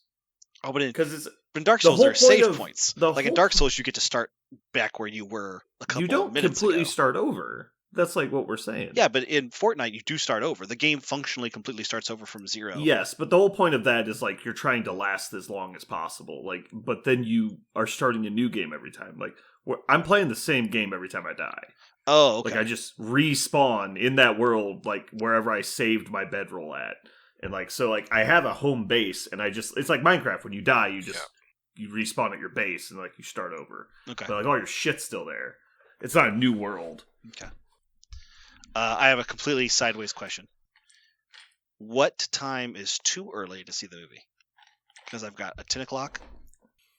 Oh, but because it's in Dark the Souls whole there are point save of- points. the Like in whole- Dark Souls, you get to start back where you were a couple you don't of minutes completely ago. start over. That's like what we're saying. Yeah, but in Fortnite, you do start over. The game functionally completely starts over from zero. Yes, but the whole point of that is like you're trying to last as long as possible. Like, but then you are starting a new game every time. Like, I'm playing the same game every time I die. Oh, okay. Like, I just respawn in that world, like wherever I saved my bedroll at, and like so, like I have a home base, and it's like Minecraft. When you die, you just you respawn at your base, and like you start over. Okay. But like all your shit's still there. It's not a new world. Okay. I have a completely sideways question. What time is too early to see the movie? Because I've got a 10 o'clock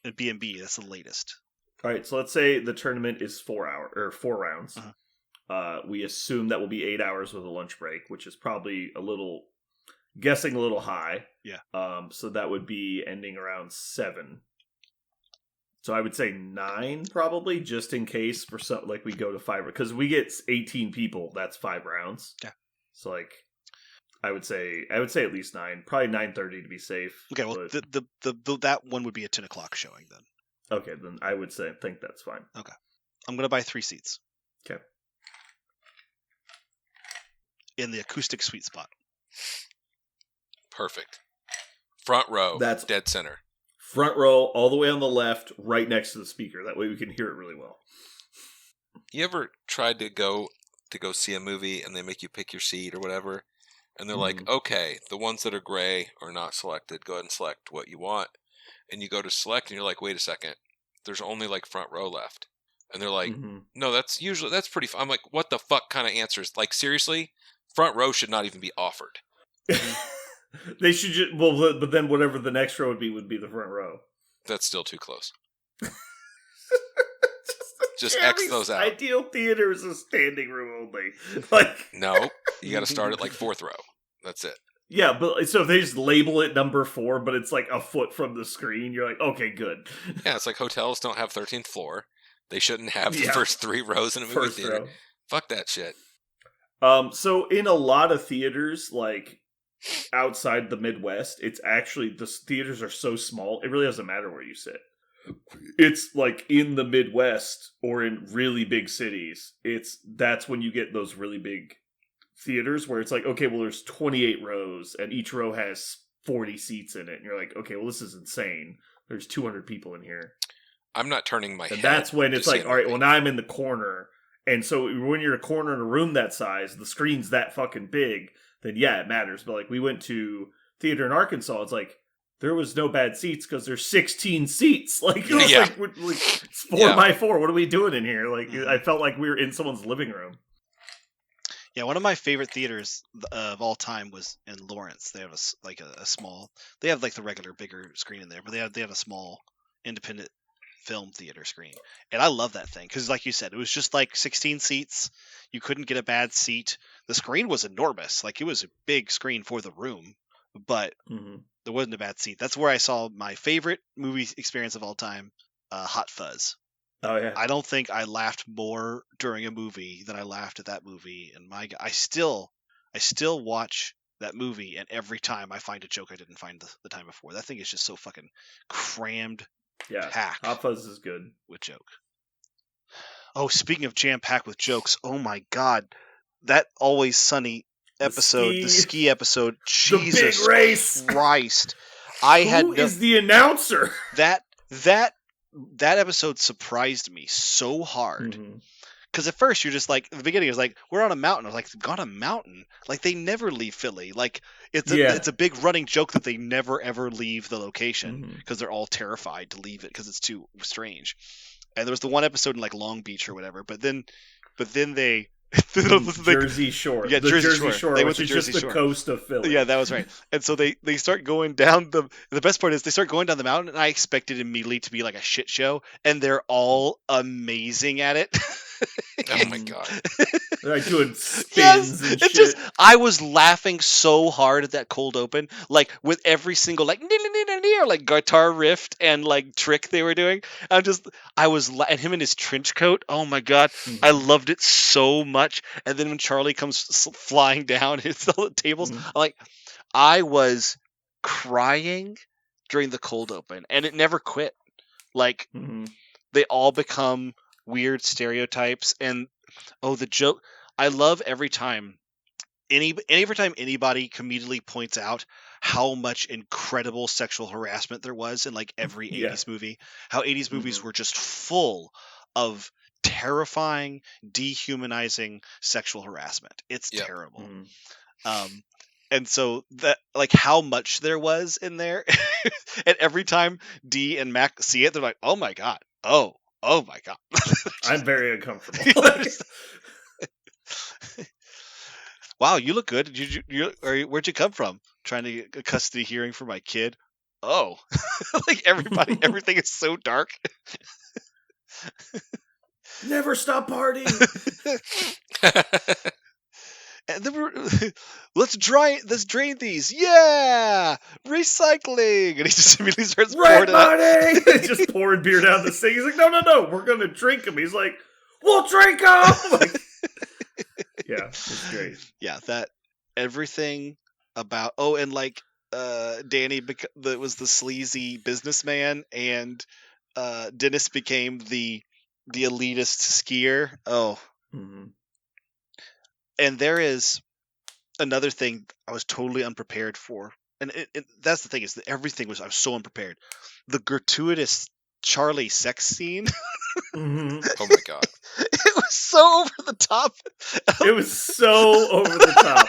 and B&B. That's the latest. All right, so let's say the tournament is 4 rounds. Uh-huh. We assume that will be 8 hours with a lunch break, which is probably a little high. Yeah. So that would be ending around 7. So I would say 9 probably, just in case for some like we go to 5 because we get 18 people. That's 5 rounds. Yeah. So like, I would say at least 9, probably 9:30 to be safe. Okay, well, but- the that one would be a 10 o'clock showing then. okay, then I would think that's fine. I'm going to buy 3 seats. Okay. In the acoustic sweet spot. Perfect. Front row. That's- dead center. Front row, all the way on the left, right next to the speaker. That way we can hear it really well. You ever tried to go see a movie and they make you pick your seat or whatever? And they're like, okay, the ones that are gray are not selected. Go ahead and select what you want. And you go to select and you're like, wait a second. There's only like front row left. And they're like, Mhm. no, that's pretty I'm like, what the fuck kind of answers? Like, seriously? Front row should not even be offered. They should just but then whatever the next row would be the front row. That's still too close. Just, Just X those out. Ideal theater is a standing room only. Like, No, you got to start at like fourth row. That's it. yeah, but so if they just label it number 4, but it's like a foot from the screen, you're like, okay, good. Yeah, it's like hotels don't have 13th floor. They shouldn't have the Yeah. first 3 rows in a movie First theater. row. Fuck that shit. So in a lot of theaters, like outside the Midwest, it's actually the theaters are so small, it really doesn't matter where you sit. It's like in the Midwest or in really big cities, that's when you get those really big theaters where it's like, okay, well, there's 28 rows and each row has 40 seats in it, and you're like, okay, well, this is insane. There's 200 people in here. I'm not turning my And head. that's when to it's see like, a all right, movie. well, now I'm in the corner. And so when you're in a corner in a room that size, the screen's that fucking big, then yeah, it matters. But like we went to theater in Arkansas, it's like there was no bad seats because there's 16 seats. Like, it was Yeah. like it's 4 Yeah. by 4. What are we doing in here? Like, Mhm. I felt like we were in someone's living room. Yeah, one of my favorite theaters of all time was in Lawrence. They have a small. They have like the regular bigger screen in there, but they had a small independent film theater screen, and I love that thing because, like you said, it was just like 16 seats. You couldn't get a bad seat. The screen was enormous. Like, it was a big screen for the room, but Mm-hmm. there wasn't a bad seat. That's where I saw my favorite movie experience of all time, Hot Fuzz. Oh yeah. I don't think I laughed more during a movie than I laughed at that movie. And I still watch that movie, and every time I find a joke I didn't find the time before. That thing is just so fucking crammed Yeah. packed Hot Fuzz is good. with joke. Oh, speaking of jam packed with jokes, oh my god, that Always Sunny episode, the ski episode, Jesus big race. Christ! I had Who is the announcer? that episode surprised me so hard. Mhm. Because at first you're just like, at the beginning it was like, we're on a mountain. I was like, on a mountain? Like, they never leave Philly. Like, it's a big running joke that they never ever leave the location Mhm. because they're all terrified to leave it because it's too strange. And there was the one episode in like Long Beach or whatever, but then they Jersey Shore. Yeah, the Jersey Shore. They went which to is Jersey just Shore. the coast of Philly. Yeah, that was right. And so they start going down the best part is they start going down the mountain, and I expected immediately to be like a shit show, and they're all amazing at it. Oh my god. They're like doing spins Yes, and it's shit. just I was laughing so hard at that cold open, like with every single like or like guitar riff and like trick they were doing. And him in his trench coat. Oh my god, I loved it so much. And then when Charlie comes flying down, hits all the tables. Mhm. I was crying during the cold open, and it never quit. Like, Mhm. they all become weird stereotypes, and the joke. I love every time anybody comedically points out how much incredible sexual harassment there was in like every Yeah. 80s movie. How 80s movies Mhm. were just full of terrifying, dehumanizing sexual harassment. It's Yep. terrible. Mhm. And so that, like, how much there was in there, and every time Dee and Mac see it, they're like, "Oh my god! Oh my god!" I'm very uncomfortable. Wow, you look good. Where'd you come from? Trying to get a custody hearing for my kid. Oh, like everything is so dark. Never stop partying. And then let's drain these. Yeah, recycling. And he just immediately starts Red pouring it out. money. Just pouring beer down the sink. He's like, no, we're gonna drink them. He's like, we'll drink them. Like, yeah, it's great. Yeah, that everything about and like Danny that was the sleazy businessman, and Dennis became the elitist skier. Oh, Mhm. and there is another thing I was totally unprepared for, and that's the thing is that I was so unprepared. The gratuitous Charlie sex scene. Mhm. Oh my god. It was so over the top. It was so over the top.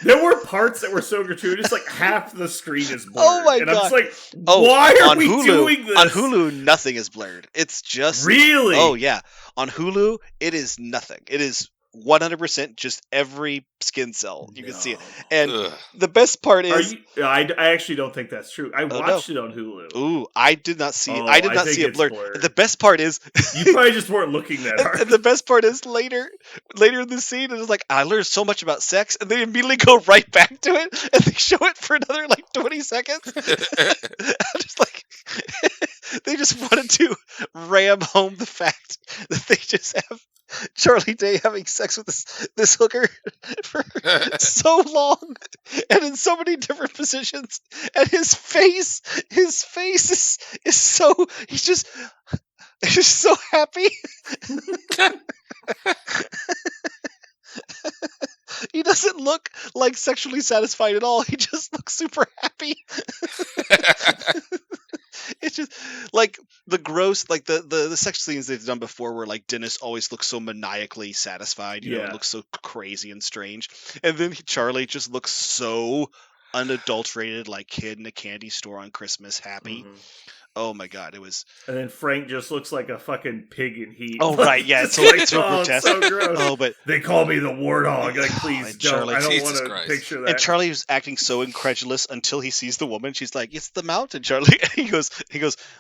There were parts that were so gratuitous, like half the screen is blurred. Oh my and I'm just God. like, why are on we Hulu, doing this? On Hulu, nothing is blurred. It's just Really? Oh yeah, on Hulu, it is nothing. It is 100% just every skin cell you can see it. And Ugh. the best part Are is, you, I actually don't think that's true. I watched it on Hulu. ooh, I did not see. Oh, I did I not think see it it's blurred. blurred. The best part is, You probably just weren't looking that hard. and the best part is later in the scene, it's like I learned so much about sex, and they immediately go right back to it, and they show it for another like 20 seconds. I'm just like, they just wanted to ram home the fact that they just have Charlie Day having sex with this hooker for so long and in so many different positions, and his face is so he's just so happy. He doesn't look like sexually satisfied at all. He just looks super happy. It's just like the gross, like the sex scenes they've done before, where like Dennis always looks so maniacally satisfied, you know, Yeah. it looks so crazy and strange, and then Charlie just looks so unadulterated, like kid in a candy store on Christmas happy. Mhm. Oh my god, it was. And then Frank just looks like a fucking pig in heat. Oh right, yeah, it's Just so oh, grotesque. so gross. Oh, but They call me the warthog. Like, Oh, please and don't. Charlie- I don't Jesus want to Christ. picture that. and Charlie was acting so incredulous until he sees the woman. She's like, "It's the mountain, Charlie." He goes,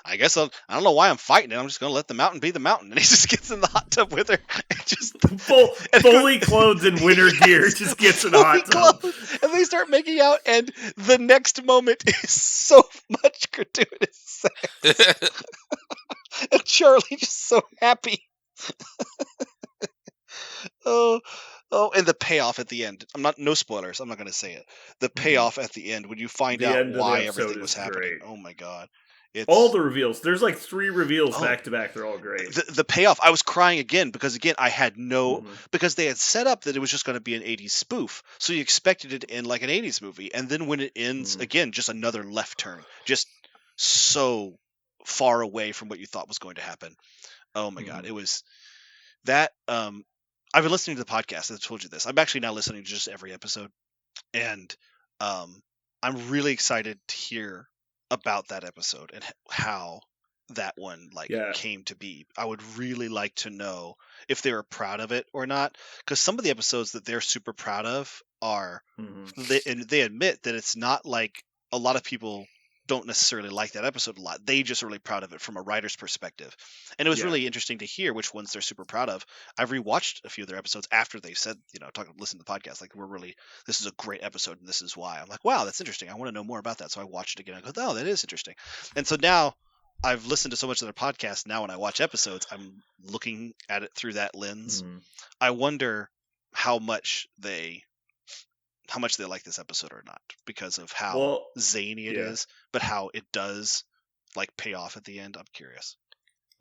"I guess I don't know why I'm fighting it. I'm just gonna let the mountain be the mountain." And he just gets in the hot tub with her, and just fully clothed in winter gear, just gets in a fully hot tub. clothed, and they start making out. And the next moment is so much gratuitous sex, and Charlie just so happy. Oh, and the payoff at the end. No spoilers. I'm not going to say it. The payoff at the end when you find The out end of the why episode everything was is happening. great. Oh my god! It's All the reveals. There's like 3 reveals Oh. back to back. They're all great. the payoff. I was crying again because I had no Mhm. because they had set up that it was just going to be an 80s spoof, so you expected it to end like an 80s movie, and then when it ends Mhm. again, just another left turn, just so far away from what you thought was going to happen. Oh my god, Mhm. it was that. I've been listening to the podcast. I've told you this. I'm actually now listening to just every episode, and I'm really excited to hear about that episode and how that one Yeah. came to be. I would really like to know if they were proud of it or not, because some of the episodes that they're super proud of are Mhm. they admit that it's not like a lot of people don't necessarily like that episode a lot. They just are really proud of it from a writer's perspective. And it was Yeah. really interesting to hear which ones they're super proud of. I've rewatched a few of their episodes after they've said, listen to the podcast, like, this is a great episode and this is why. I'm like, wow, that's interesting. I want to know more about that. So I watched it again. I go, oh, that is interesting. And so now I've listened to so much of their podcast. Now when I watch episodes, I'm looking at it through that lens. Mhm. I wonder how much they like this episode or not, because of how Well, zany it yeah. is, but how it does pay off at the end. I'm curious.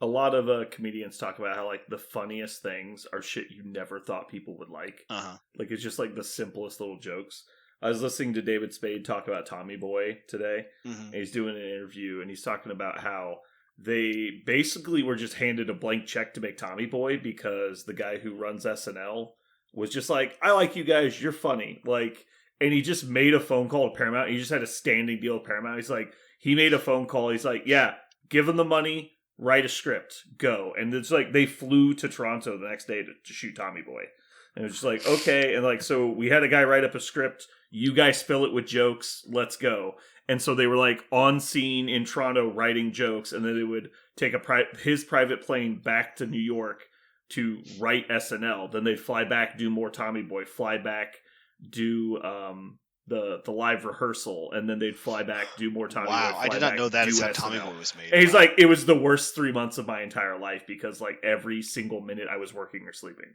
A lot of comedians talk about how like the funniest things are shit you never thought people would like. Like it's just like the simplest little jokes. I was listening to David Spade talk about Tommy Boy today, and he's doing an interview, and he's talking about how they basically were just handed a blank check to make Tommy Boy because the guy who runs SNL was just like, I like you guys, you're funny. Like, and he just made a phone call to Paramount. He just had a standing deal with Paramount. He's like, he made a phone call. He's like, yeah, give him the money, write a script, go. And it's like they flew to Toronto the next day to shoot Tommy Boy. And it was just like, okay. And like, so we had a guy write up a script. You guys fill it with jokes. Let's go. And so they were like on scene in Toronto writing jokes. And then they would take his private plane back to New York to write SNL. Then they'd fly back, do more Tommy Boy, fly back, do the live rehearsal, and then they'd fly back, do more Tommy Boy. Wow, I did not know that is how SNL. Tommy Boy was made. And he's like, it was the worst 3 months of my entire life because like every single minute I was working or sleeping.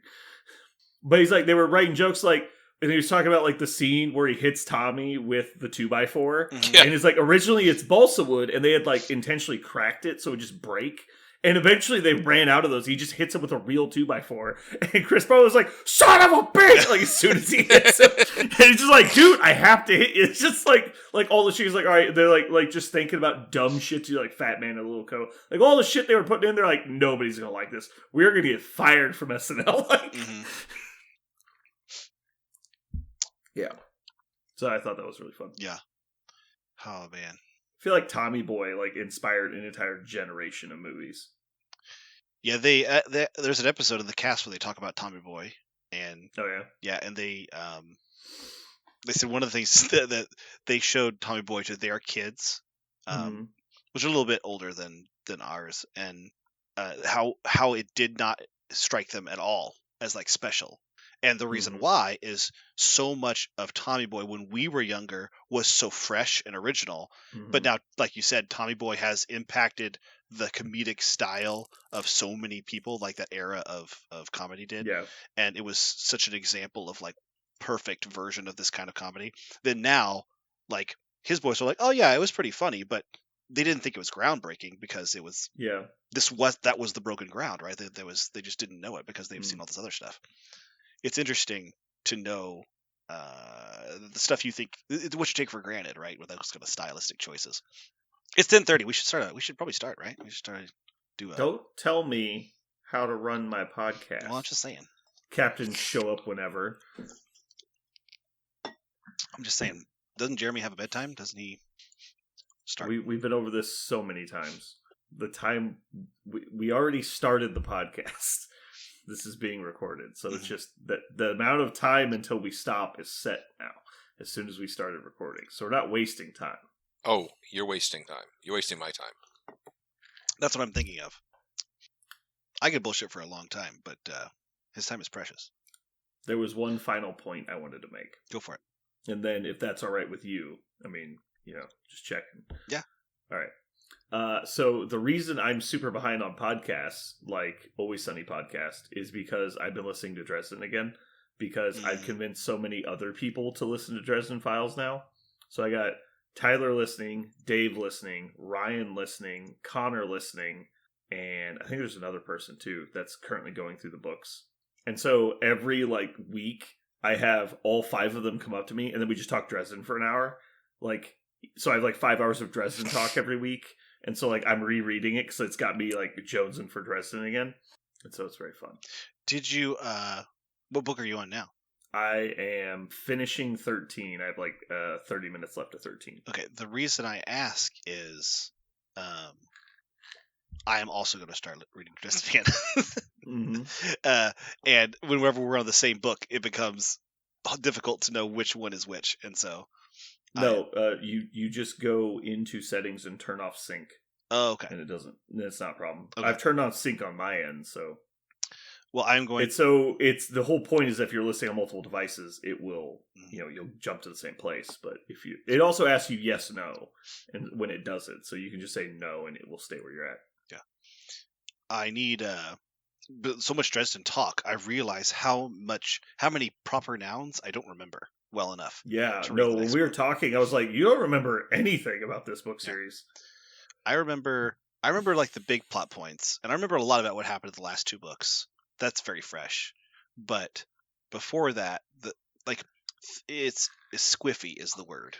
But he's like, they were writing jokes like, and he was talking about like the scene where he hits Tommy with the 2x4, and it's like originally it's balsa wood, and they had like intentionally cracked it so it would just break. And eventually they ran out of those. He just hits him with a real 2x4. And Chris Pratt was like, son of a bitch! Like, as soon as he hits him. And he's just like, dude, I have to hit you. It's just like all the shit. He's like, all right. They're like just thinking about dumb shit to like Fat Man in a Little Coat. Like, all the shit they were putting in, they're like, nobody's going to like this. We're going to get fired from SNL. Like, yeah. So I thought that was really fun. Yeah. Oh, man. I feel like Tommy Boy like inspired an entire generation of movies. Yeah, there's an episode in the cast where they talk about Tommy Boy, and and they said one of the things that they showed Tommy Boy to their kids, which are a little bit older than ours, and how it did not strike them at all as like special. And the reason why is so much of Tommy Boy when we were younger was so fresh and original. But now, like you said, Tommy Boy has impacted the comedic style of so many people, like that era of comedy did. Yeah. And it was such an example of like perfect version of this kind of comedy. Then now, like his boys were like, oh yeah, it was pretty funny, but they didn't think it was groundbreaking because it was that was the broken ground, right? They just didn't know it because they've seen all this other stuff. It's interesting to know the stuff you think, what you take for granted, right? With those kind of stylistic choices. It's 10:30. We should probably start, right? We should start. Don't tell me how to run my podcast. Well, I'm just saying. Captain, show up whenever. I'm just saying. Doesn't Jeremy have a bedtime? Doesn't he start? We've been over this so many times. The time we already started the podcast. This is being recorded, so it's just that the amount of time until we stop is set now. As soon as we started recording, so we're not wasting time. Oh, you're wasting time. You're wasting my time. That's what I'm thinking of. I could bullshit for a long time, but his time is precious. There was one final point I wanted to make. Go for it. And then, if that's all right with you, I mean, just checking. Yeah. All right. So the reason I'm super behind on podcasts, like Always Sunny podcast, is because I've been listening to Dresden again. Because I've convinced so many other people to listen to Dresden Files now. So I got Tyler listening, Dave listening, Ryan listening, Connor listening, and I think there's another person too that's currently going through the books. And so every week I have all 5 of them come up to me and then we just talk Dresden for an hour. So I have 5 hours of Dresden talk every week. And so I'm rereading it because it's got me jonesing for Dresden again. And so it's very fun. Did you what book are you on now? I am finishing 13. I have 30 minutes left of 13. Okay, the reason I ask is I am also going to start reading Dresden again. And whenever we're on the same book, it becomes difficult to know which one is which. And so No, you just go into settings and turn off sync. Oh, okay. And it's not a problem. Okay. I've turned on sync on my end, so. Well, I'm going. It's the whole point is if you're listening on multiple devices, it will, you'll jump to the same place. But it also asks you yes, no, and when it does it, so you can just say no, and it will stay where you're at. Yeah. I need so much Dresden talk. I realize how many proper nouns I don't remember well enough. Yeah. No, when we were talking, I was like, you don't remember anything about this book series. I remember the big plot points, and I remember a lot about what happened in the last 2 books. That's very fresh, but before that, it's squiffy is the word.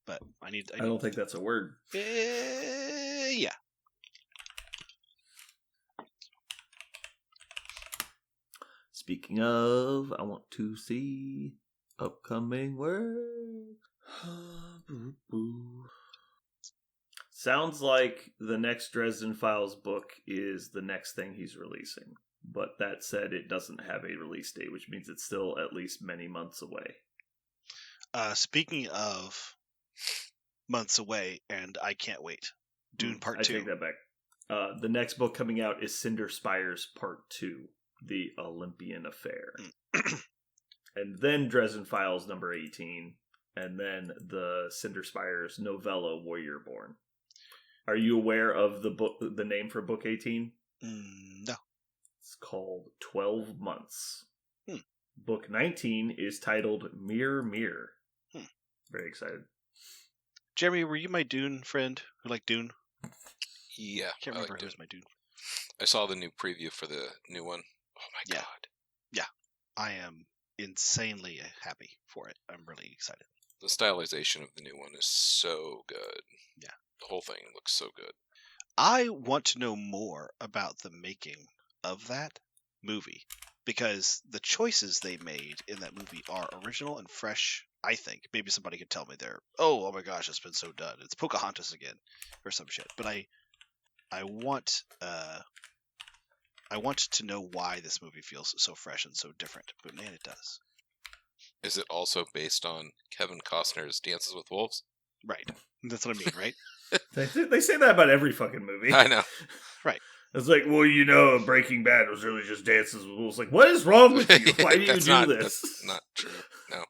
But I don't think that's a word. Yeah. Speaking of, I want to see upcoming work. Sounds like the next Dresden Files book is the next thing he's releasing. But that said, it doesn't have a release date, which means it's still at least many months away. Speaking of months away, and I can't wait. Dune Part 2. I take that back. The next book coming out is Cinder Spires Part 2, The Olympian Affair. And then Dresden Files number 18, and then the Cinder Spires novella Warrior Born. Are you aware of the name for book 18? No. It's called 12 Months. Book 19 is titled Mirror Mirror. Very excited. Jeremy, were you my Dune friend who liked Dune? Yeah. I can't remember who was my Dune. I saw the new preview for the new one. Oh my god. Yeah. I am insanely happy for it. I'm really excited. The stylization of the new one is so good. Yeah. The whole thing looks so good. I want to know more about the making of that movie because the choices they made in that movie are original and fresh. I think maybe somebody could tell me oh my gosh, it's been so done. It's Pocahontas again or some shit. But I want to know why this movie feels so fresh and so different. But man, it does. Is it also based on Kevin Costner's Dances with Wolves? Right. That's what I mean, right? They say that about every fucking movie. I know. Right. It's like, well, Breaking Bad was really just Dances with Wolves. Like, what is wrong with you? Why do you do this? That's not true. No.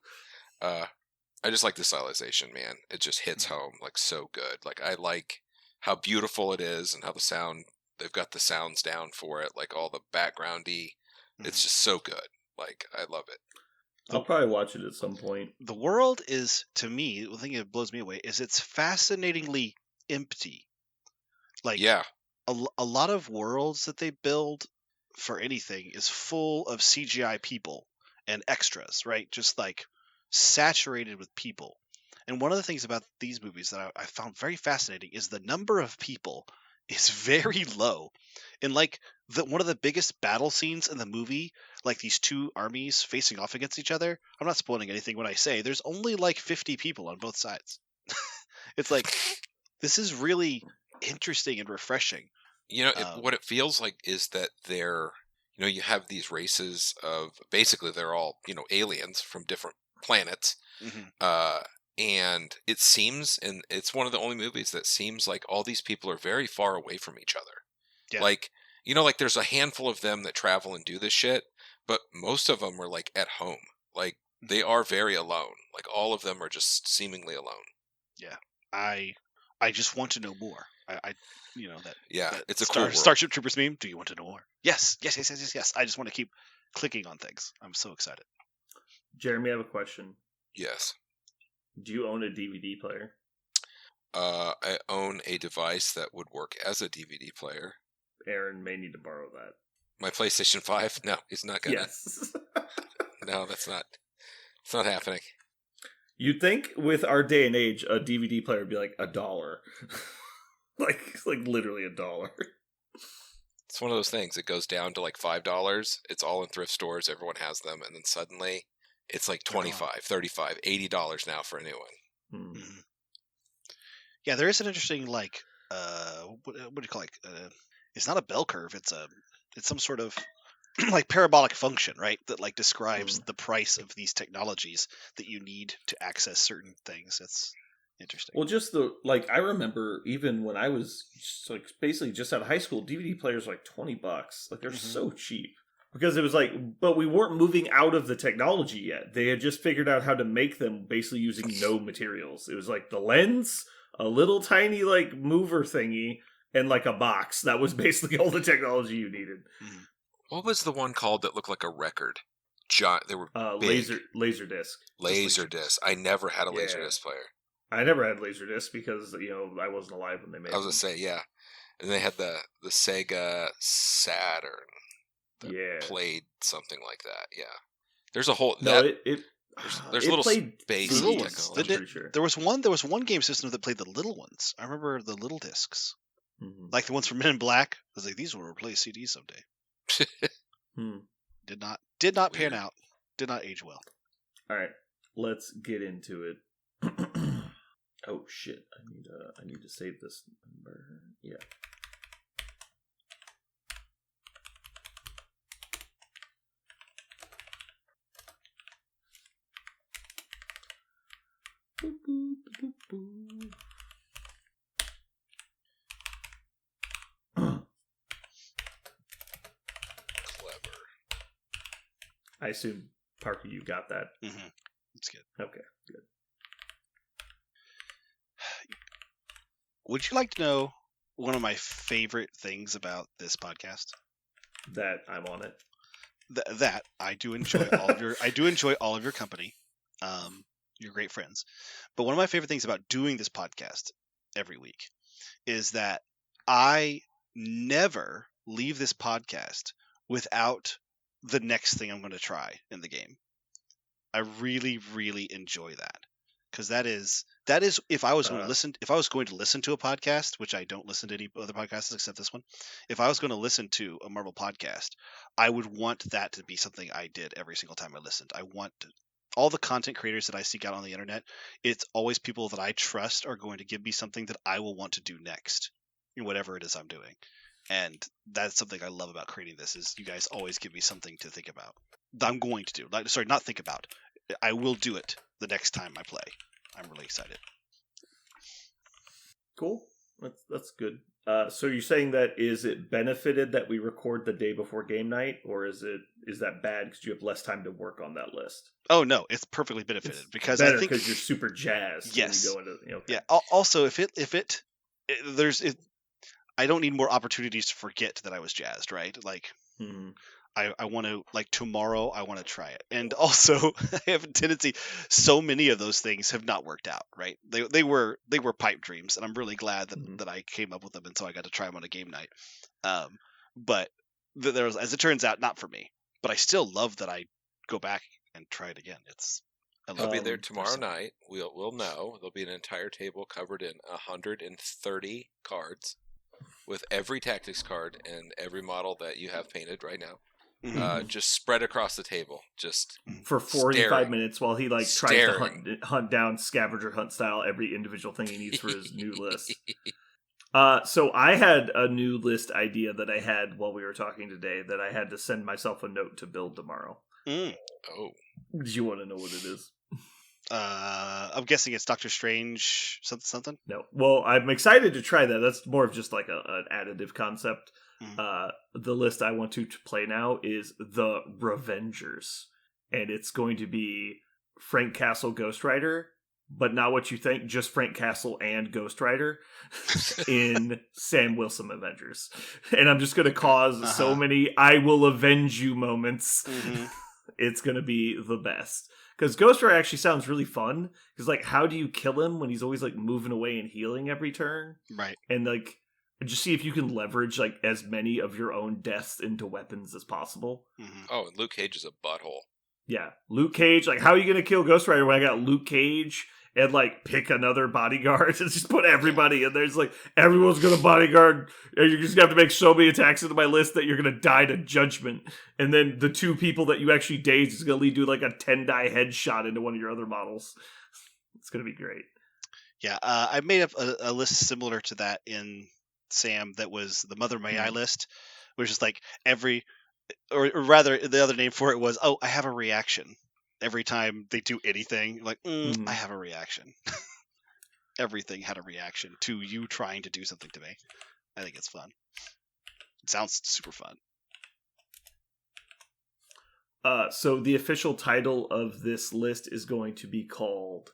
I just like the stylization, man. It just hits home so good. I like how beautiful it is and how they've got the sounds down for it, all the backgroundy. It's just so good. I love it. I'll probably watch it at some point. The world is, to me, the thing that blows me away is it's fascinatingly empty. Yeah. A lot of worlds that they build for anything is full of CGI people and extras, right? Just saturated with people. And one of the things about these movies that I found very fascinating is the number of people is very low. In one of the biggest battle scenes in the movie, like these two armies facing off against each other. I'm not spoiling anything when I say there's only like 50 people on both sides. It's like this is really interesting and refreshing. What it feels like is that you have these races of basically they're all aliens from different planets. Mhm. And it seems, and it's one of the only movies that seems like all these people are very far away from each other. Yeah. Like, like there's a handful of them that travel and do this shit, but most of them are like at home. Like they are very alone. Like all of them are just seemingly alone. I just want to know more. I that. Yeah, that it's a cool world. Starship Troopers meme. Do you want to know more? Yes. I just want to keep clicking on things. I'm so excited. Jeremy, I have a question. Yes. Do you own a DVD player? I own a device that would work as a DVD player. Aaron may need to borrow that. My PlayStation 5? No, he's not gonna. Yes. No, it's not happening. You'd think with our day and age, a DVD player would be like $1. like literally $1. It's one of those things. It goes down to like $5. It's all in thrift stores. Everyone has them. And then suddenly it's like $25, $35, $80 now for a new one. Mm-hmm. Yeah, there is an interesting what do you call it? It's not a bell curve. It's some sort of like parabolic function, right? That like describes the price of these technologies that you need to access certain things. It's interesting. Well, just I remember even when I was basically just out of high school, DVD players were like $20. Like they're so cheap. Because it was but we weren't moving out of the technology yet. They had just figured out how to make them basically using no materials. It was like the lens, a little tiny mover thingy, and like a box. That was basically all the technology you needed. Mm-hmm. What was the one called that looked like a record? They were big. Laserdisc. Laserdisc. I never had a Laserdisc player. I never had Laserdisc because I wasn't alive when they made it. I was gonna say, yeah. And they had the Sega Saturn that played something like that. Yeah. There's a whole there's little space technology. Sure. There was one game system that played the little ones. I remember the little discs. Mm-hmm. Like the ones from Men in Black. I was like, these will replace CDs someday. Did not pan out. Did not age well. All right, let's get into it. Oh shit! I need to save this number. Yeah. Boop, boop, boop, boop. I assume, Parker, you got that. Mm-hmm. That's good. Okay, good. Would you like to know one of my favorite things about this podcast? That I'm on it. That I do enjoy all of your. I do enjoy all of your company. You're great friends. But one of my favorite things about doing this podcast every week is that I never leave this podcast without the next thing I'm going to try in the game. I really, really enjoy that because that is if I was going to listen to a podcast, which I don't listen to any other podcasts except this one. If I was going to listen to a Marvel podcast, I would want that to be something I did every single time I listened. I want all the content creators that I seek out on the internet. It's always people that I trust are going to give me something that I will want to do next in whatever it is I'm doing. And that's something I love about creating this is you guys always give me something to think about. I'm going to do. Not think about. I will do it the next time I play. I'm really excited. Cool. That's good. So you're saying that is it benefited that we record the day before game night, or is that bad because you have less time to work on that list? Oh no, it's perfectly benefited because I think because you're super jazzed. Yes. When you go into, okay. Yeah. Also, I don't need more opportunities to forget that I was jazzed, right? Like, I want to, tomorrow, I want to try it. And also, I have a tendency, so many of those things have not worked out, right? They were pipe dreams, and I'm really glad that I came up with them, and so I got to try them on a game night. But there was, as it turns out, not for me. But I still love that I go back and try it again. I'll be there tomorrow night. We'll know. There'll be an entire table covered in 130 cards. with every tactics card and every model that you have painted right now. Mhm. Just spread across the table. Just For 45 staring. minutes while he like tries Staring. to hunt down scavenger hunt style every individual thing he needs for his new list. So I had a new list idea that I had while we were talking today that I had to send myself a note to build tomorrow. Mm. Oh, Do you want to know what it is? I'm guessing it's Doctor Strange something. No. Well, I'm excited to try that. That's more of just like an additive concept. Mhm. The list I want to play now is the Revengers, and it's going to be Frank Castle Ghost Rider, but not what you think, just Frank Castle and Ghost Rider in Sam Wilson Avengers. And I'm just going to cause so many I will avenge you moments. Mhm. It's going to be the best. Because Ghost Rider actually sounds really fun. Because, like, how do you kill him when he's always, like, moving away and healing every turn? Right. And, like, just see if you can leverage, like, as many of your own deaths into weapons as possible. Mhm. oh, and Luke Cage is a butthole. Yeah. Luke Cage. Like, how are you going to kill Ghost Rider when I got Luke Cage and, like, pick another bodyguard and just put everybody in there? It's like, everyone's going to bodyguard. And you're just going to have to make so many attacks into my list that you're going to die to Judgment. And then the 2 people that you actually dazed is going to lead to, like, a 10-die headshot into one of your other models. It's going to be great. Yeah, I made up a list similar to that in Sam that was the Mother May I list, which is like or rather, the other name for it was, I have a reaction. Every time they do anything, like, I have a reaction. Everything had a reaction to you trying to do something to me. I think it's fun. It sounds super fun. So the official title of this list is going to be called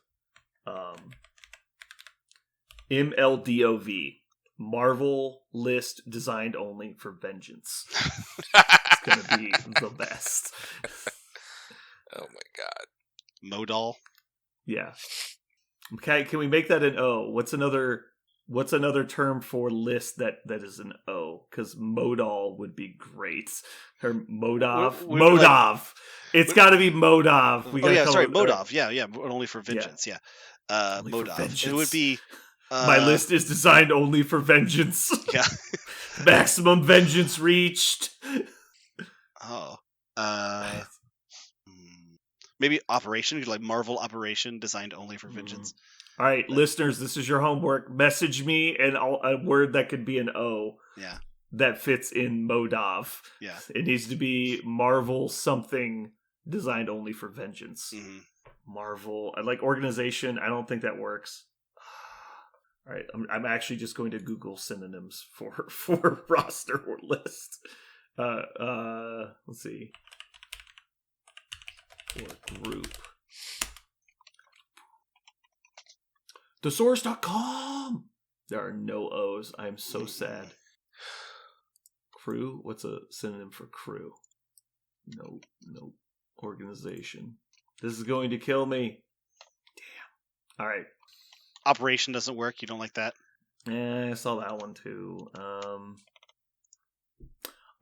MLDOV, Marvel List Designed Only for Vengeance. It's going to be the best. Oh my god. Modal. Yeah. Okay, can we make that an O? What's another term for list that is an O? Because Modal would be great. Or Modov. Modov. It's got to be Modov. Modov. Yeah, only for vengeance. Yeah, Only for Modov. vengeance. It would be. My list is designed only for vengeance. Yeah. Maximum vengeance reached. Oh. Maybe Operation, like Marvel Operation, designed only for vengeance. All right, listeners, this is your homework. Message me a word that could be an O. Yeah. That fits in Modov. Yeah. It needs to be Marvel something designed only for vengeance. Mm-hmm. Marvel, like organization. I don't think that works. All right, I'm actually just going to Google synonyms for roster or list. Let's see. For group. Thesaurus.com. There are no O's. I am so sad. Crew? What's a synonym for crew? No. Organization. This is going to kill me. Damn. All right. Operation doesn't work. You don't like that? I saw that one too.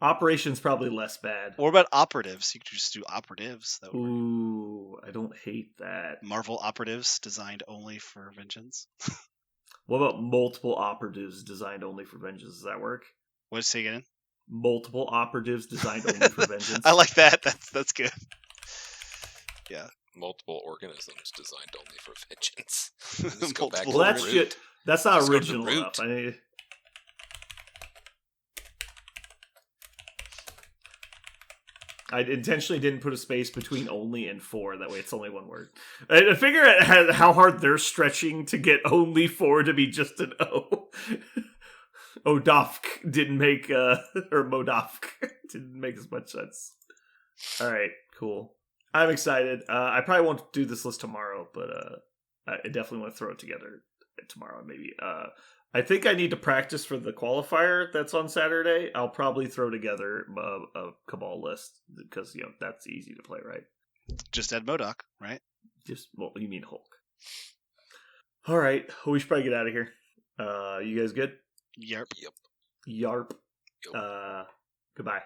Operation's probably less bad. Or about operatives? You could just do operatives. That would work. Ooh, I don't hate that. Marvel operatives designed only for vengeance. What about multiple operatives designed only for vengeance? Does that work? What did you say again? Multiple operatives designed only for vengeance. I like that. That's good. Yeah. Multiple organisms designed only for vengeance. Let's go back to Well, the that's root. shit. That's not Let's go to the original root. enough. I intentionally didn't put a space between only and for. That way it's only one word. I figure out how hard they're stretching to get only for to be just an O. Odofk didn't make, or Modofk didn't make as much sense. All right, cool. I'm excited. I probably won't do this list tomorrow, but I definitely want to throw it together tomorrow, maybe. I think I need to practice for the qualifier that's on Saturday. I'll probably throw together a Cabal list because, that's easy to play, right? Just add MODOK, right? Well, you mean Hulk. All right, we should probably get out of here. You guys good? Yarp. Yep. Yarp. Yep. Goodbye.